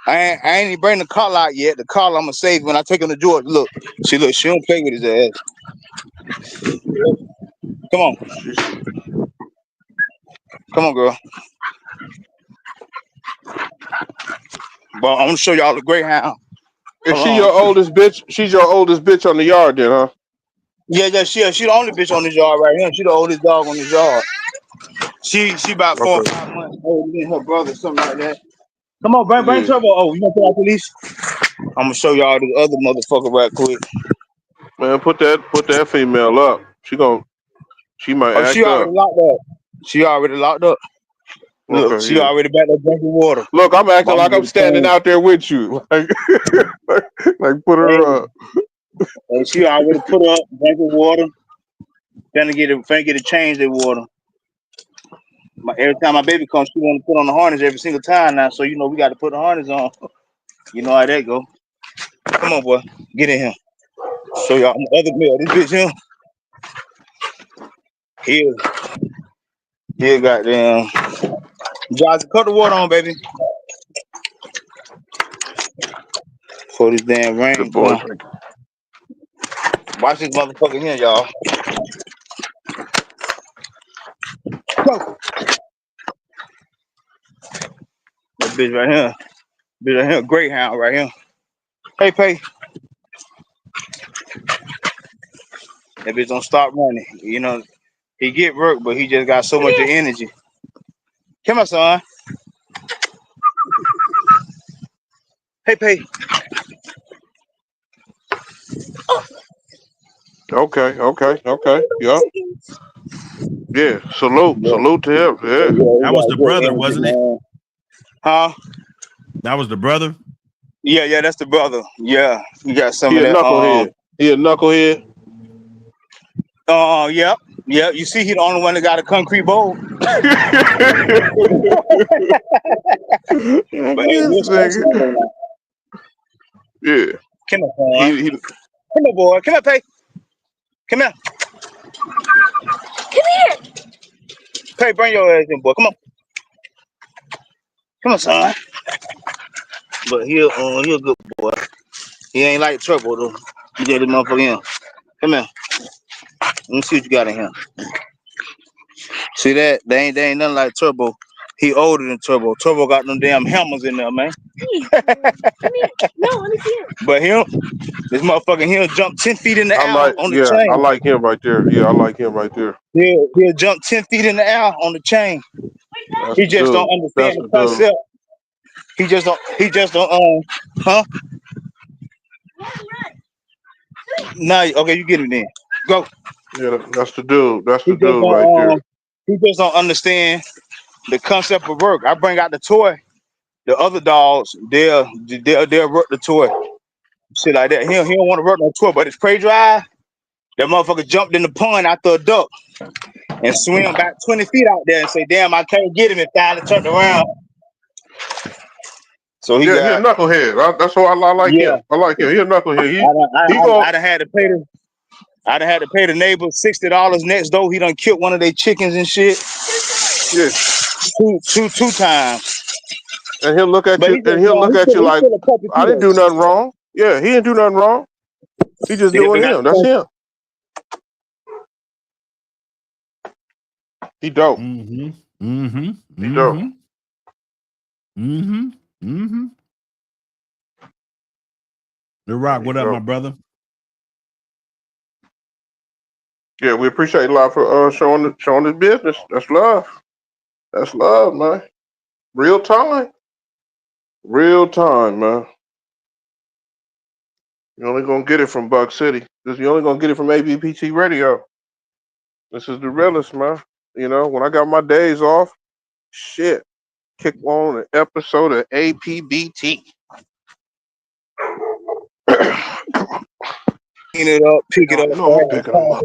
I ain't even bring the collar out yet. The collar I'm gonna save when I take him to Georgia. Look, she don't play with his ass. Come on, girl. But I'm gonna show y'all the Greyhound. Is Hold she on. your oldest bitch? She's your oldest bitch on the yard then, huh? Yeah, she the only bitch on this yard right here. She the oldest dog on this yard. She about 4 or Okay. 5 months older than her brother, something like that. Come on, bring Yeah. Turbo. Oh, you gonna put out the leash? I'm gonna show y'all the other motherfucker right quick. Man, put that female up. She might Oh, she act up. already locked up. She already locked up. Look, Okay, she yeah. already back there drinking water. Look, I'm acting I'm like gonna I'm get standing the out there with you. Like put her phone. up. And she already put up drinking water. Finna get it changed their water. Every time my baby comes, she want to put on the harness every single time now. So we got to put the harness on. You know how that go. Come on, boy, get in here. Show y'all the other male. This bitch here, goddamn. Josh, cut the water on, baby. Before this damn Good rain boy. come. Watch this motherfucker here, y'all. Go. That bitch right here. Bitch right here, Greyhound right here. Hey, Pay. That bitch don't stop running. He get work, but he just got so much energy. Come on, son. Hey, Pay. Okay. Yeah. Yeah. Salute to him. Yeah, Yeah. he That was got the good brother, energy, wasn't it? man. Huh? That was the brother. Yeah, that's the brother. Yeah, you got some He of a that. knucklehead. Yep. You see, he the only one that got a concrete bowl. But hey, This we'll start nigga. Sunday now. Yeah. Come here, son. He Come here, boy. Come here, Pay. Come here. Come here. Pay, bring your ass in, boy. Come on. Come on, son. But he a good boy. He ain't like Turbo though. You get this motherfucker in. Come here. Let me see what you got in here. See that? They ain't nothing like Turbo. He older than Turbo. Turbo got them damn hammers in there, man. Come here. No, let me see it. But this motherfucker, he'll jump 10 feet in the air on the I chain. like him right there. Yeah, I like him right there. He'll jump 10 feet in the air on the chain. That's He the just don't dude. understand That's the the dude. concept. He just don't huh? Nah, okay, you get him then. Go. Yeah, that's the dude. That's He the just dude right there. don't understand the concept of work. I bring out the toy. The other dogs, they'll work the toy. Shit like that. He don't want to work no toy, but it's prey drive. That motherfucker jumped in the pond after a duck and swim about 20 feet out there and say, damn, I can't get him, and finally turned around. So he Yeah, he a got, knucklehead. That's why I like yeah. him. I like him. He a knucklehead. I done had to pay the neighbor $60 next door. He done killed one of their chickens and shit. Yeah, two times. and he'll look at But you, he and just he'll look at you he's like, still a puppet I didn't too. do nothing wrong. Yeah, he didn't do nothing wrong. He just Yeah, but doing him. That's him. He dope. Mm-hmm. Mm-hmm. He dope. Mm-hmm. Mm-hmm. Mm-hmm. The Rock, He what up, my dope. brother? Yeah, we appreciate a lot for showing this business. That's love. That's love, man. Real time. Real time, man. You're only gonna get it from Buck City. You're only gonna get it from ABPT Radio. This is the realest, man. You know, when I got my days off, shit, kick on an episode of APBT. Clean it up, pick it up, No, I'm picking them up.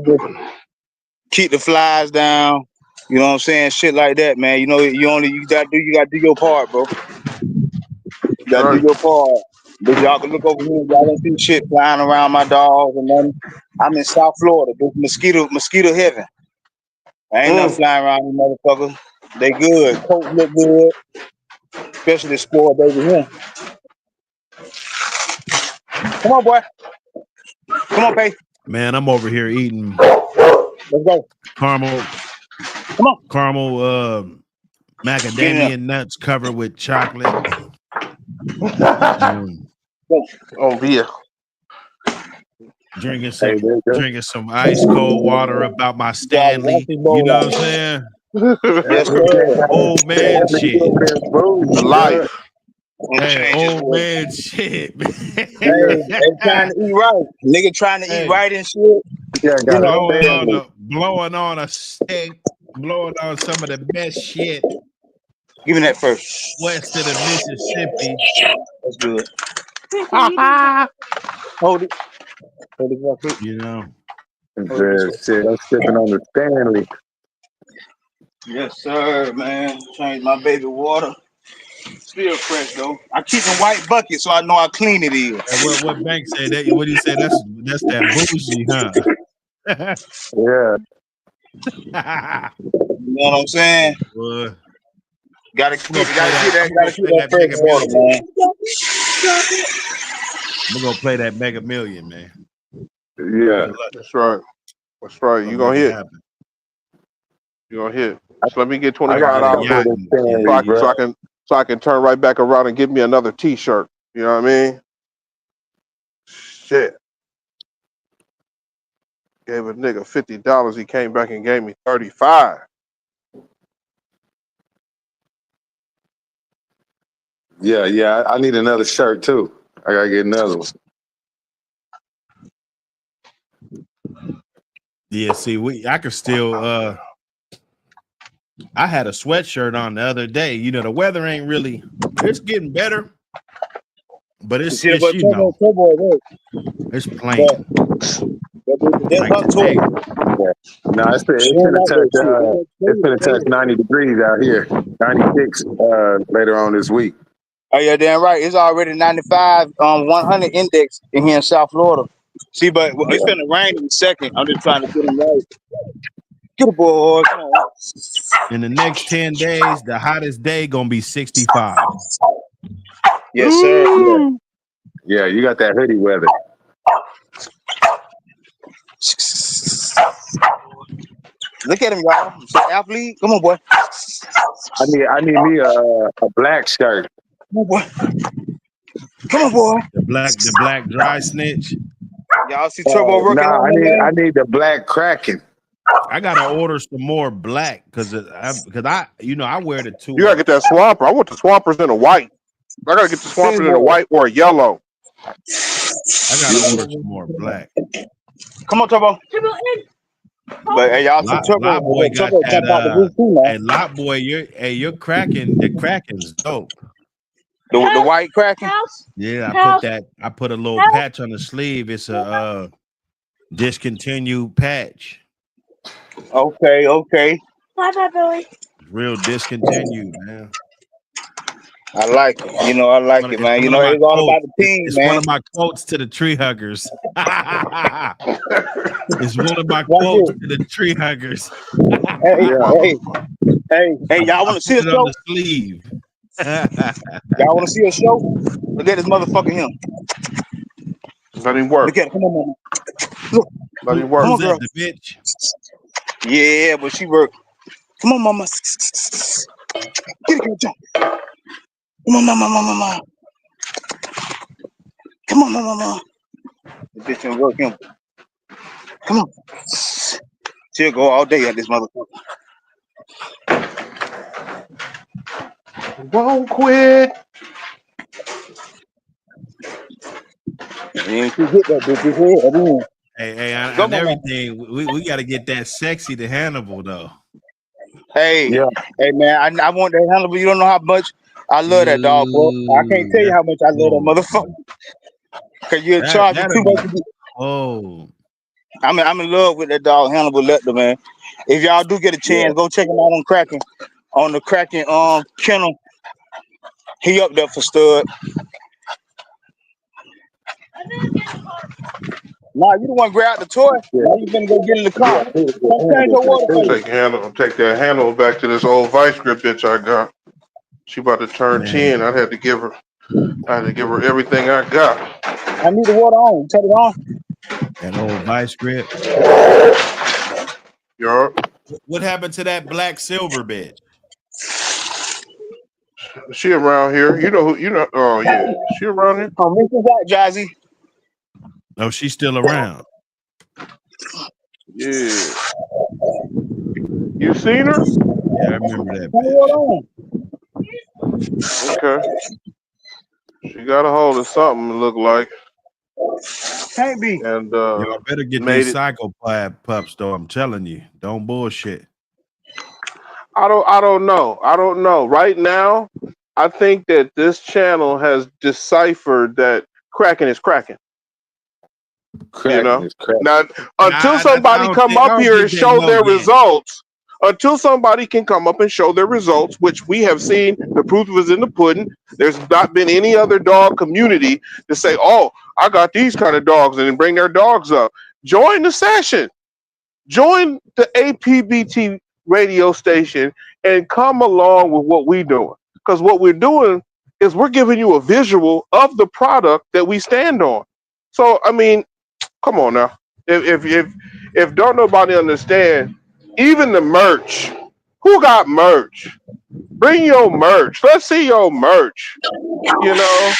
keep the flies down. You know what I'm saying? Shit like that, man. You know, you gotta do your part, bro. You gotta do Right. your part. But y'all can look over here, y'all don't see shit flying around my dogs and nothing. I'm in South Florida, this mosquito heaven. I ain't nothing flying around these motherfuckers. They good. Coats look good. Especially the squad baby here. Come on, boy. Come on, Pay. Man, I'm over here eating Let's go. caramel macadamia nuts covered with chocolate. Oh, beer. Drinking some ice cold water about my Stanley. You know what I'm saying? Yes, sir. Old man shit. The life. Hey, old man shit. Hey, trying to eat right. Nigga trying to eat right and shit. Yeah, You know, blowing on a steak, blowing on some of the best shit. Give me that first. West of the Mississippi. That's good. Hold it. Hold it real quick. Shit, I'm sipping on the Stanley. Yes, sir, man. Change my baby water. Still fresh though. I keep a white bucket so I know how clean it is. And what Bank said that? What do you say? That's that bougie, huh? Yeah. You know what I'm saying? Well, Gotta keep that fresh water, man. We're gonna play that Mega Million, man. Yeah. That's right. That's right. You gonna hit. You gonna hit. So let me get $25 so I can turn right back around and give me another T-shirt. You know what I mean? Shit. Gave a nigga $50. He came back and gave me $35. Yeah. I need another shirt too. I gotta get another one. Yeah, see, I could still I had a sweatshirt on the other day. You know, the weather ain't really, it's getting better, but it's you know, it's plain. No, it's gonna touch 90 degrees out here. 96 later on this week. Oh yeah, damn right. It's already 95 100 index in here in South Florida. See, but it's gonna rain in a second. I'm just trying to get them right. Get a boy. Come on. In the next 10 days, the hottest day gonna be 65. Yes, sir. Yeah, you got that hoodie weather. Look at him, y'all. He's an athlete. Come on, boy. I need me a black shirt. Come on, boy. Come on, boy. The black dry snitch. Y'all see Turbo working on I need the black Kraken. I gotta order some more black because I wear the two. You gotta get that swamper. I want the swampers in a white. I gotta get the swampers in a white or a yellow. I gotta order some more black. Come on, Turbo. But hey, y'all see Turbo. Lot Boy got Turbo that. Hey, Lot Boy, you're cracking. The Kraken's dope. The white Kraken. Yeah, I put a little patch on the sleeve. It's a discontinued patch. Okay. Bye, Billy. Real discontinued, man. I like it. You know, I like it, man. You know, it's all about the team, it's man. one of my quotes to the tree huggers. It's one of my quotes to the tree huggers. Hey, Hey, y'all want to see a Put it on show? the sleeve. Y'all want to see a show? Look at this motherfucker him. Let him work. Look at it. Come on, mama. Look. Let him Come work. on, Who's girl. that? The bitch? Yeah, but she work. Come on, mama. Get it, girl. Jump. Come on, mama. Come on, mama. The bitch ain't work him. Come on. She'll go all day at this motherfucker. Won't quit. And she hit that bitch's head again. Hey, Go, on mama. everything, we got to get that sexy to Hannibal though. Hey, Yeah. hey, man, I want that Hannibal. You don't know how much I love that dog, bro. I can't tell you how much I love that motherfucker. Cause you'll charge me too much. Oh, I'm in love with that dog Hannibal Lecter, man. If y'all do get a chance, go check him out on Kraken, on the Kraken kennel. He up there for stud. Nah, you the one grab the toy. Now you finna go get in the car. Come change your water for me. Take that handle back to this old vice grip bitch I got. She about to turn Man. 10. I had to give her everything I got. I need the water on. Turn it on. that old vice grip. Yo, What happened to that black silver bitch? she around here. You know who? You know? Oh yeah, she around here. Oh, Mrs. That Jazzy. Oh, she's still around. Yeah. You seen her? Yeah, I remember that Turn the water bitch. on. Okay. She got a hold of something. It looked like. Can't be. And Y'all better get made these it. psychopath pups though. I'm telling you, don't bullshit. I don't know. Right now, I think that this channel has deciphered that Kraken is cracking. Cracking You know, is cracking. now until I somebody don't come think- I up don't here think and they show know their yet. results, until somebody can come up and show their results, which we have seen, the proof is in the pudding. There's not been any other dog community to say, "Oh, I got these kind of dogs," and then bring their dogs up. Join the session. Join the APBT radio station and come along with what we're doing. Because what we're doing is we're giving you a visual of the product that we stand on. So I mean, come on now. If don't nobody understand, even the merch. Who got merch? Bring your merch. Let's see your merch. You know,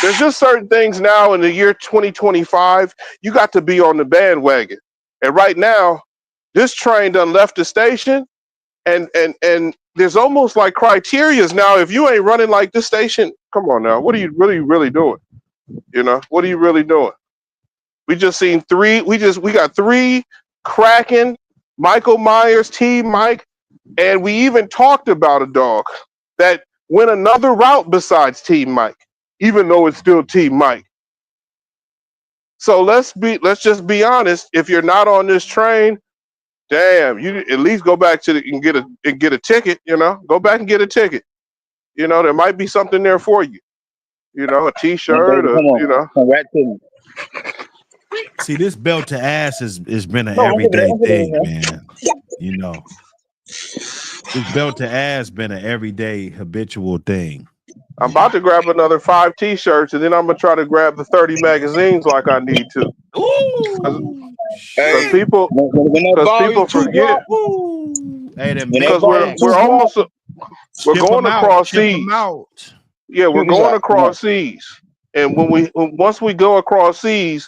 there's just certain things now in the year 2025, you got to be on the bandwagon. And right now, this train done left the station, and there's almost like criterias now. If you ain't running like this station, come on now. What are you really doing? You know, what are you really doing? We just seen three. We got three Kraken, Michael Myers, Team Mike, and we even talked about a dog that went another route besides Team Mike, even though it's still Team Mike. So let's just be honest. If you're not on this train, damn, you at least go back to and get a ticket. You know, go back and get a ticket. You know, there might be something there for you. You know, a T-shirt, Come on. you know. Come right to me. See, this belt to ass has been an No, everyday I'm thing, gonna- man. You know, this belt to ass been an everyday habitual thing. I'm about to grab another 5 T-shirts, and then I'm gonna try to grab the 30 magazines like I need to. Ooh, Because shit. people forget. Hey, them Because big we're almost we're Ship going 'em out, across ship 'em seas. out. Yeah, we're going across seas, and once we go across seas,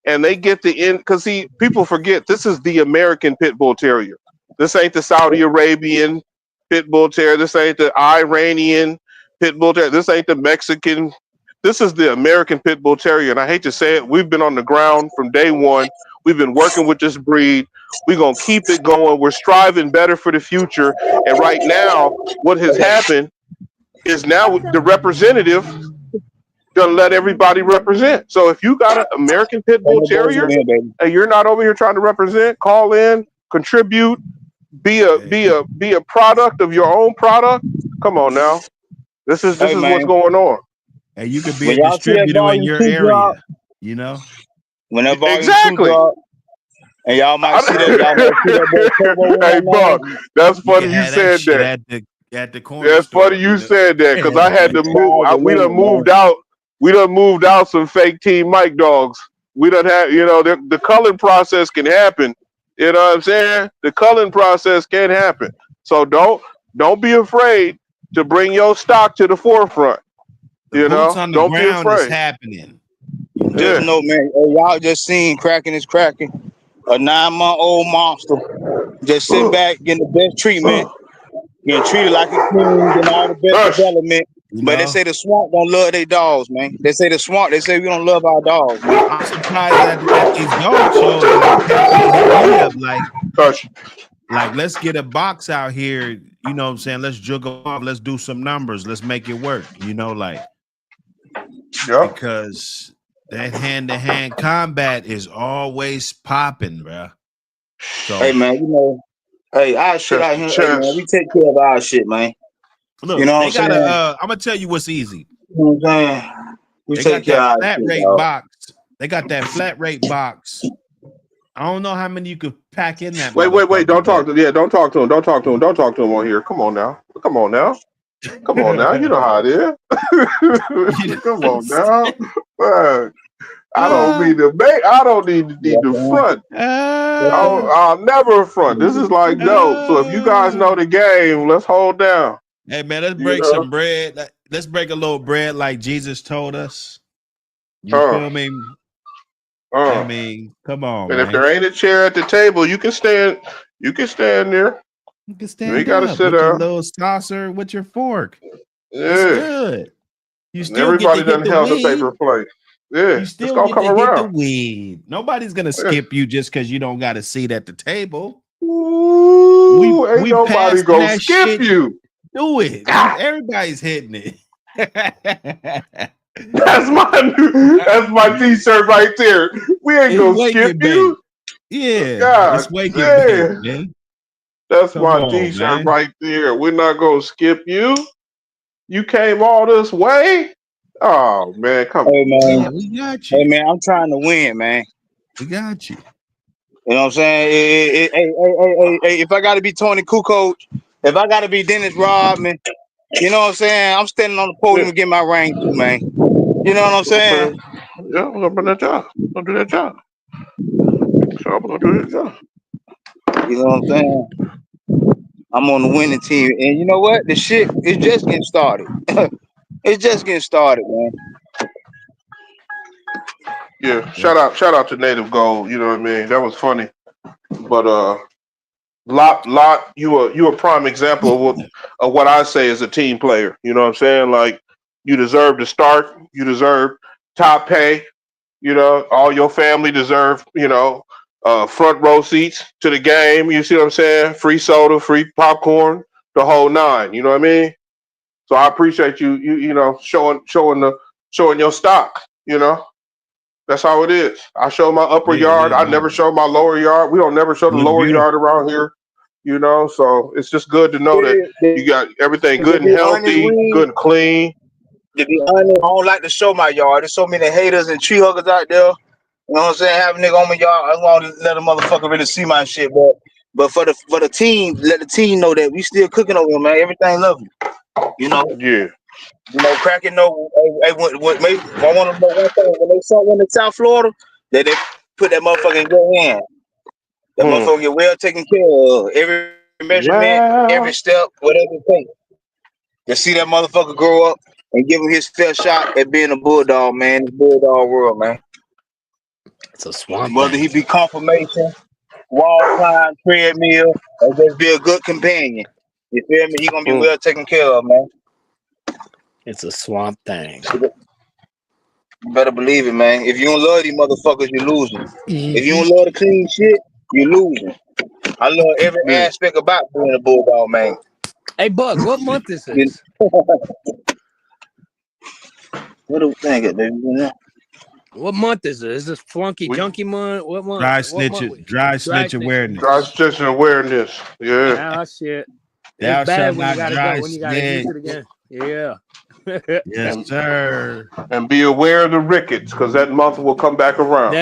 and they get the end, because see, people forget this is the American Pit Bull Terrier. This ain't the Saudi Arabian Pit Bull Terrier. This ain't the Iranian Pit Bull Terrier. This ain't the Mexican. This is the American Pit Bull Terrier, and I hate to say it, we've been on the ground from day one. We've been working with this breed. We're gonna keep it going. We're striving better for the future. And right now, what has happened is now the representative gonna let everybody represent. So if you got an American Pit Bull Terrier and you're not over here trying to represent, call in, contribute, be a product of your own product. Come on now, this is what's going on. And you could be When a y'all see that distributor in volume your 2 area. drop, You know, when that volume 2 Exactly. drop, And y'all might see that. Y'all might see that boy Turbo in Hey, that Buck, man. that's You funny can you have that said shit that. at the corner That's store. funny you said that because I had to The move. sky's the We done limit, man. moved out. We done moved out some fake Team Mike dogs. We done have, the culling process can happen. You know what I'm saying? The culling process can happen. So don't be afraid to bring your stock to the forefront. The boots on the Don't be ground is afraid. happening. You know? Just Yeah. know, man. Hey, y'all just seen Kraken is cracking. A 9-month-old monster just sitting back getting the best treatment, getting treated like a king, getting all the best Hush. development. You But they know? say the swamp don't love their dogs, man. They say the swamp. They say we don't love our dogs, man. I'm surprised at these dog shows. Like Captain hit me up, Hush. like let's get a box out here. You know what I'm saying? Let's juggle off. Let's do some numbers. Let's make it work. Like Yep. because that hand-to-hand combat is always popping, bro. So Hey, man, hey, our shit out here, hey, man, we take care of our shit, man. look, You know what they I'm got saying? I'm gonna tell you what's easy. You know what I'm saying? We They take got care of that our flat shit, rate dog. box. They got that flat rate box. I don't know how many you could pack in that. Wait. motherfucker, Don't talk but- to. Don't talk to him. Don't talk to him. Don't talk to him on here. Come on now. Come on now. You know how it is. Come on now. Man, I don't need to make. I don't need to front. I'll never front. This is like dope. So if you guys know the game, let's hold down. Hey man, let's You break know? some bread. Let's break a little bread like Jesus told us. You feel me? I mean, come on, And man. if there ain't a chair at the table, you can stand. You can stand there. You can You stand ain't gotta up sit with your down. little saucer with your fork. It's Yeah. good. You And still everybody get to hit done the held the weed. paper plate. Yeah. You It's still gonna get come to hit the around. weed. Nobody's gonna skip you just because you don't got a seat at the table. Ooh, ain't We nobody passing gonna that skip shit. you. Do it. Everybody's hitting it. That's my t-shirt right there. We ain't It's gonna wake skip and bake. you. Yeah, God it's wake and bake, damn. man. That's Come my on, t-shirt man. right there. We're not gonna skip you. You came all this way. Oh man, come Hey, on. Yeah, man. we got Hey, you. man, I'm trying to win, man. We got you. You know what I'm saying? Hey, if I got to be Tony Kukoc, if I got to be Dennis Rodman, you know what I'm saying? I'm standing on the podium Yeah. and get my ring too, man. You know what I'm saying? Yeah, we're gonna do that job. We're gonna do that job. So we're gonna do that job. You know what I'm saying? I'm on the winning team. And you know what? The shit is just getting started. It's just getting started, man. Yeah, shout out to Native Gold. You know what I mean? That was funny. But Lot, you a prime example of what I say as a team player. You know what I'm saying? Like you deserve to start. You deserve top pay. You know, all your family deserve. Front row seats to the game. You see what I'm saying? Free soda, free popcorn, the whole nine. You know what I mean? So I appreciate you. Showing your stock. You know. That's how it is. I show my upper yard. I never show my lower yard. We don't never show the Look lower beautiful. yard around here. So it's just good to know that you got everything To good and be honest, healthy, good and clean. to be honest, I don't like to show my yard. There's so many haters and tree huggers out there. You know what I'm saying? Have a nigga on my yard. I want to let a motherfucker really see my shit, but for the team, let the team know that we still cooking over here, man. Everything lovely. Yeah. Cracking no. I want to know one thing. When they saw one in South Florida, that they put that motherfucker in your hand. That motherfucker get well taken care of. Every measurement, every step, whatever it takes. To see that motherfucker grow up and give him his fair shot at being a bulldog, man. It's bulldog world, man. It's a swamp. Whether he be confirmation, wall climb, treadmill, or just be a good companion. You feel me? He gonna be well taken care of, man. It's a swamp thing. You better believe it, man. If you don't love these motherfuckers, you're losing. If you don't love the clean shit, you're losing. I love every aspect about being a bulldog, man. Hey, Buck, what month is this? What do you think, baby? What month is it? Is this Flunky Junkie month? What month? Dry What snitch, month dry snitch awareness. Dry snitch awareness. Yeah. Ah, shit. Thou It's bad shalt when you not gotta dry go, when you gotta use snitch. it again. Yeah. Yes, And sir. and be aware of the rickets, because that month will come back around.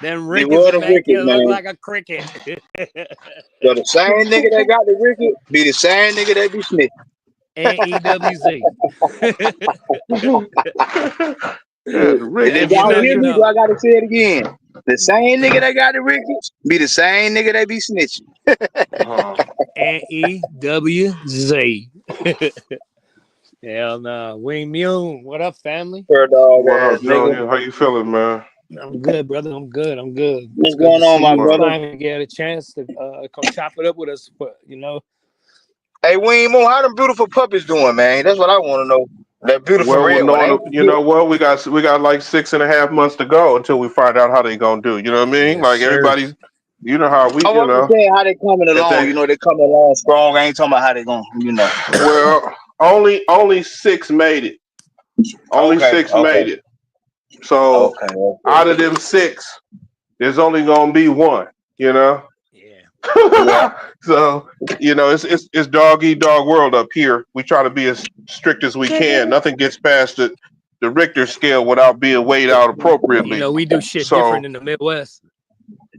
Them Beware rickets the make you wicked, look man. like a cricket. So the same nigga that got the wicked be the same nigga that be snitching. And EWZ. Yeah, the And rickets, if You y'all know, hear you me, know. I gotta say it again. The same nigga that got the rickets be the same nigga that be snitching. And EWZ. Hell no. We immune. What up, family? Fair dog What ass up, nigga. Junior? How you feeling, man? I'm good, brother. I'm good. It's What's good going to on, see my you What? brother? finally get a chance to come chop it up with us. But, you know, Hey, Wayne Moon, how them beautiful puppies doing, man? That's what I want to know. That beautiful Well, we're red one, ain't knowing, you know what, we got like 6.5 months to go until we find out how they gonna do. You know what I mean? yes, Like sir. everybody's, you know how we, I'm you know, saying how they coming if along. they, You know, they coming along strong. I ain't talking about how they going, you know. well, only 6 made it. Only Okay, 6 made it. So okay. out of them 6, there's only gonna be 1. You know. Yeah. So you know, it's dog eat dog world up here. We try to be as strict as we can. Nothing gets past the Richter scale without being weighed out You appropriately. know, we do shit So different in the Midwest.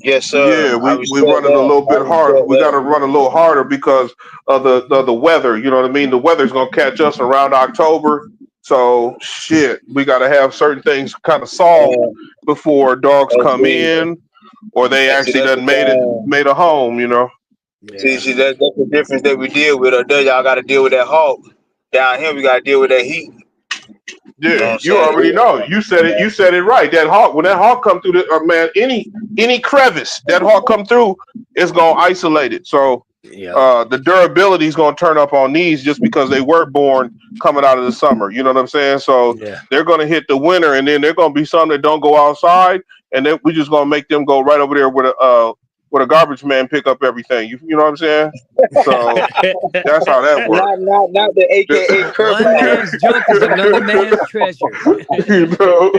Yes, sir. yeah, I we respect run it a that. little bit harder. We got to run a little harder because of the weather. You know what I mean? The weather's gonna catch us around October. So shit, we got to have certain things kind of solved before dogs come in, or they See, actually that's done the thing. made a home. You know. Yeah. See, that's the difference that we deal with. Up there, y'all got to deal with that hawk. Down here, we got to deal with that heat. You know what Yeah, I'm you saying? already know. You said it. You said it right. That hawk, when that hawk come through, man, any crevice that hawk come through, it's gonna isolate it. So Yeah. the durability is gonna turn up on these just because they were born coming out of the summer. You know what I'm saying? So Yeah. they're gonna hit the winter, and then they're gonna be some that don't go outside, and then we just gonna make them go right over there with a garbage man pick up everything. You know what I'm saying? So that's how that works. Not the AKA curve. One man's junk is another man's treasure. You know,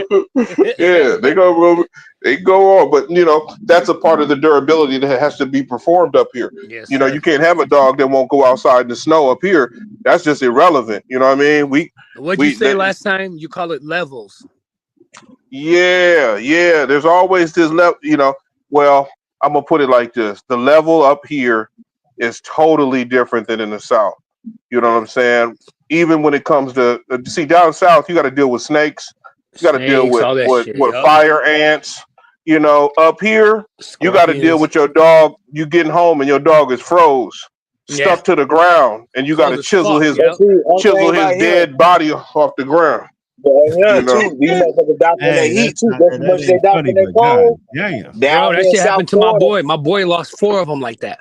yeah, they go on, but you know that's a part of the durability that has to be performed up here. Yes, You know, sir. you can't have a dog that won't go outside in the snow up here. That's just irrelevant. You know what I mean? What'd you say last time? You call it levels. Yeah. There's always this level. You know, well, I'm gonna put it like this: the level up here is totally different than in the south. You know what I'm saying? Even when it comes to see down south, you got to deal with snakes. You got to deal Snakes, all that shit. with Yup. fire ants. You know, up here, you got to deal Scorpions. with your dog. You getting home and your dog is froze, Yeah. stuck to the ground, and you got Cold to as chisel fuck. his Yep. dead body off the ground. Yeah, You know, too. These motherfuckers down in that Hey, heat too. that Just as much as they ain't down funny, in that but God cold. damn. Bro, Down that here in shit South happened to my Florida. boy. My boy lost 4 of them like that.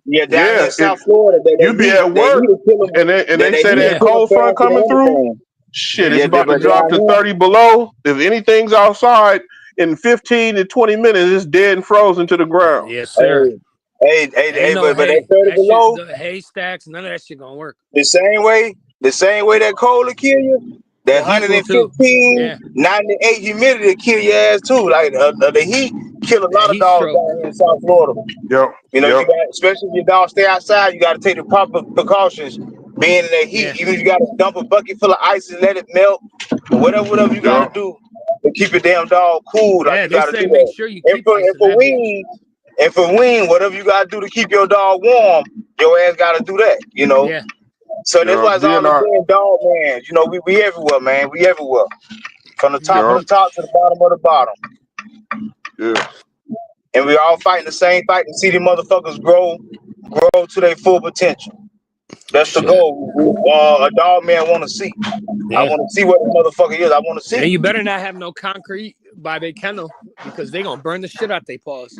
Yeah, down here yeah. in South Florida, You be at work, and they say that Yeah. cold front coming through. Shit, it's about to drop to 30 below. If anything's outside in 15 to 20 minutes, it's dead and frozen to the ground. Yes, sir. Hey, no but hay. that 30 That below, shit, the haystacks, none of that shit gonna work. the same way that cold will kill you, that The heat will too. 115, Yeah. 98 humidity will kill your ass too. Like the heat kill a That lot of heat dogs stroke. down here in South Florida. Yep. You know, you got, especially if your dog stay outside, you got to take the proper precautions. Being in that heat, Yeah. even if you got to dump a bucket full of ice and let it melt, whatever you got to do to keep your damn dog cool, like Yeah, you they got to say do make that. sure you And keep ice in that bitch. for wean, whatever you got to do to keep your dog warm, your ass got to do that. You know. Yeah. So that's why it's all DNR. being dog man. You know, we everywhere, man. We everywhere, from the top of Yeah. the top to the bottom of the bottom. Yeah. And we all fighting the same fight to see the motherfuckers grow to their full potential. That's the Shit. goal. A dog man want to see. I Yeah. want to see what the motherfucker is. I want to And see. you better not have no concrete by their kennel because they gonna burn the shit out they paws.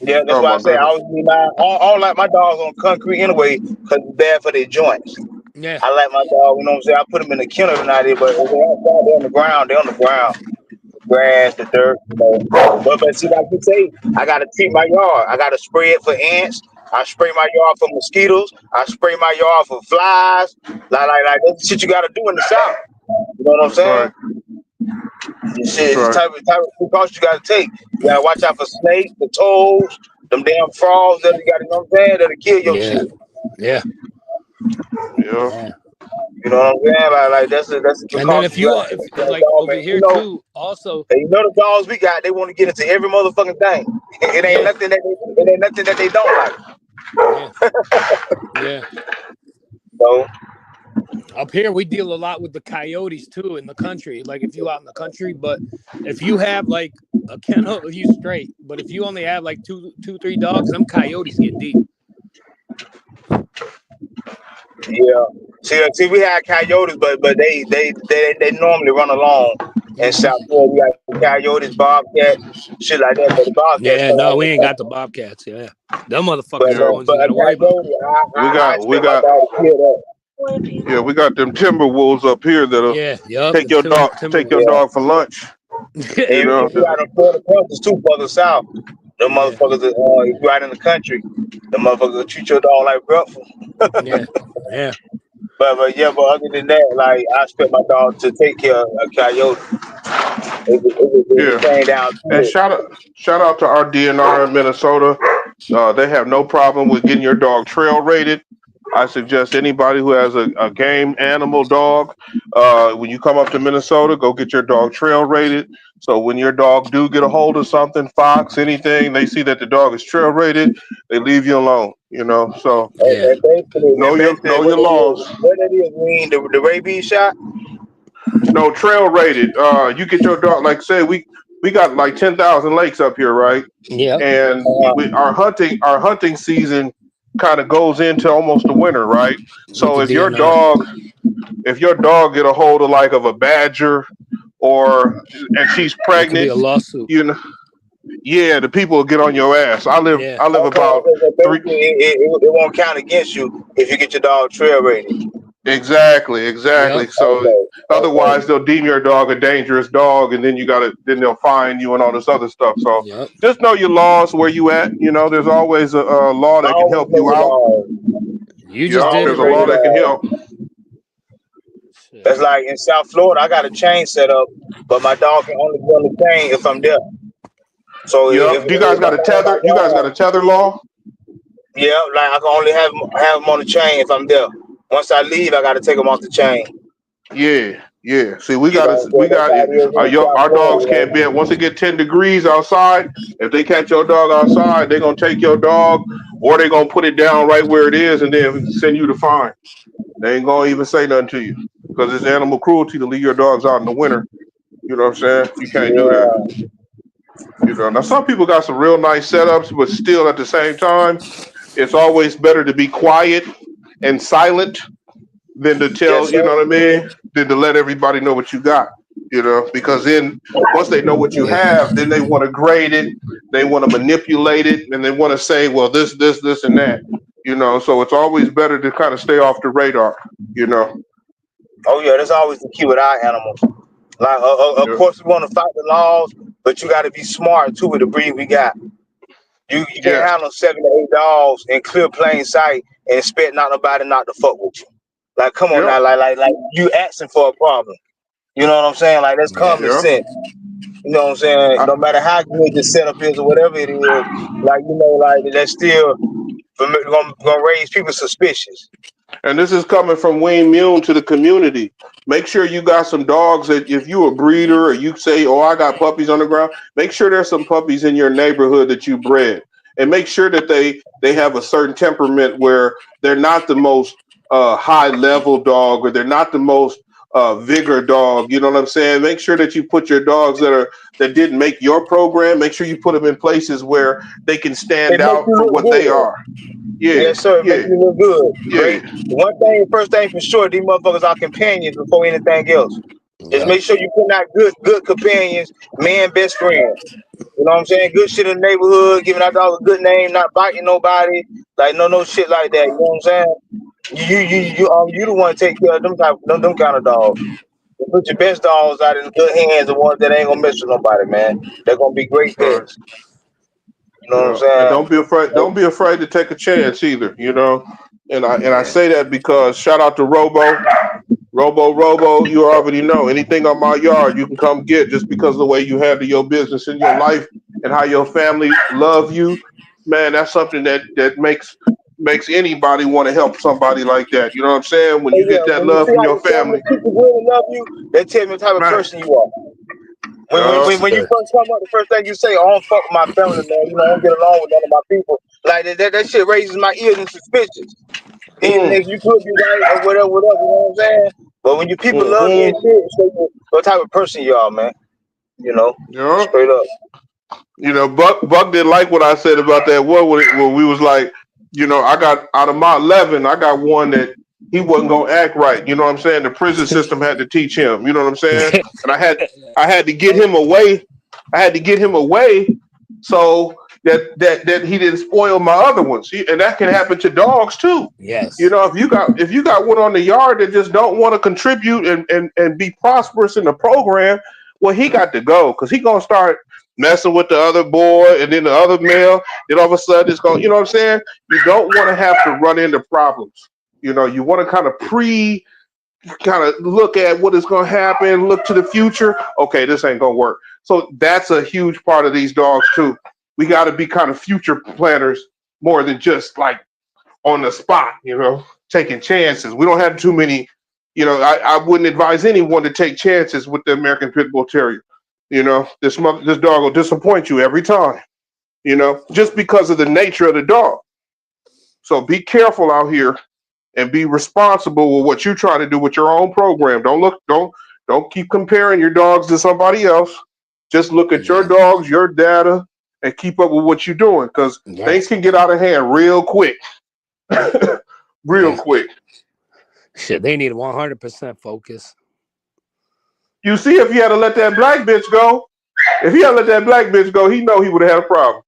Yeah, that's Oh why I my say I goodness. always need I don't like my dogs on concrete anyway because it's bad for their joints. Yeah. I like my dog, you know what I'm saying? I put them in the kennel tonight, but if they're outside, they're on the ground. They're on the ground. The grass, the dirt, you know. But see, like you say, I gotta treat my yard. I gotta spray it for ants. I spray my yard for mosquitoes. I spray my yard for flies. Like that's the shit you gotta do in the south. You know what I'm saying? Right. This shit is the Right. type of precautions you gotta take. You gotta watch out for snakes, the toads, them damn frogs that you gotta, you know what I'm saying, that'll kill your Yeah. shit. Yeah. Yeah. Yeah. You know what I'm saying? Like that's a And then precaution. if you if like over here too, also And you know the dogs we got, they want to get into every motherfucking thing. It ain't yeah, nothing that they don't like. yeah. So Up here we deal a lot with the coyotes too in the country. Like if you out in the country, but if you have like a kennel, you straight. But if you only have like two, 3 dogs, them coyotes get deep. yeah. See, we had coyotes, but they normally run along in South Florida. We got coyotes, bobcats, shit like that. But the bobcats, Yeah, no, we ain't got the bobcats. Yeah, them motherfuckers are the ones you gotta worry about. We got them timber wolves up here that'll take your dog for lunch. You know, you got them Florida Panthers too, further south. The motherfuckers, if you out in the country, the motherfuckers will treat your dog like breakfast. yeah. But other than that, like I expect my dog to take care of a coyote. It came down to And it. shout out to our DNR in Minnesota. They have no problem with getting your dog trail rated. I suggest anybody who has a game animal dog, when you come up to Minnesota, go get your dog trail rated. So when your dog do get a hold of something, fox, anything, they see that the dog is trail rated, they leave you alone. You know, so know your laws. What that is mean the rabies shot? No, trail rated. You get your dog. Like say we got like 10,000 lakes up here, right? Yeah. And our hunting season kind of goes into almost the winter, right? So if your dog get a hold of like of a badger and she's pregnant, it could be a lawsuit. You know, yeah, the people will get on your ass. I live about it won't count against you if you get your dog trail rated. Exactly. So otherwise they'll deem your dog a dangerous dog, and then then they'll fine you and all this other stuff. So just know your laws where you at. You know, there's always a law that can help you out. There's a law that can help. That's like in South Florida, I got a chain set up, but my dog can only be on the chain if I'm there. So you guys got a tether? You guys got a tether law? Yeah, like I can only have him on the chain if I'm there. Once I leave, I got to take him off the chain. Yeah. See, our dogs can't be. Once it get 10 degrees outside, if they catch your dog outside, they're gonna take your dog, or they're gonna put it down right where it is, and then send you the fine. They ain't gonna even say nothing to you because it's animal cruelty to leave your dogs out in the winter. You know what I'm saying? You can't do that. You know. Now some people got some real nice setups, but still at the same time, it's always better to be quiet and silent than to tell, you know what I mean? Than to let everybody know what you got, you know, because then once they know what you have, then they want to grade it, they want to manipulate it, and they want to say, well, this, and that, you know, so it's always better to kind of stay off the radar, you know. Oh, yeah, that's always the key with our animals. Like, of course, we want to fight the laws, but you got to be smart, too, with the breed we got. You can't handle 7 to 8 dogs in clear plain sight and expect nobody not to fuck with you. Like, come on now, like you asking for a problem. You know what I'm saying? Like, that's common sense. You know what I'm saying? No matter how good the setup is or whatever it is, like, you know, like that's still gonna raise people's suspicions. And this is coming from Wayne Mune to the community. Make sure you got some dogs that if you a breeder or you say, oh, I got puppies on the ground, make sure there's some puppies in your neighborhood that you bred. And make sure that they have a certain temperament where they're not the most high level dog, or they're not the most vigor dog. You know what I'm saying? Make sure that you put your dogs that didn't make your program. Make sure you put them in places where they can stand out for what they are. Yeah, yes, sir. It makes you look good. Yeah. First thing for sure, these motherfuckers are companions before anything else. Just make sure you put out good companions, man, best friends. You know what I'm saying? Good shit in the neighborhood, giving our dog a good name, not biting nobody, like no shit like that. You know what I'm saying? You the one to take care of them kind of dogs. You put your best dogs out in good hands, the ones that ain't gonna mess with nobody, man. They're gonna be great pets. You know what I'm saying? And don't be afraid to take a chance either, you know. And I say that because shout out to Robo, you already know anything on my yard you can come get, just because of the way you handle your business in your life and how your family love you. Man, that's something that makes makes anybody want to help somebody like that. You know what I'm saying? When Oh you yeah, get that when you love see from how your you tell when family, people really love you, they tell me the type of right? person you are. When you Yeah. first come up, the first thing you say, "Oh, I don't fuck with my family, man. You know, I don't get along with none of my people." Like that shit raises my ears and suspicions. Even Mm, if you could be right or whatever, you know what I'm saying? But when you people love you and mm-hmm. shit, it shows you what type of person you are, man. You know, Yeah. straight up. You know, Buck didn't like what I said about that one when we was like, you know, I got out of my 11, I got one that he wasn't gonna act right. You know what I'm saying? The prison system had to teach him. You know what I'm saying? And I had to get him away. I had to get him away so that he didn't spoil my other ones. And that can happen to dogs too. You Yes. know, if you got one on the yard that just don't want to contribute and be prosperous in the program, well, he got to go because he gonna start messing with the other boy and then the other male. Then all of a sudden it's going, you know what I'm saying? You don't want to have to run into problems. You know, you want to kind of look at what is going to happen, look to the future. Okay, this ain't going to work. So that's a huge part of these dogs too. We got to be kind of future planners more than just like on the spot, you know, taking chances. We don't have too many, you know, I wouldn't advise anyone to take chances with the American Pit Bull Terrier. You know, this dog will disappoint you every time, you know, just because of the nature of the dog. So be careful out here and be responsible with what you're trying to do with your own program. Don't keep comparing your dogs to somebody else. Just look at your Yeah. dogs, your data, and keep up with what you're doing because Yeah. things can get out of hand real quick. Real Yeah. quick. Shit, they need 100% focus. You see, if he had to let that black bitch go, if he had let that black bitch go, he know he would have had a problem.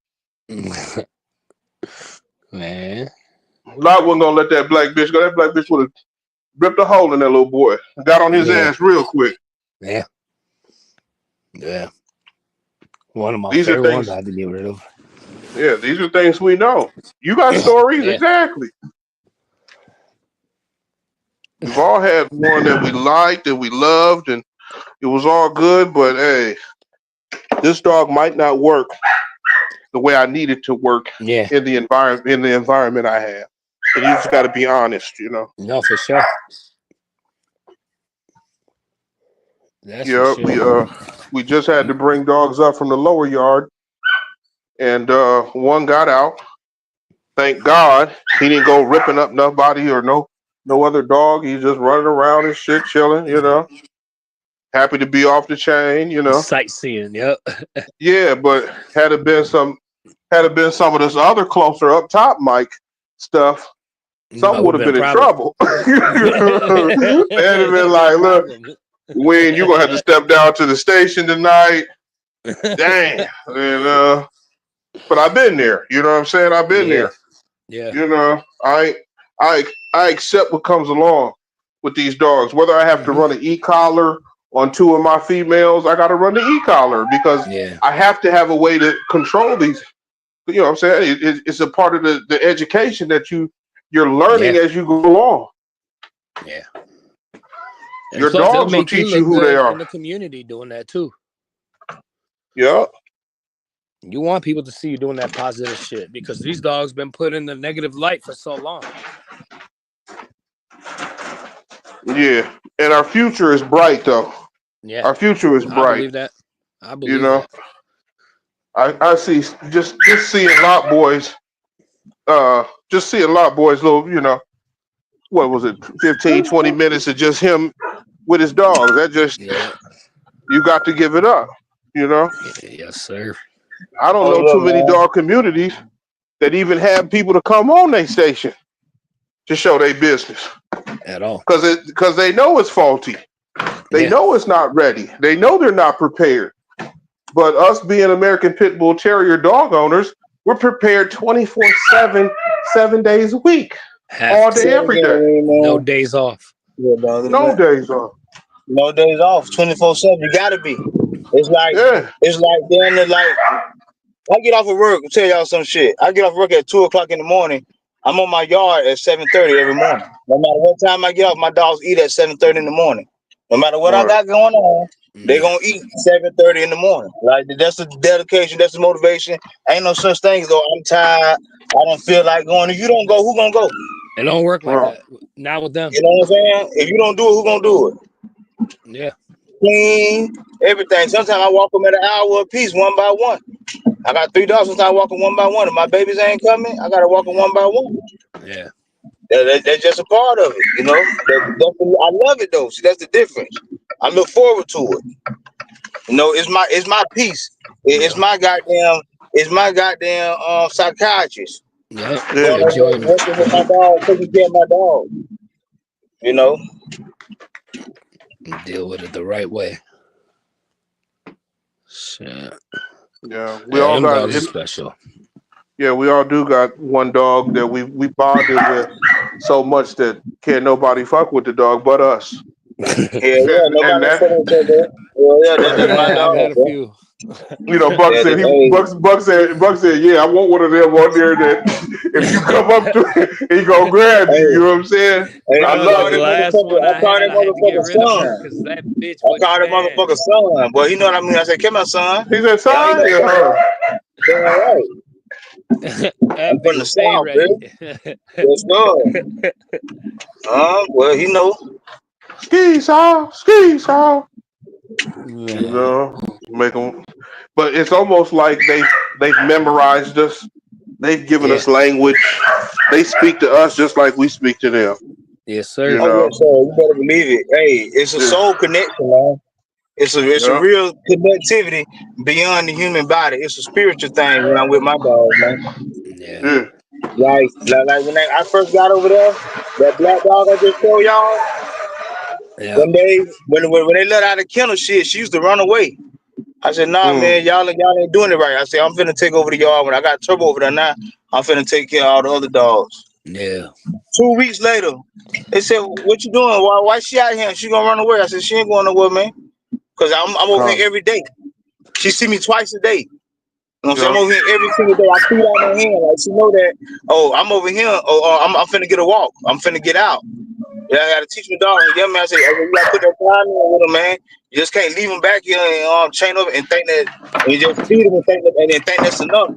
Man. Lot wasn't gonna let that black bitch go. That black bitch would have ripped a hole in that little boy. Got on his Yeah. ass real quick. Yeah. Yeah. One of my These are favorite ones things. I had to get rid of. Yeah, these are things we know. You got stories, Yeah. exactly. We've all had one that we liked, that we loved, and it was all good. But hey, this dog might not work the way I need it to work Yeah. in the environment I have. And you just got to be honest, you know. No, for sure. That's for Yeah, sure. we just had to bring dogs up from the lower yard, and one got out. Thank God he didn't go ripping up nobody or no other dog. He's just running around and shit, chilling, you know. Happy to be off the chain, you know. Sightseeing, yep. Yeah, but had it been some of this other closer up top mic stuff, some would have been in trouble. They'd have been like, look, Wayne, you're gonna have to step down to the station tonight. Dang. And but I've been there, you know what I'm saying? I've been Yeah. there. Yeah. You know, I accept what comes along with these dogs. Whether I have to run an e-collar on two of my females, I got to run the e-collar because Yeah. I have to have a way to control these. You know what I'm saying? It's a part of the education that you're learning Yeah. as you go along. Yeah. And Your plus, it'll dogs will make you teach you look who they good are. in the community doing that too. Yeah. You want people to see you doing that positive shit because these dogs been put in the negative light for so long. Yeah. And our future is bright though. Yeah. Our future is I bright. believe that. I You believe know, that. I see just seeing lot boys, just seeing lot boys little, you know, what was it, 15, 20 minutes of just him with his dogs. That just, Yeah. you got to give it up, you know. Yes, sir. I don't know too many dog communities that even have people to come on their station to show their business At all. because they know it's faulty. They Yeah. know it's not ready. They know they're not prepared. But us being American Pit Bull Terrier dog owners, we're prepared 24/7, 7 days a week, all day, every day. No days off. Yeah, dog. No days off. No days off. 24/7. You gotta be. It's like Yeah. damn near like I get off of work. I'll tell y'all some shit. I get off work at 2:00 in the morning. I'm on my yard at 7:30 every morning. No matter what time I get off, my dogs eat at 7:30 in the morning. No matter what I Right. got going on, they gonna eat 7:30 in the morning. Like that's the dedication, that's the motivation. Ain't no such thing as though I'm tired, I don't feel like going. If you don't go, who gonna go? It don't work like Right. that. Not with them. You know what I'm saying? If you don't do it, who gonna do it? Yeah. Clean, everything. Sometimes I walk them at an hour apiece, one by one. I got 3 dogs. Sometimes I walk them one by one. If my babies ain't coming, I gotta walk them one by one. Yeah. That's just a part of it, you know. I love it though. See, that's the difference. I look forward to it. You know, it's my piece. It's my goddamn. It's my goddamn psychiatrist. Yeah. Yeah. Enjoyment. Working with my dog, taking care of my dog. You know. Deal with it the right way. Shit. Yeah. We Yeah, all them got dogs are it. special. Yeah, we all do got one dog that we bonded with so much that can't nobody fuck with the dog but us. Yeah, And nobody that, said that. Yeah, that's my Yeah, I've dog, had a bro. few. you know, Buck Yeah, said hey, Buck said, yeah, I want one of them on there that if you come up to it, he gonna grab you. hey, You know what I'm saying? hey, I Bro, I the call love that it. last one motherfucker. I I call that had to get motherfucker rid of her son. because that bitch I was call that bad. motherfucker son. Boy, you know what I mean? I said, come on, son. He said, Yeah, you son, know yeah, what huh? I'm right. I'm That from the bitch stay south, ready. bitch. Let's go. Well, you know. Ski saw. You Man. know, make them. But it's almost like they've memorized us. They've given Yeah. us language. They speak to us just like we speak to them. Yes, You sir. Oh know. yeah, so you better believe it. Hey, it's a Yeah. soul connection, man. It's a Yeah. real connectivity beyond the human body. It's a spiritual thing when I'm with my dog, man. Yeah. Yeah. Like when I first got over there, that black dog I just told y'all, Yeah. when they let out the kennel shit, she used to run away. I said, nah, Mm. man, y'all ain't doing it right. I said, I'm finna take over the yard. When I got Turbo over there now, I'm finna take care of all the other dogs. Yeah. 2 weeks later, they said, what you doing? Why she out here? She gonna run away? I said, she ain't going nowhere, man. Cause I'm over here Come. every day. She see me twice a day. You know what I'm saying? I'm Yeah. over here every single day. I feed out my hand. Like she know that, oh, I'm over here. I'm finna get a walk. I'm finna get out. Yeah, I gotta teach my dog. Yeah, man. I said, you gotta put that time in with him, man. You just can't leave him back here and chain up and think that and you just feed him and then think that's enough.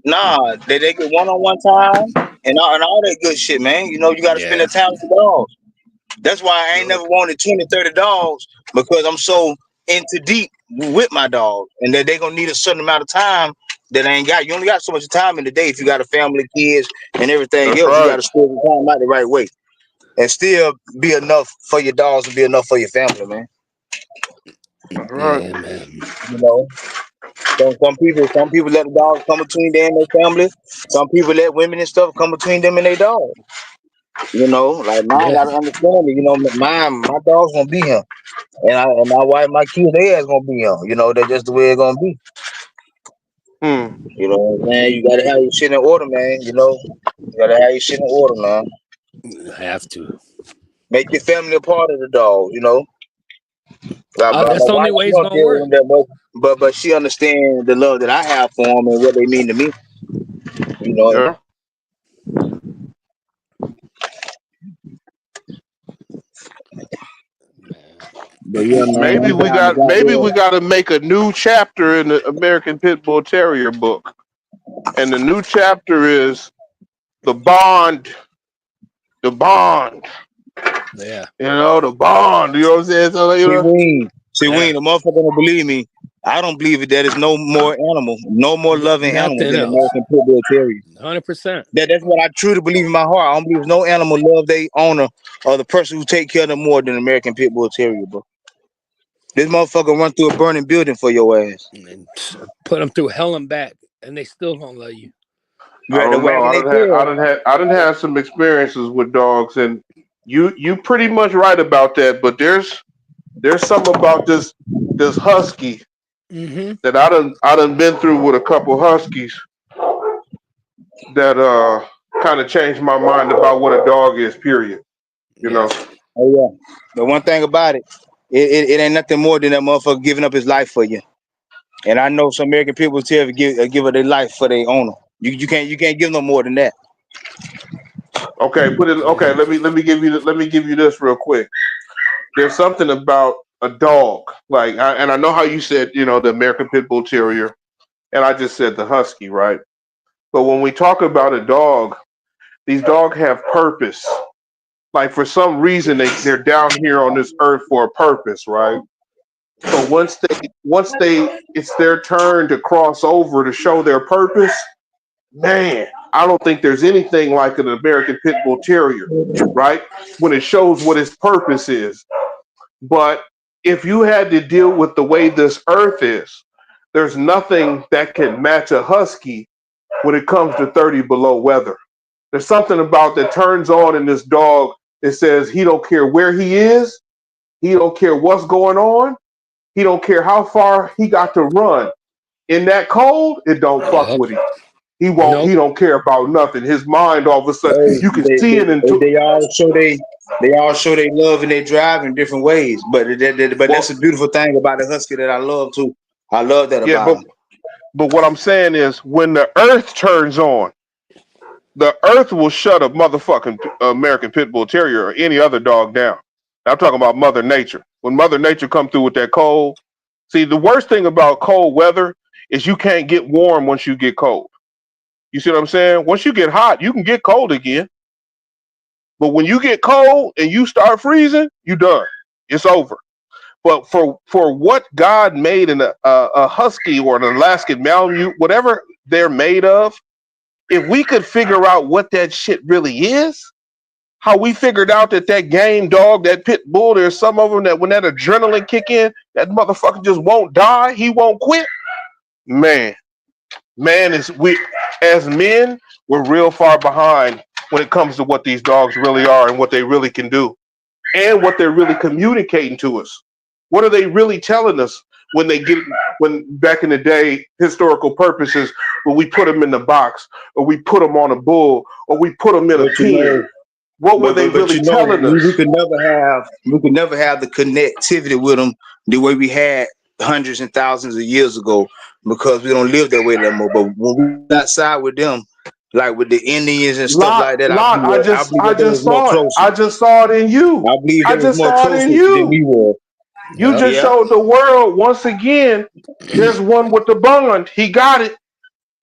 Nah, they get one-on-one time and all that good shit, man. You know, you gotta spend Yeah. that time with the dogs. That's why I ain't Yeah. never wanted 20, 30 dogs because I'm so into deep with my dog and that they gonna need a certain amount of time that I ain't got. You only got so much time in the day if you got a family, kids, and everything That's else. You right. gotta spend the time out the right way and still be enough for your dogs and be enough for your family, man. That's right. Yeah, man. You know, some people let the dogs come between them and their family. Some people let women and stuff come between them and their dogs. You know, like mine, Yeah. gotta understand it. You know, my dog's gonna be here. And my wife, my kids, they ass gonna be here. You know, that's just the way it's gonna be. Hmm. You know what I'm saying? You gotta have your shit in order, man. You know, you gotta have your shit in order, man. You have to. Make your family a part of the dog. You know, my That's the only wife, way she it's don't gonna deal with work. them that much, but she understands the love that I have for them and what they mean to me. You know, Yeah. Man. but yeah, man, Maybe I'm we down to got maybe we goddamn. got to make a new chapter in the American Pit Bull Terrier book, and the new chapter is the bond. The bond. Yeah. You know the bond. You know what I'm saying? So you know. See, Yeah. Ween, the motherfucker don't believe me. I don't believe it. That is no more animal, no more loving animal Nothing than the else. American Pit Bull Terrier. 100%. That's what I truly believe in my heart. I don't believe no animal love their owner or the person who take care of them more than American Pit Bull Terrier, bro. This motherfucker run through a burning building for your ass. And put them through hell and back, and they still don't love you. I The don't know. wagging their tail. I done had some experiences with dogs, and you pretty much right about that. But there's something about this husky Mm-hmm. that I done been through with a couple huskies that kind of changed my mind about what a dog is. Period. You Yeah. know. Oh yeah. The one thing about it ain't nothing more than that motherfucker giving up his life for you. And I know some American Pit Bull Terrier give up their life for their owner. You can't give no more than that. Okay. Put it. Okay. Let me give you this real quick. There's something about a dog, like, and I know how you said, you know, the American Pit Bull Terrier, and I just said the husky, right? But when we talk about a dog, these dogs have purpose. Like for some reason they're down here on this earth for a purpose, right? So once they it's their turn to cross over to show their purpose, man, I don't think there's anything like an American Pit Bull Terrier, right? When it shows what its purpose is. But if you had to deal with the way this earth is, there's nothing that can match a husky when it comes to 30 below weather. There's something about that turns on in this dog. It says he don't care where he is. He don't care what's going on. He don't care how far he got to run. In that cold, it don't fuck Yep. with him. He won't. Nope. He don't care about nothing. His mind, all of a sudden, Hey, you can see it in. they all show they love and they drive in different ways. But that's a beautiful thing about the husky that I love too. I love that Yeah, about him. but what I'm saying is, when the earth turns on, the earth will shut a motherfucking American Pit Bull Terrier or any other dog down. I'm talking about Mother Nature. When Mother Nature come through with that cold, see, the worst thing about cold weather is you can't get warm once you get cold. You see what I'm saying? Once you get hot, you can get cold again. But when you get cold and you start freezing, you done. It's over. But for what God made in a husky or an Alaskan Malamute, whatever they're made of, if we could figure out what that shit really is, how we figured out that game dog, that pit bull, there's some of them that when that adrenaline kick in, that motherfucker just won't die. He won't quit. Man, we as men, we're real far behind when it comes to what these dogs really are and what they really can do and what they're really communicating to us. What are they really telling us when back in the day, historical purposes, when we put them in the box or we put them on a bull or we put them in a pen? What were they really telling us? We could never have the connectivity with them the way we had hundreds and thousands of years ago because we don't live that way no more. But when we outside with them, like with the Indians and stuff like that, I just saw it in you. I believe I that was just more saw it closer in you. than we were. You just showed the world once again. There's one with the bond. He got it.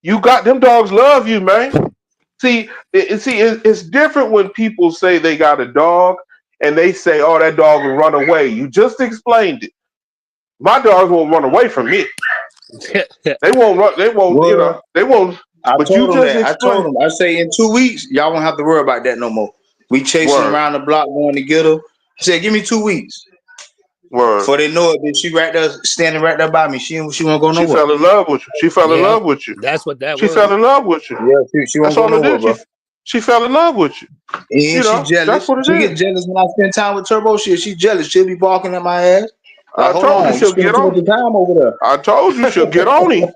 You got them dogs. Love you, man. See, it's different when people say they got a dog and they say, "Oh, that dog will run away." You just explained it. My dogs won't run away from me. They won't run. They won't. Well, You know. They won't. I But told you them just that. I explained. told them. I say in 2 weeks, y'all won't have to worry about that no more. We chasing Word. around the block going to get her. I said, "Give me 2 weeks." Word. Before they know it, then she right there, standing right there by me. She won't go She nowhere. fell in love with you. She fell in Yeah, love with you. that's what that She was. fell in love with you. Yeah, she won't That's go all it nowhere, is. bro. She fell in love with you. And You know, she jealous. that's what it She is. get jealous when I spend time with Turbo. She jealous. She'll be barking at my ass. Like, I hold told on, you you she'll spending get too much on. time over there. I told you she'll get on him.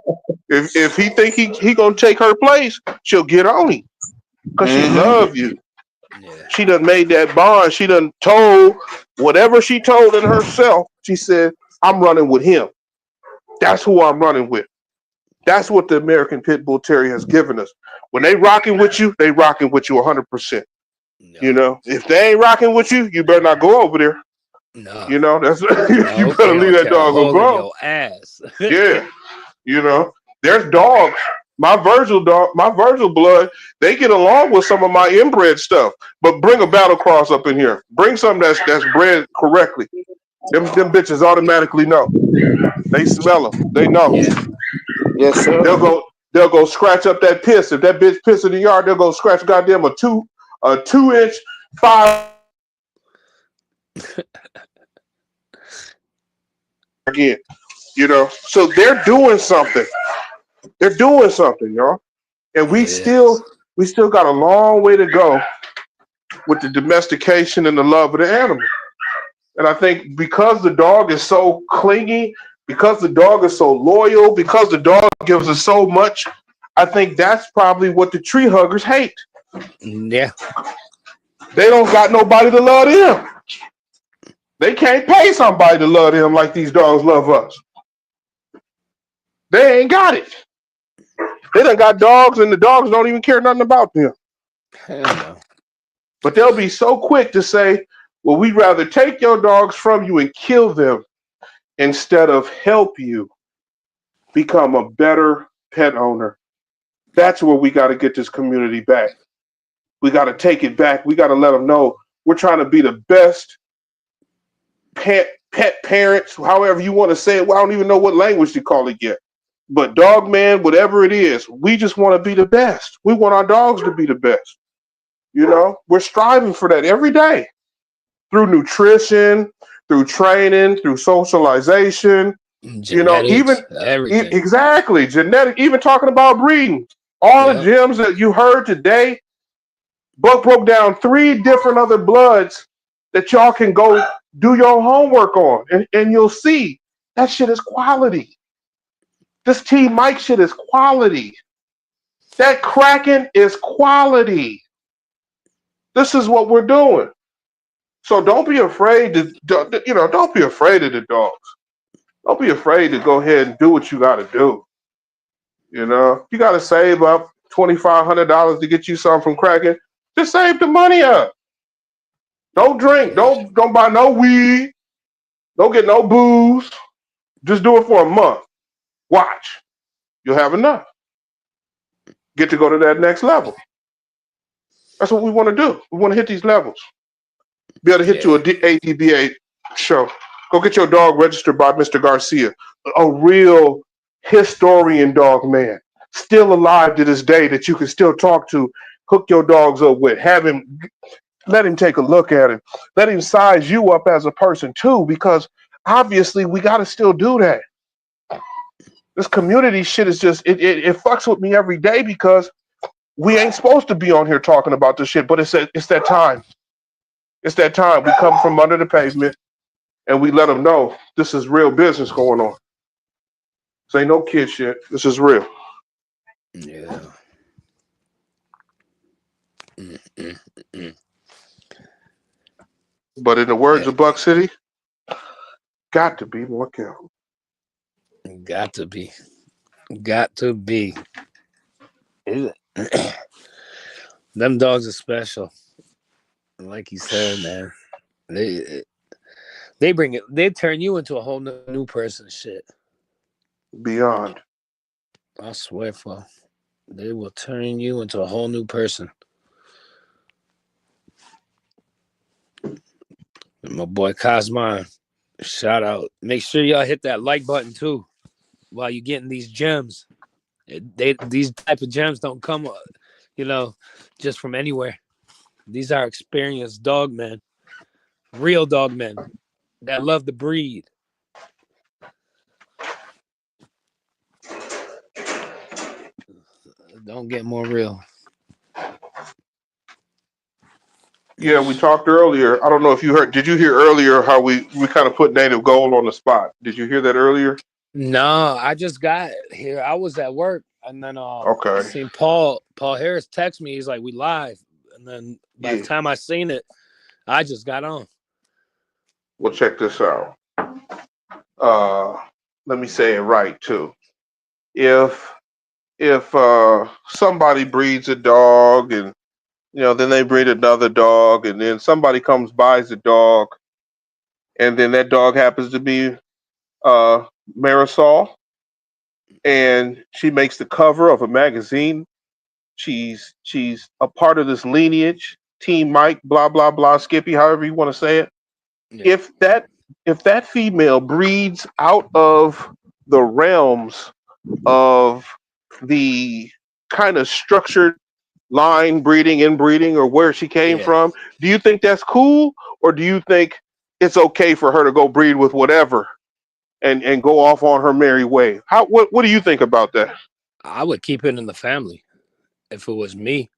If he think he gonna take her place, she'll get on him. Cause she love you. Yeah. She done made that bond. She done told whatever she told in herself. She said, "I'm running with him. That's who I'm running with." That's what the American Pit Bull Terrier has given us. When they rocking with you, they rocking with you 100%. No. You know, if they ain't rocking with you, you better not go over there. No. You know, that's you No, better they leave gonna that tear a dog hole in alone. your ass. Yeah, you know, there's dogs. My Virgil blood, they get along with some of my inbred stuff. But bring a battle cross up in here. Bring something that's bred correctly. Them bitches automatically know. They smell them. They know. Yeah. Yes, sir. They'll go scratch up that piss. If that bitch piss in the yard, they'll go scratch goddamn a 2-inch 5 again. You know, so they're doing something. They're doing something, y'all. And we still got a long way to go with the domestication and the love of the animal. And I think because the dog is so clingy, because the dog is so loyal, because the dog gives us so much, I think that's probably what the tree huggers hate. Yeah. They don't got nobody to love them. They can't pay somebody to love them like these dogs love us. They ain't got it. They done got dogs and the dogs don't even care nothing about them. Hell no. But they'll be so quick to say, well, we'd rather take your dogs from you and kill them instead of help you become a better pet owner. That's where we got to get this community back. We got to take it back. We got to let them know we're trying to be the best pet parents, however you want to say it. Well, I don't even know what language to call it yet. But dog man, whatever it is, we just want to be the best. We want our dogs to be the best. You know, we're striving for that every day through nutrition, through training, through socialization. You know, Genetics, everything. exactly genetic. Even talking about breeding, all the Yep. gems that you heard today. Buck broke down 3 different other bloods that y'all can go do your homework on, and you'll see that shit is quality. This Team Mike shit is quality. That Kraken is quality. This is what we're doing. So don't be afraid to, don't be afraid of the dogs. Don't be afraid to go ahead and do what you got to do. You know, you got to save up $2,500 to get you something from Kraken. Just save the money up. Don't drink. Don't buy no weed. Don't get no booze. Just do it for a month. Watch. You'll have enough. Get to go to that next level. That's what we want to do. We want to hit these levels. Be able to hit you a ADBA show. Go get your dog registered by Mr. Garcia. A real historian dog man. Still alive to this day that you can still talk to. Hook your dogs up with. Have him, let him take a look at it. Let him size you up as a person too, because obviously we got to still do that. This community shit is just, it fucks with me every day because we ain't supposed to be on here talking about this shit, but it's that time. It's that time. We come from under the pavement and we let them know this is real business going on. This ain't no kid shit. This is real. Yeah. But in the words of Buck City, got to be more careful. Got to be. Got to be. Them dogs are special. Like you said, man. They bring it. They turn you into a whole new person. Shit. Beyond. I swear, for they will turn you into a whole new person. My boy Cosmine, shout out. Make sure y'all hit that like button too while you're getting these gems. These type of gems don't come, just from anywhere. These are experienced dog men, real dog men that love the breed. Don't get more real. Yeah, we talked earlier. I don't know if you heard. Did you hear earlier how we kind of put Native Gold on the spot? Did you hear that earlier? No, I just got here. I was at work, and then I Okay. seen Paul Harris text me. He's like, "We live," and then by the time I seen it, I just got on. Well, check this out. Let me say it right too. If somebody breeds a dog and then they breed another dog, and then somebody comes buys the dog, and then that dog happens to be Marisol, and she makes the cover of a magazine. She's a part of this lineage, Team Mike, blah blah blah, Skippy, however you want to say it. Yeah. If that female breeds out of the realms of the kind of structured line breeding, inbreeding, or where she came from, do you think that's cool, or do you think it's okay for her to go breed with whatever and go off on her merry way? What do you think about that? I would keep it in the family if it was me.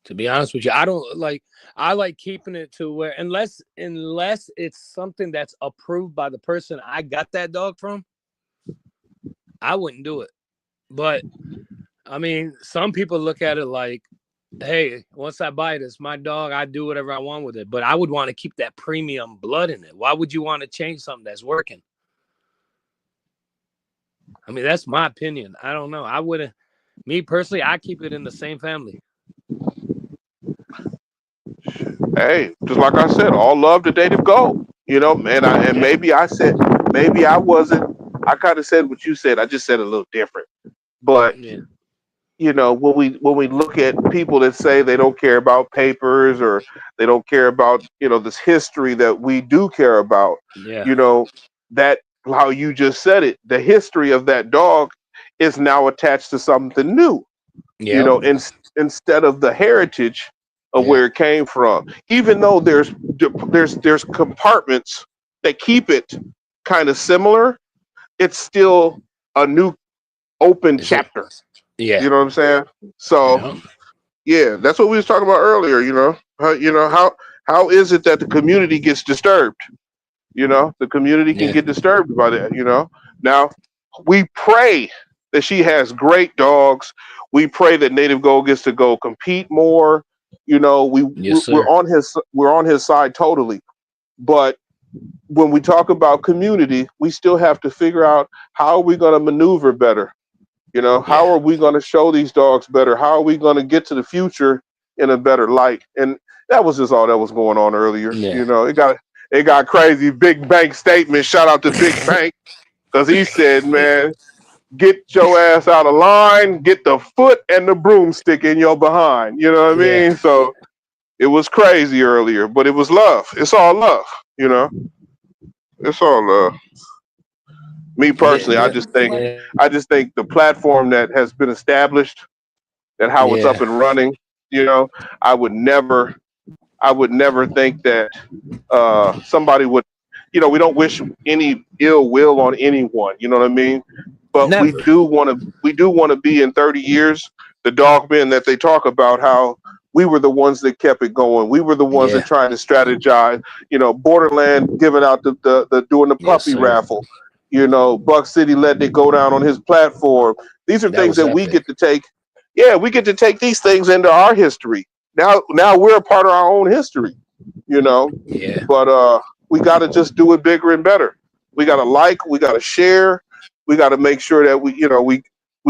To be honest with you, I like keeping it to where unless it's something that's approved by the person I got that dog from, I wouldn't do it. But I mean, some people look at it like, hey, once I buy it, it's my dog. I do whatever I want with it. But I would want to keep that premium blood in it. Why would you want to change something that's working? I mean, that's my opinion. I don't know. I wouldn't. Me personally, I keep it in the same family. Hey, just like I said, all love to Native Gold. Maybe I wasn't. I kind of said what you said. I just said a little different. But you know, when we look at people that say they don't care about papers or they don't care about, you know, this history that we do care about, Yeah. you know, that how you just said it, the history of that dog is now attached to something new, you Yep. know, instead of the heritage of Yeah. where it came from. Even though there's compartments that keep it kind of similar, it's still a new open Is it? chapter. Yeah. You know what I'm saying? So Yeah. yeah, that's what we was talking about earlier. You know how is it that the community gets disturbed? You know, the community can Yeah. get disturbed by that. You know, now we pray that she has great dogs. We pray that Native Gold gets to go compete more. You know, Yes, we're sir. on his side totally. But when we talk about community, we still have to figure out how are we going to maneuver better. You know, how Yeah. are we going to show these dogs better? How are we going to get to the future in a better light? And that was just all that was going on earlier. Yeah. You know, it got crazy. Big Bank statement. Shout out to Big Bank because he said, "Man, get your ass out of line. Get the foot and the broomstick in your behind." You know what I Yeah. mean? So it was crazy earlier, but it was love. It's all love. You know, it's all love. Me personally, Yeah. I just think the platform that has been established and how it's up Yeah. and running, you know, I would never think that somebody would, you know, we don't wish any ill will on anyone, you know what I mean? But Never. we do want to be in 30 years the dog men that they talk about how we were the ones that kept it going. We were the ones that Yeah. tried to strategize, you know, Borderland giving out the doing the Yes, puppy sir. raffle, you know, Buck City letting it go down on his platform. These are That things was that we epic. get to take. Yeah, we get to take these things into our history. Now we're a part of our own history, you know. Yeah. But we got to just do it bigger and better. We got to like, we got to share, we got to make sure that we, you know, we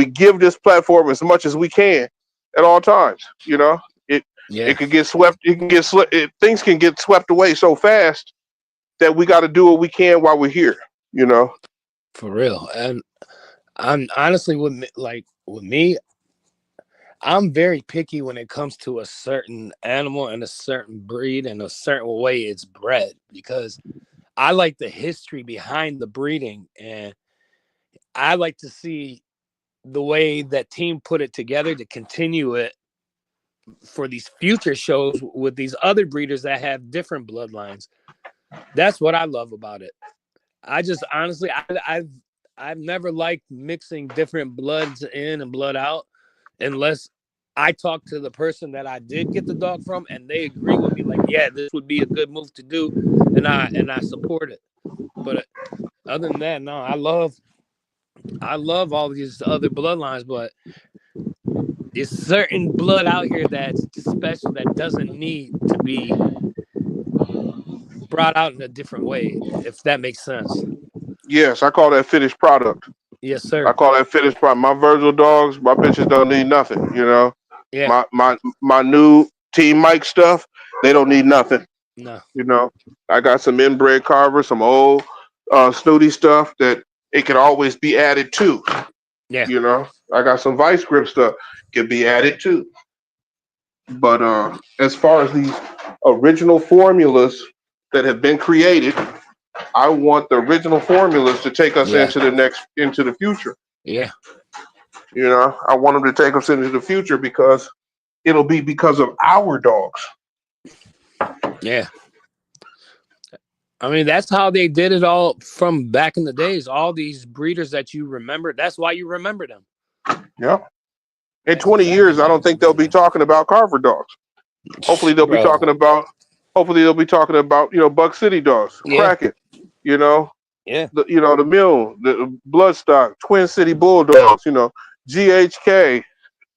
give this platform as much as we can at all times. You know, it Yeah. could get swept. It can get swept. Things can get swept away so fast that we got to do what we can while we're here. You know. For real. And I'm honestly with me, I'm very picky when it comes to a certain animal and a certain breed and a certain way it's bred because I like the history behind the breeding and I like to see the way that team put it together to continue it for these future shows with these other breeders that have different bloodlines. That's what I love about it. I just honestly, I've never liked mixing different bloods in and blood out unless I talk to the person that I did get the dog from and they agree with me like, yeah, this would be a good move to do, and I support it. But other than that, no, I love all these other bloodlines, but there's certain blood out here that's special that doesn't need to be brought out in a different way, if that makes sense. Yes, I call that finished product. Yes, I sir. call that finished product. My Virgil dogs, my bitches don't need nothing. You know, Yeah. my new Team Mike stuff, they don't need nothing. No. You know, I got some inbred carver, some old snooty stuff that it can always be added to. Yeah. You know, I got some vice grip stuff can be added to. But as far as these original formulas that have been created, I want the original formulas to take us Yeah. into the future. Yeah. You know, I want them to take us into the future because it'll be because of our dogs. Yeah. I mean, that's how they did it all from back in the days. All these breeders that you remember, that's why you remember them. Yeah. In 20 years, I don't think they'll be talking about Carver dogs. Hopefully they'll be Bro. talking about you know, Buck City dogs, Yeah. Kraken, you know, Yeah. the Mule, the Bloodstock, Twin City Bulldogs, you know, GHK,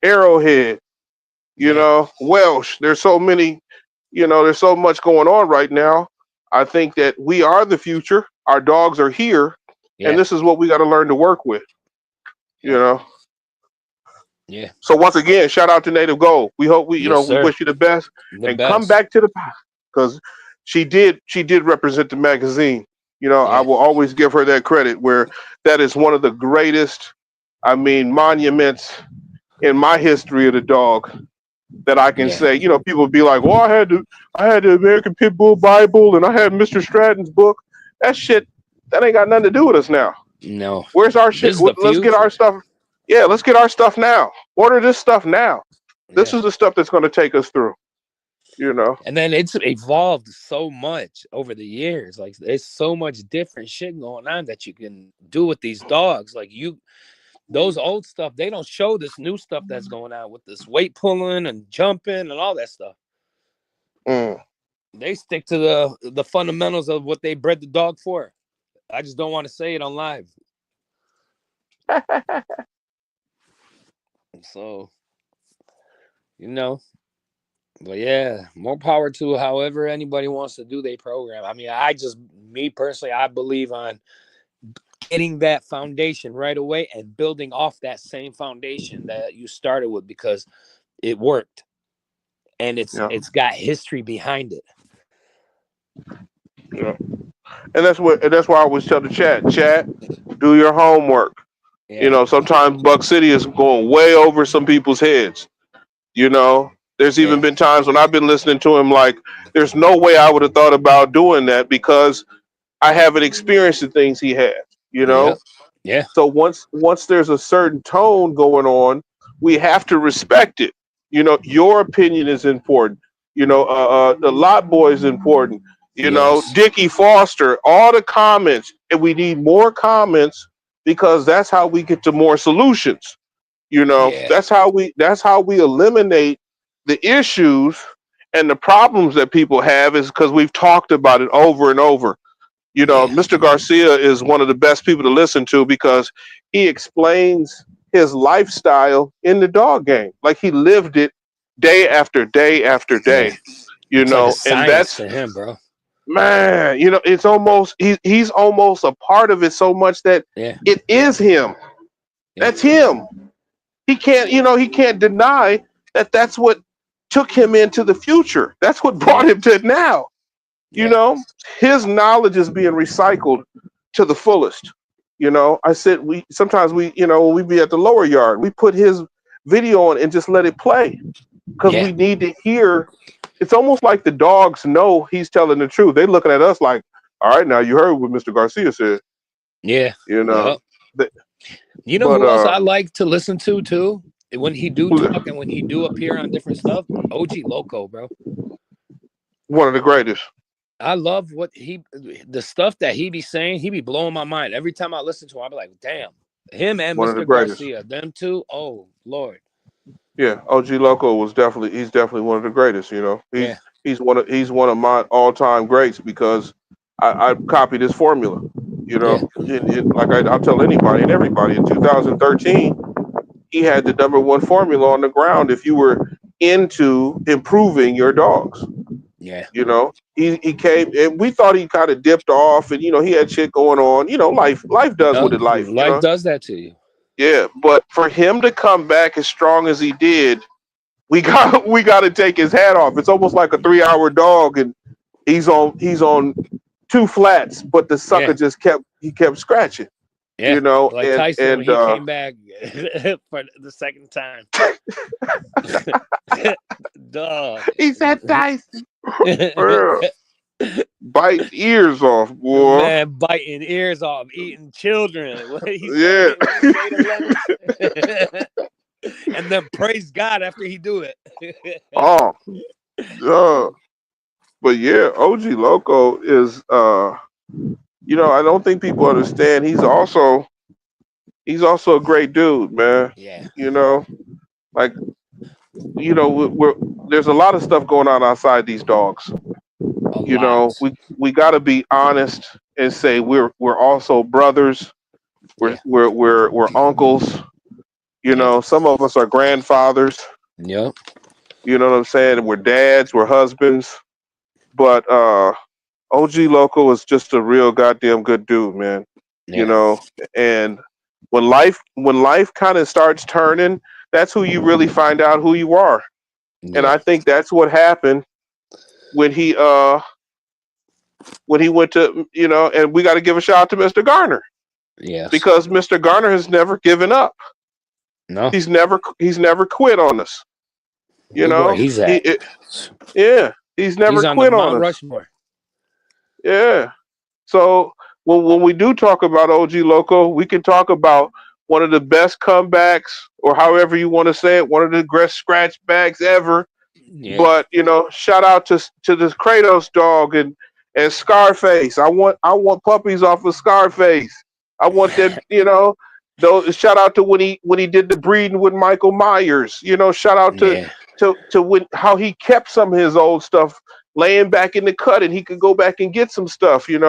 Arrowhead, you Yeah. know, Welsh. There's so many, you know, there's so much going on right now. I think that we are the future. Our dogs are here, Yeah. and this is what we got to learn to work with. You Yeah. know. Yeah. So once again, shout out to Native Gold. We hope we Yes, we sir. wish you the best The and best. come back to the because she did represent the magazine. You know, I Yeah. will always give her that credit where that is one of the greatest, I mean, monuments in my history of the dog that I can Yeah. say. You know, people be like, "Well, I had the American Pit Bull Bible, and I had Mr. Stratton's book." That shit, that ain't got nothing to do with us now. No. Where's our This shit? is the Let's get our future. stuff. Yeah, let's get our stuff now. Order this stuff now. This Yeah. is the stuff that's going to take us through. You know. And then it's evolved so much over the years. Like there's so much different shit going on that you can do with these dogs. Like those old stuff, they don't show this new stuff that's going on with this weight pulling and jumping and all that stuff. Mm. They stick to the fundamentals of what they bred the dog for. I just don't want to say it on live. So, you know, but yeah, more power to however anybody wants to do their program. I mean, me personally, I believe on getting that foundation right away and building off that same foundation that you started with because it worked and it's got history behind it. Yeah. And that's why I always tell the chat, do your homework. Yeah. You know, sometimes Buck City is going way over some people's heads. You know, there's even been times when I've been listening to him like, there's no way I would have thought about doing that because I haven't experienced the things he has. You know, yeah. So once there's a certain tone going on, we have to respect it. You know, your opinion is important. You know, the Lot Boy is important. You know, Dickie Foster, all the comments, and we need more comments because that's how we get to more solutions. You know, that's how we eliminate the issues and the problems that people have is because we've talked about it over and over. You know, Mr. Garcia is one of the best people to listen to because he explains his lifestyle in the dog game. Like he lived it day after day after day. You It's know, like a and that's to him, bro. Man, you know, it's almost he's almost a part of it so much that it is him. That's him. He can't deny that that's what took him into the future. That's what brought him to now. You know, his knowledge is being recycled to the fullest. You know, I said sometimes when we be at the lower yard, we put his video on and just let it play because we need to hear. It's almost like the dogs know he's telling the truth. They're looking at us like, all right, now you heard what Mr. Garcia said. Yeah. You know. You know who else I like to listen to too? When he do talk and when he do appear on different stuff? OG Loco, bro. One of the greatest. I love the stuff that he be saying. He be blowing my mind. Every time I listen to him, I be like, damn. Him and Mr. Garcia, them two, oh Lord. Yeah, OG Loco he's definitely one of the greatest, you know. He's one of my all-time greats because I copied his formula, you know. Like I'll tell anybody and everybody, in 2013, he had the #1 formula on the ground if you were into improving your dogs. Yeah. You know, he came and we thought he kind of dipped off and, you know, he had shit going on. You know, life does what it life. Life does that to you. Yeah, but for him to come back as strong as he did, we got to take his hat off. It's almost like a 3-hour dog, and he's on 2 flats, but the sucker just kept scratching. Yeah, you know, like Tyson when he came back for the second time. Dog. He said Tyson. Biting ears off, boy. Man, biting ears off, eating children. And then praise God after he do it. But yeah, OG Loco is you know, I don't think people understand he's also a great dude, man. Yeah. You know, like, you know, there's a lot of stuff going on outside these dogs. You know, we got to be honest and say we're also brothers. We're uncles. You know, some of us are grandfathers. Yep. You know what I'm saying? We're dads, we're husbands. But OG Loco is just a real goddamn good dude, man. You know, and when life kind of starts turning, that's who you really find out who you are. And I think that's what happened when he went to, you know, and we got to give a shout out to Mr. Garner. Yeah. Because Mr. Garner has never given up. No, He's never quit on us. You look where know, he's at. yeah, he's never He's on the quit on Mount us. Rushmore. Yeah. So when we do talk about OG Loco, we can talk about one of the best comebacks, or however you want to say it, one of the best scratch backs ever. Yeah, But shout out to this Kratos dog and Scarface. I want puppies off of Scarface. I want them. Those. Shout out to when he did the breeding with Michael Myers. Shout out yeah, to when how he kept some of his old stuff laying back in the cut, and he could go back and get some stuff. yep.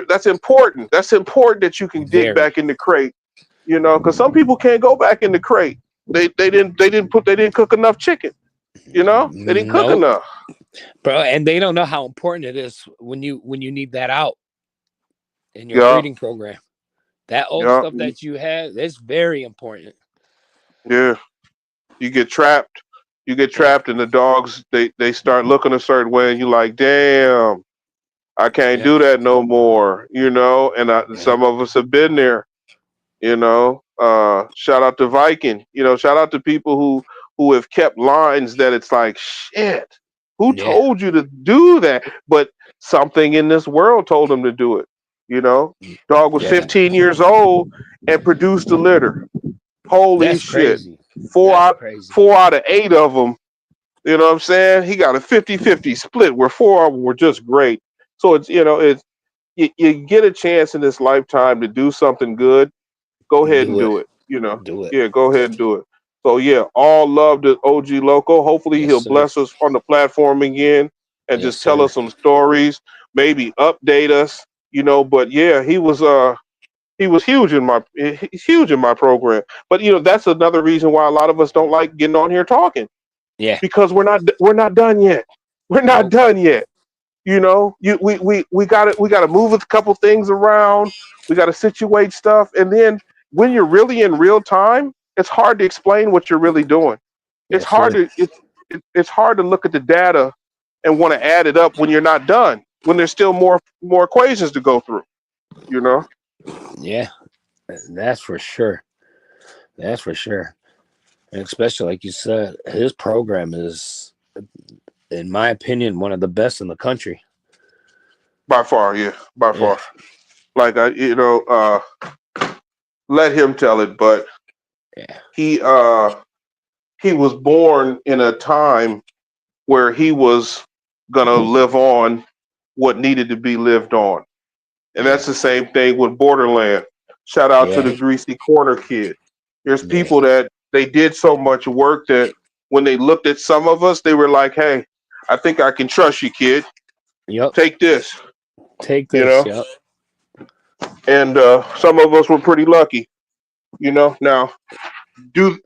That's important. That's important that you can dig Very. back in the crate. Because some people can't go back in the crate. They didn't cook enough chicken. They didn't cook Nope. enough. Bro, and they don't know how important it is when you need that out in your Yeah, breeding program. That old yeah, stuff that you had, it's very important. yeah. You get trapped. You get Yeah, trapped, and the dogs they start looking a certain way, and you like, damn, I can't yeah, do that no more. And yeah, some of us have been there. Shout out to Viking. Shout out to people who have kept lines that it's like, shit, who yeah, told you to do that? But something in this world told them to do it. Dog was yeah. 15 years old and produced a litter. Holy That's shit. crazy. Four That's out crazy. 8 of them, you know what I'm saying? He got a 50-50 split where 4 of them were just great. So it's you get a chance in this lifetime to do something good, go ahead and Do it. do it. Do it. Yeah, go ahead and do it. So yeah, all love to OG Loco. Hopefully Yes, he'll sir. bless us on the platform again and Yes, just tell sir. us some stories, maybe update us. But yeah, he was huge he's huge in my program. But that's another reason why a lot of us don't like getting on here talking, Yeah. because we're not done yet. We're not Nope. done yet. We gotta move a couple things around. We gotta situate stuff, and then when you're really in real time, it's hard to explain what you're really doing. It's Yes, sir. it's hard to look at the data and want to add it up when you're not done. When there's still more equations to go through. Yeah. That's for sure. That's for sure. And especially like you said, his program is, in my opinion, one of the best in the country. By far, yeah, by Yeah. far. Like let him tell it, but Yeah. he was born in a time where he was gonna live on what needed to be lived on. And Yeah. that's the same thing with Borderland. Shout out to the Yeah. Greasy Corner kid. There's Yeah. people that they did so much work that when they looked at some of us, they were like, hey, I think I can trust you, kid. Yep. Take this. Take You this. know? Yep. And some of us were pretty lucky. Now do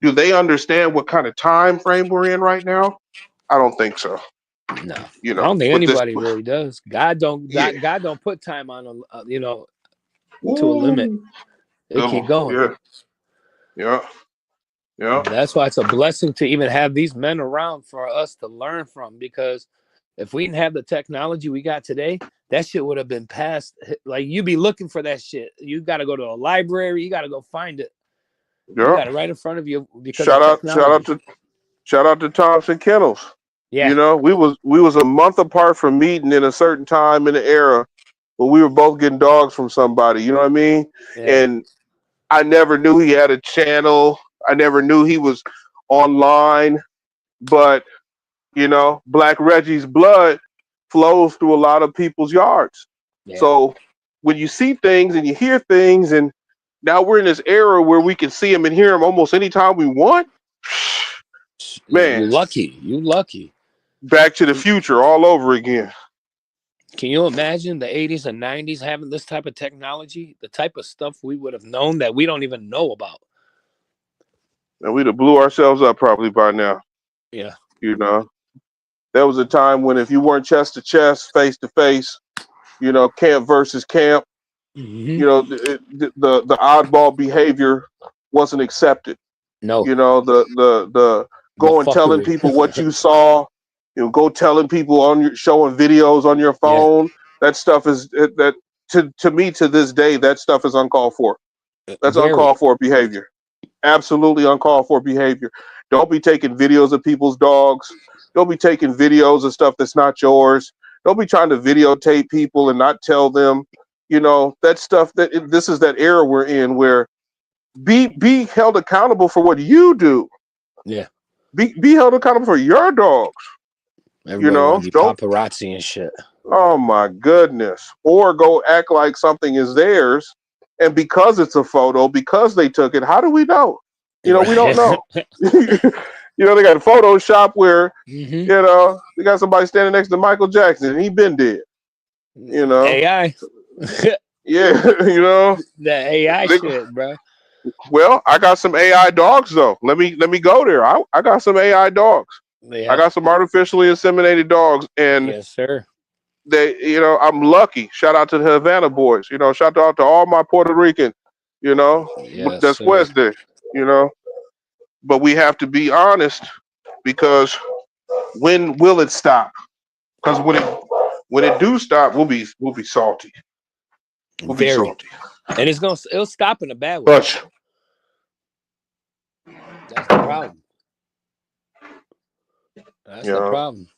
they understand what kind of time frame we're in right now? I don't think so. No. I don't think with this, anybody really does. God don't yeah. God don't put time on to a limit. Ooh. It keep going. Yeah. That's why it's a blessing to even have these men around for us to learn from, because if we didn't have the technology we got today, that shit would have been passed. Like, you'd be looking for that shit. You got to go to a library. You got to go find it. You got it right in front of you because Shout of out technology. shout out to Thompson Kennels. Yeah. We was a month apart from meeting in a certain time in the era, but we were both getting dogs from somebody. You know what I mean? Yeah. And I never knew he had a channel. I never knew he was online. But Black Reggie's blood flows through a lot of people's yards. Yeah. So when you see things and you hear things, and now we're in this era where we can see him and hear him almost anytime we want. Man, You lucky. Back to the Future all over again. Can you imagine the 80s and 90s having this type of technology? The type of stuff we would have known that we don't even know about. And we'd have blew ourselves up probably by now. Yeah. There was a time when if you weren't chest to chest, face to face, camp versus camp, Mm-hmm. the oddball behavior wasn't accepted. No. The go and telling people what you saw, go telling people showing videos on your phone. That stuff is that to me to this day, that stuff is uncalled for. That's Very. uncalled for behavior. Absolutely uncalled for behavior. Don't be taking videos of people's dogs. Don't be taking videos of stuff that's not yours. Don't be trying to videotape people and not tell them. You know that stuff. This is that era we're in where be held accountable for what you do. Yeah. Be held accountable for your dogs. Everybody know, want to be don't- paparazzi and shit. Oh my goodness. Or go act like something is theirs, and because it's a photo, because they took it, how do we know? We don't know. They got a Photoshop where, Mhm. they got somebody standing next to Michael Jackson and he been dead. AI. Yeah, That AI They- shit, bro. Well, I got some AI dogs though. Let me go there. I got some AI dogs. Yeah. I got some artificially inseminated dogs, and Yes, sir. they, I'm lucky. Shout out to the Havana boys. Shout out to all my Puerto Rican, Yes, después sir. de, But we have to be honest, because when will it stop? Because when it do stop, we'll be salty. We'll be Very. salty. And it'll stop in a bad way. But That's the problem. That's the problem.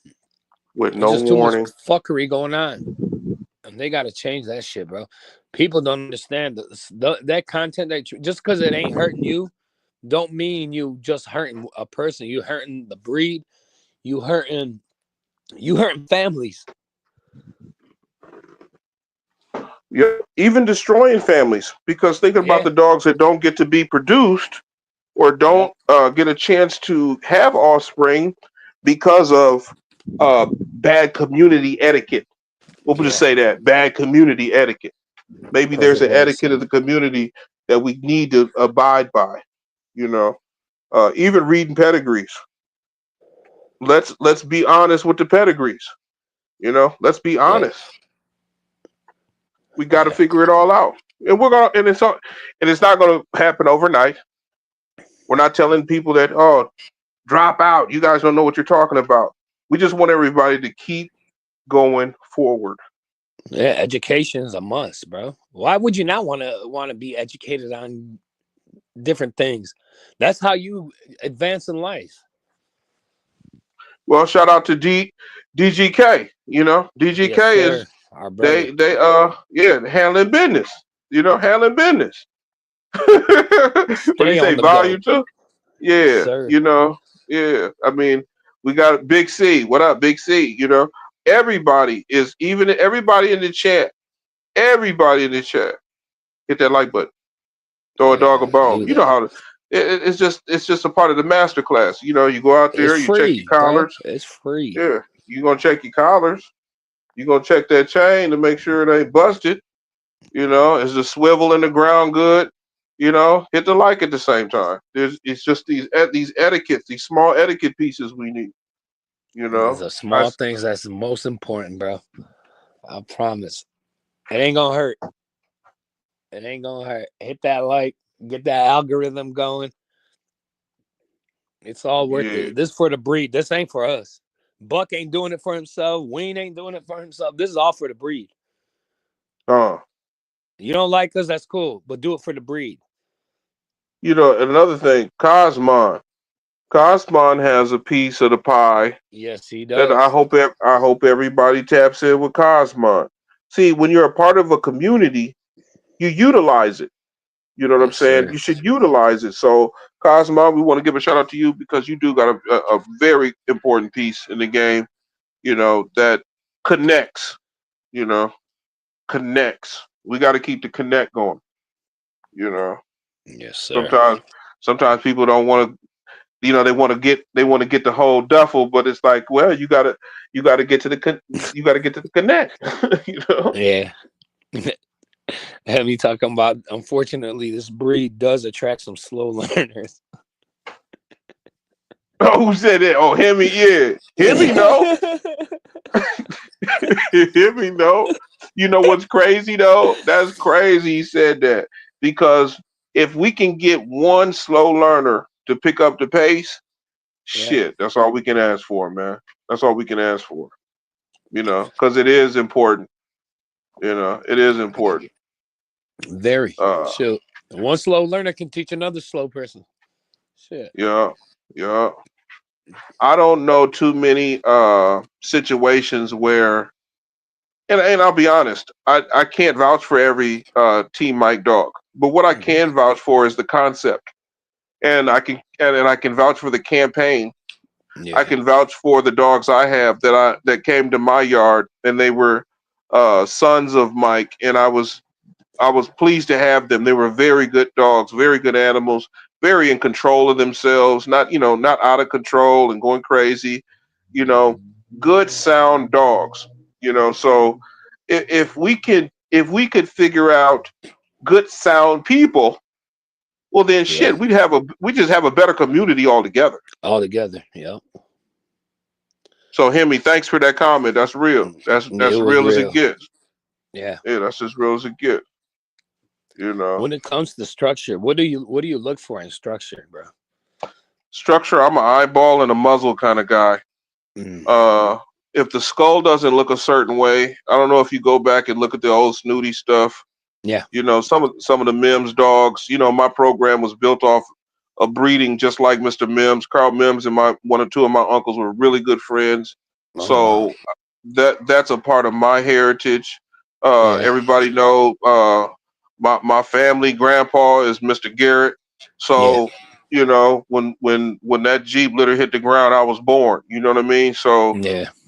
with There's no just too warning. much fuckery going on, and they got to change that shit, bro. People don't understand that content just because it ain't hurting you, don't mean you just hurting a person. You hurting the breed. You hurting families. Yeah, even destroying families, because thinking about Yeah. the dogs that don't get to be produced or don't get a chance to have offspring because of bad community etiquette. We'll just say that bad community etiquette. Maybe there's Perfect an way to etiquette say of the community that we need to abide by. Even reading pedigrees. Let's be honest with the pedigrees. Let's be honest. We got to Yeah. figure it all out, and it's not gonna happen overnight. We're not telling people that, drop out. You guys don't know what you're talking about. We just want everybody to keep going forward. Yeah, education is a must, bro. Why would you not want to be educated on different things? That's how you advance in life. Well, shout out to DGK. DGK Yes, is sir. Our brother. they handling business. Handling business. What do Stay you say, on the volume go. 2? Yeah, Yes, sir. yeah. I mean, we got Big C. What up, Big C? Everybody in the chat. Everybody in the chat. Hit that like button. Throw a dog a Yeah, bone. do You know that. how it's just a part of the master class. You go out there, It's you check your free, bro. collars. It's free. Yeah, you gonna check your collars. You gonna check that chain to make sure it ain't busted. Is the swivel in the ground good? Hit the like at the same time. It's just these etiquettes, these small etiquette pieces we need. These are small things that's the most important, bro. I promise. It ain't gonna hurt. It ain't gonna hurt. Hit that like, get that algorithm going. It's all worth it. This for the breed. This ain't for us. Buck ain't doing it for himself. Wayne ain't doing it for himself. This is all for the breed. You don't like us, that's cool, but do it for the breed. Another thing, Cosmon has a piece of the pie. Yes, he does. And I hope everybody taps in with Cosmon. See, when you're a part of a community, you utilize it. You know what I'm saying? Sir. You should utilize it. So, Cosmon, we want to give a shout out to you because you do got a very important piece in the game. That connects. Connects. We got to keep the connect going. Yes, sir. Sometimes people don't want to. They want to get the whole duffel, but it's like, well, you gotta get to the connect. Yeah. Have me talking about, unfortunately, this breed does attract some slow learners. Oh, who said that? Oh, Hemi, yeah. Hemi, no. Hemi, no. You know what's crazy, though? That's crazy he said that. Because if we can get one slow learner to pick up the pace, shit, that's all we can ask for, man. That's all we can ask for. Because it is important. It is important. Very. One slow learner can teach another slow person. Shit. Yeah, yeah. I don't know too many situations where, and I'll be honest, I can't vouch for every Team Mike dog, but what I can vouch for is the concept, and I can vouch for the campaign. Yeah. I can vouch for the dogs I have that came to my yard, and they were sons of Mike, and I was pleased to have them. They were very good dogs, very good animals, very in control of themselves, not not out of control and going crazy, good sound dogs. So if we could figure out good sound people, well then shit, we just have a better community altogether. Altogether, yeah. So Hemi, thanks for that comment. That's real. That's real as it gets. Yeah. Yeah, that's as real as it gets. When it comes to structure, what do you look for in structure, bro? Structure, I'm an eyeball and a muzzle kind of guy. If the skull doesn't look a certain way, I don't know if you go back and look at the old Snooty stuff. Yeah. Some of the Mims dogs, my program was built off a breeding just like Mr. Mims. Carl Mims and one or two of my uncles were really good friends. So that's a part of my heritage. Everybody know my family grandpa is Mr. Garrett. So when that Jeep litter hit the ground, I was born. You know what I mean? So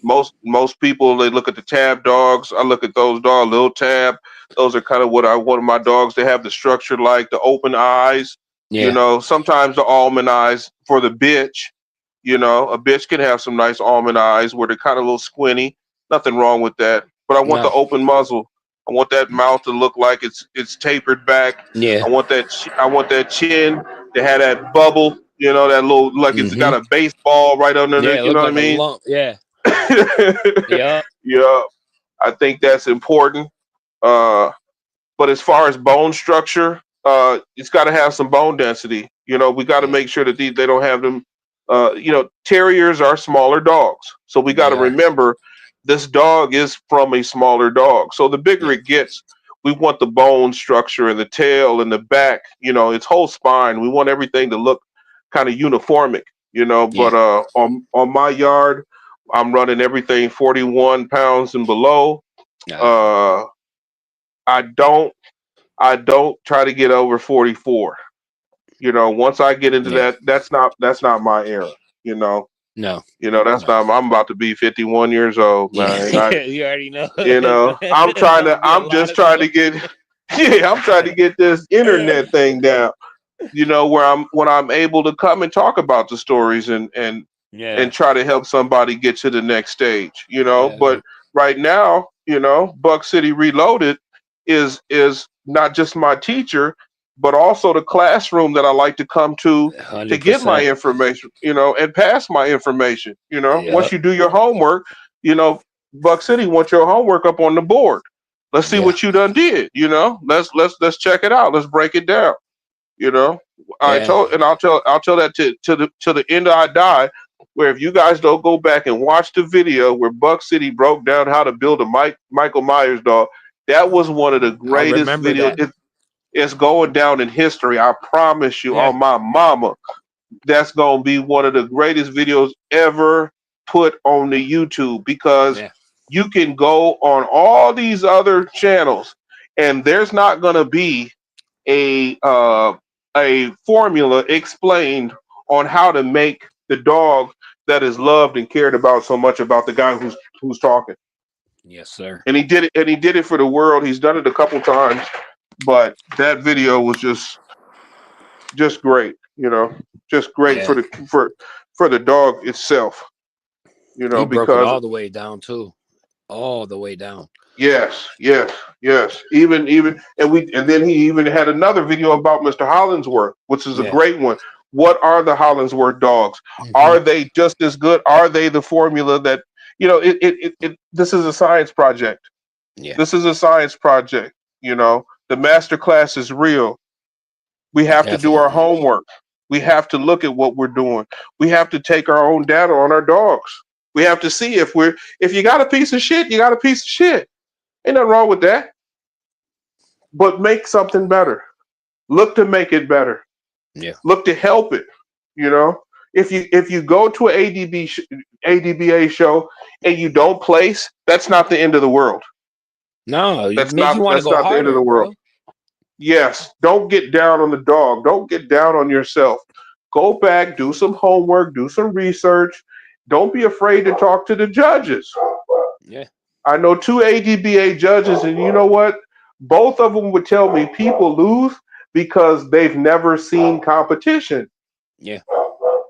most people, they look at the Tab dogs. I look at those dogs, Little Tab. Those are kind of what I wanted my dogs to have, the structure, like the open eyes. Sometimes the almond eyes for the bitch. A bitch can have some nice almond eyes where they're kind of a little squinty. Nothing wrong with that. But I want the open muzzle. I want that mouth to look like it's tapered back. I want that chin to have that bubble. That little, like it's got a baseball right under there. You know what I mean? Yeah. Yeah. I think that's important. But as far as bone structure, it's got to have some bone density. We got to make sure that they don't have them. Terriers are smaller dogs, so we got to remember this dog is from a smaller dog. So the bigger it gets, we want the bone structure and the tail and the back. Its whole spine. We want everything to look kind of uniformic. But on my yard, I'm running everything 41 pounds and below. I don't try to get over 44. Once I get into that, that's not my era. No. That's not. I'm about to be 51 years old, man. You already know. I'm just trying to get this internet thing down. When I'm able to come and talk about the stories and try to help somebody get to the next stage. But right now, Buck City Reloaded is not just my teacher, but also the classroom that I like to come to 100%. get my information, and pass my information. Once you do your homework, Buck City wants your homework up on the board. Let's see what you done did. Let's check it out. Let's break it down. I'll tell that to the end I die. Where if you guys don't go back and watch the video where Buck City broke down how to build a Michael Myers dog, that was one of the greatest videos. It's going down in history. I promise you, on my mama, that's going to be one of the greatest videos ever put on the YouTube, because you can go on all these other channels and there's not going to be a formula explained on how to make the dog that is loved and cared about so much about the guy who's talking. Yes, sir. And he did it for the world. He's done it a couple times, but that video was just great. Just great for the dog itself. He broke because it all the way down too, all the way down. Yes. Even and then he even had another video about Mr. Hollingsworth, which is a great one. What are the Hollingsworth dogs? Are they just as good? Are they the formula that this is a science project. This is a science project. The master class is real. We have to do our homework. We have to look at what we're doing. We have to take our own data on our dogs. We have to see if you got a piece of shit, you got a piece of shit. Ain't nothing wrong with that. But make something better. Look to make it better. Yeah. Look to help it. You know, if you go to an ADBA show and you don't place, that's not the end of the world. No, it That's make you not want to that's go not the end of harder, the world. bro. Yes, don't get down on the dog. Don't get down on yourself. Go back, do some homework, do some research. Don't be afraid to talk to the judges. Yeah. I know 2 ADBA judges, and you know what? Both of them would tell me people lose because they've never seen competition. Yeah.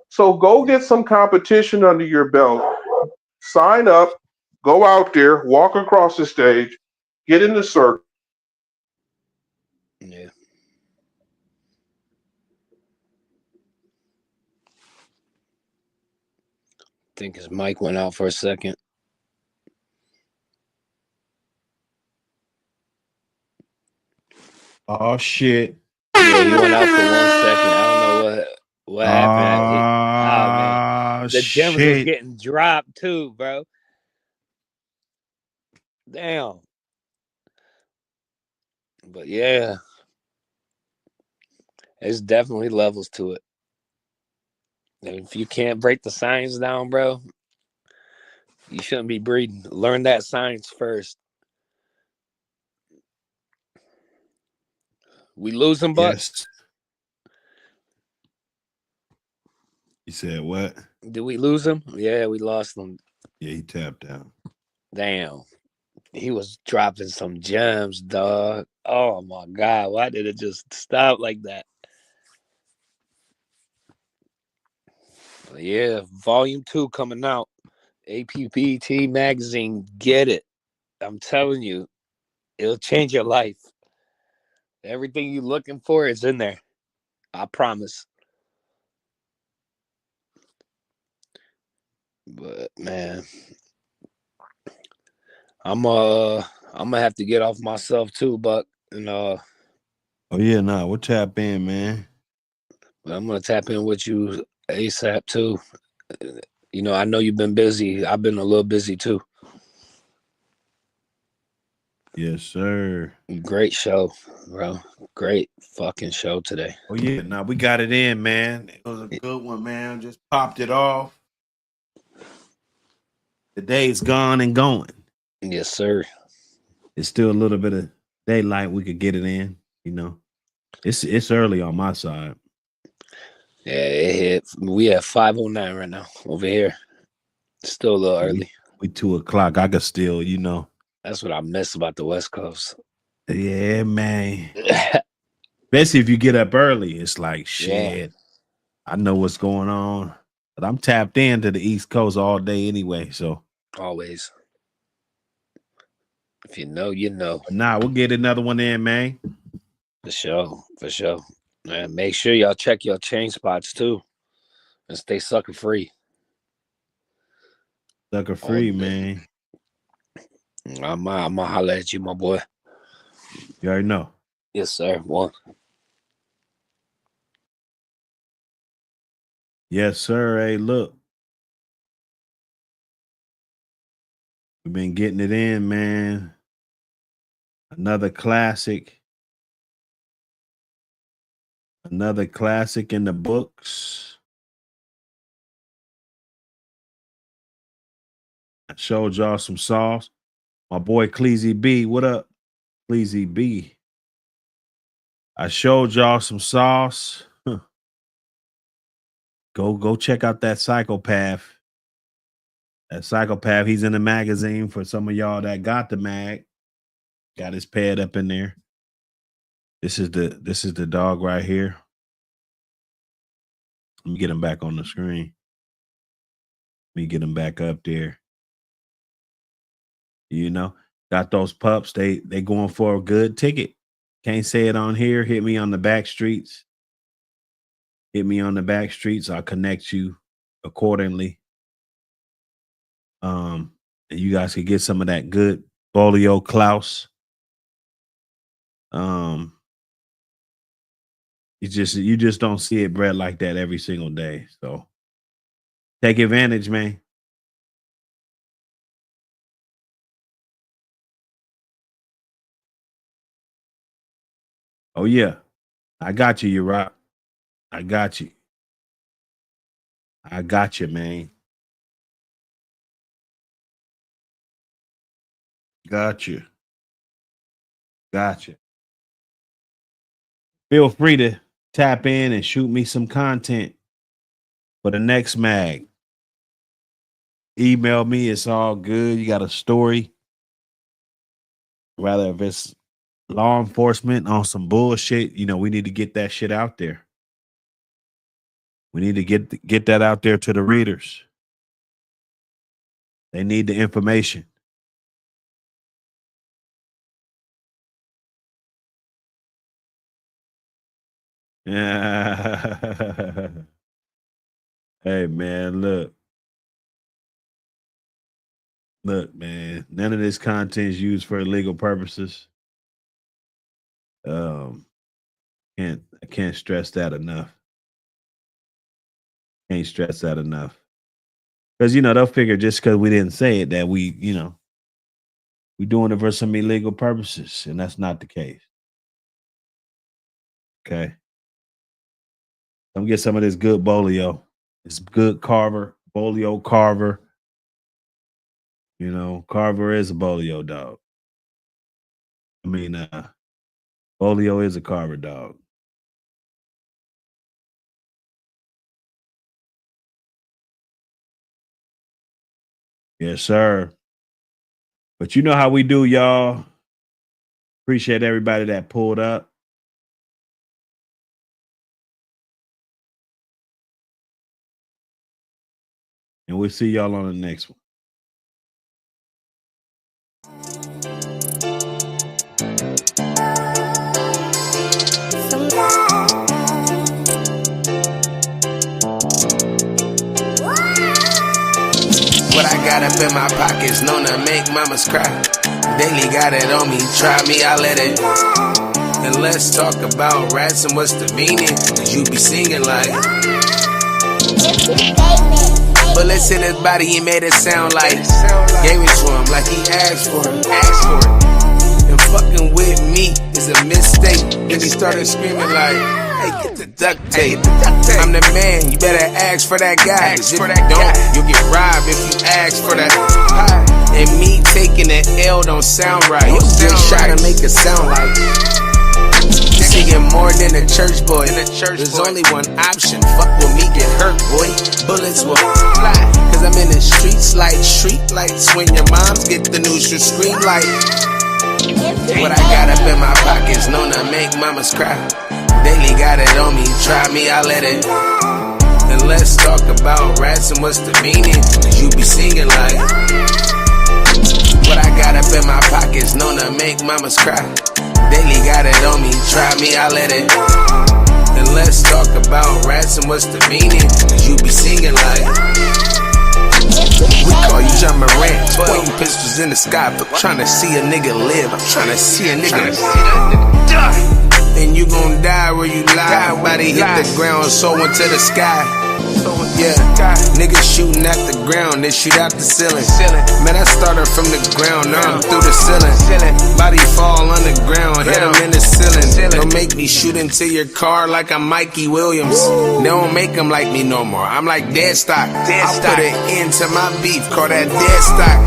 So go get some competition under your belt. Sign up, go out there, walk across the stage, get in the circle. Yeah. I think his mic went out for a second. Oh shit. Yeah, he went out for 1 second. I don't know what happened. Oh man, the gems was Shit. getting dropped too, bro. Damn. But yeah, there's definitely levels to it. And if you can't break the science down, bro, you shouldn't be breeding. Learn that science first. We losing, Buck? Yes. You said what? Did we lose him? Yeah, we lost him. Yeah, he tapped out. Damn. He was dropping some gems, dog. Oh my God. Why did it just stop like that? But yeah, volume 2 coming out. APPT magazine. Get it. I'm telling you, it'll change your life. Everything you're looking for is in there. I promise. But man, I'm gonna have to get off myself too, Buck. And Oh yeah, nah, we'll tap in, man. I'm gonna tap in with you ASAP too. You know, I know you've been busy. I've been a little busy too. Yes, sir. Great show, bro. Great fucking show today. Oh yeah, nah, we got it in, man. It was a good one, man. Just popped it off. The day's gone and going. Yes, sir. It's still a little bit of daylight. We could get it in. You know, it's early on my side. Yeah, it hit. We at 5:09 right now over here. Still a little early. We 2 o'clock. I could still, you know. That's what I miss about the West Coast. Yeah, man. Especially if you get up early, it's like shit. Yeah. I know what's going on, but I'm tapped into the East Coast all day anyway. So Always. If you know, you know. Nah, we'll get another one in, man. For sure. For sure. And make sure y'all check your chain spots too, and stay sucker free. Sucker free, man. I'm gonna holler at you, my boy. You already know. Yes, sir. One. Yes, sir. Hey, look. We've been getting it in, man. Another classic. Another classic in the books. I showed y'all some sauce. My boy Cleezy B. What up, Cleezy B? I showed y'all some sauce. Go check out that Psychopath. That Psychopath, he's in the magazine for some of y'all that got the mag. Got his pad up in there. This is the dog right here. Let me get him back on the screen. Let me get him back up there. You know, got those pups. They going for a good ticket. Can't say it on here. Hit me on the back streets. Hit me on the back streets. I'll connect you accordingly. And you guys can get some of that good Bolio Klaus. You just don't see it bred like that every single day. So take advantage, man. Oh yeah. I got you, Rock. I got you. I got you, man. Got you. Gotcha. Feel free to tap in and shoot me some content for the next mag. Email me. It's all good. You got a story. Rather if it's law enforcement on some bullshit, you know, we need to get that shit out there. We need to get that out there to the readers. They need the information. Yeah. Hey man, look, man. None of this content is used for illegal purposes. I can't stress that enough. Can't stress that enough. Because they'll figure just because we didn't say it that we doing it for some illegal purposes, and that's not the case. Okay. Come get some of this good Bolio. It's good Carver, Bolio Carver. Carver is a Bolio dog. I mean, Bolio is a Carver dog. Yes, sir. But you know how we do, y'all. Appreciate everybody that pulled up. And we'll see y'all on the next one. What I got up in my pockets, known to make mamas cry. Daily got it on me, try me, I let it. And let's talk about rats and what's the meaning. Cause you be singing like bullets in his body, he made it sound like gave it to him like he asked for it. And fucking with me is a mistake. And he started screaming like, hey, get the duct tape. I'm the man, you better ask for that guy. If you don't, you'll get robbed if you ask for that pie. And me taking the L don't sound right. You just try to make it sound like singing more than a church boy. There's only one option. Fuck with me, get hurt, boy. Bullets will fly. Cause I'm in the streets like street lights. When your moms get the news, you scream like what I got up in my pockets, known to make mamas cry. Daily got it on me, try me, I let it. And let's talk about rats and what's the meaning. Cause you be singing like what I got up in my pockets, known to make mamas cry. Daily got it on me, try me, I let it. And let's talk about rats and what's the meaning. Cause you be singing like we call you John Morant, pointing pistols in the sky, but trying to see a nigga live. I'm trying to see a nigga die. And you gon' die where you lie. Body hit the ground, soar into the sky. Yeah, niggas shooting at the ground, they shoot out the ceiling. Man, I started from the ground, now I'm through the ceiling. Body fall on the ground, hit him in the ceiling. Don't make me shoot into your car like I'm Mikey Williams. They don't make them like me no more, I'm like dead stock. I'll put an end to my beef, call that dead stock.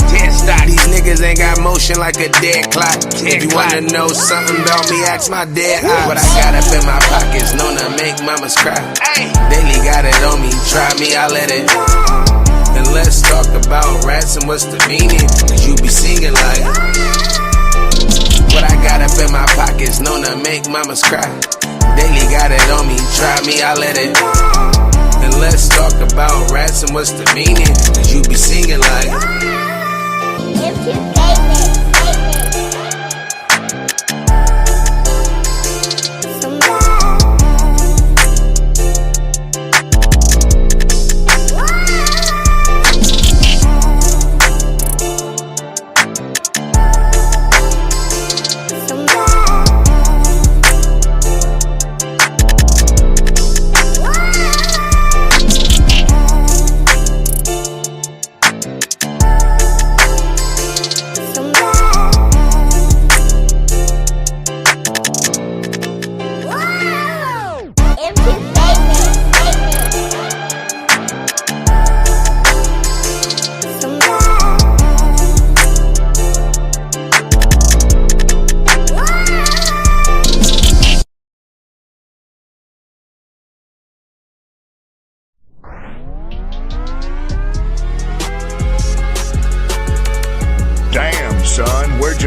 These niggas ain't got motion like a dead clock. If you wanna know something about me, ask my dead eye. What I got up in my pockets, known to make mamas cry. Daily got it on me, try me, I let it. And let's talk about rats and what's the meaning. Cause you be singing like what I got up in my pockets, known to make mamas cry. Daily got it on me, try me, I let it. And let's talk about rats and what's the meaning. Cause you be singing like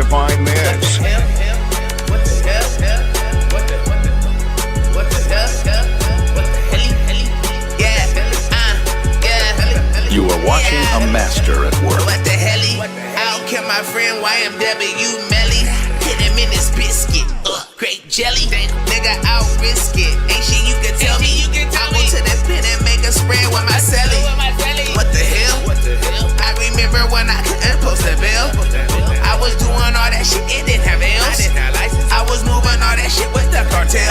find this? What the hell? What the hell? What the hell? Yeah. You are watching a master at work. What the hell? I don't care, my friend. YMW Melly. Hit him in his biscuit. Great jelly. Nigga, I'll risk it. Ain't shit you can tell me. I go to the pit and make a spread with my celly. What the hell? I remember when I couldn't post a bill. I was doing all that shit, it didn't have L's. I was moving all that shit with the cartel.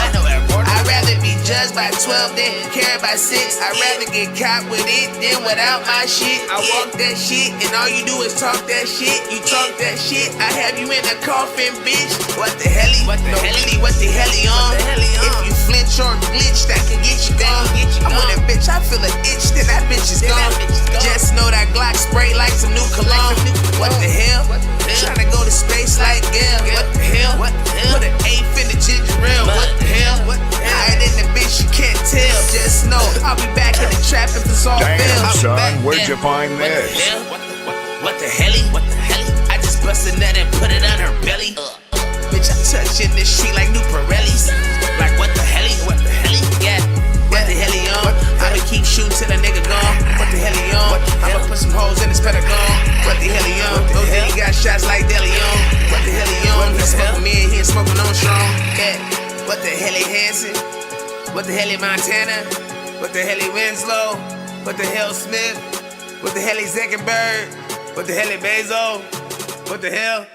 I'd rather be judged by 12 than carried by 6. I'd rather get caught with it than without my shit. I walk that shit and all you do is talk that shit. You talk that shit, I have you in a coffin, bitch. What the hell? What the hell? What the hell on? If you flinch or glitch, that can get you gone. I'm with a bitch, I feel an itch, then that bitch is gone. Just know that Glock spray like some new cologne. What the hell? Tryna go to space like Gail. What the hell? Put an eighth in the ginger ale. What the hell? Higher than the bitch, you can't tell. Just know I'll be back in the trap if it's all Damn, fails. son, where'd you find this? What the hell? What the hell? I just bust a nut and put it on her belly. Bitch, I'm touching this shit like new Pirellis. Like what the hell? What the hell? Yeah. What the hell on? I'ma keep shooting till the nigga gone. What the hell on? I'ma put some holes in his pentagon. What the hell on? No he got shots like DeLeon. What the hell on? He smoking me and he ain't smoking on strong. Yeah. What the hell Hanson? What the hell Montana? What the hell Winslow? What the hell Smith? What the hell Zuckerberg? What the hell Bezos? What the hell?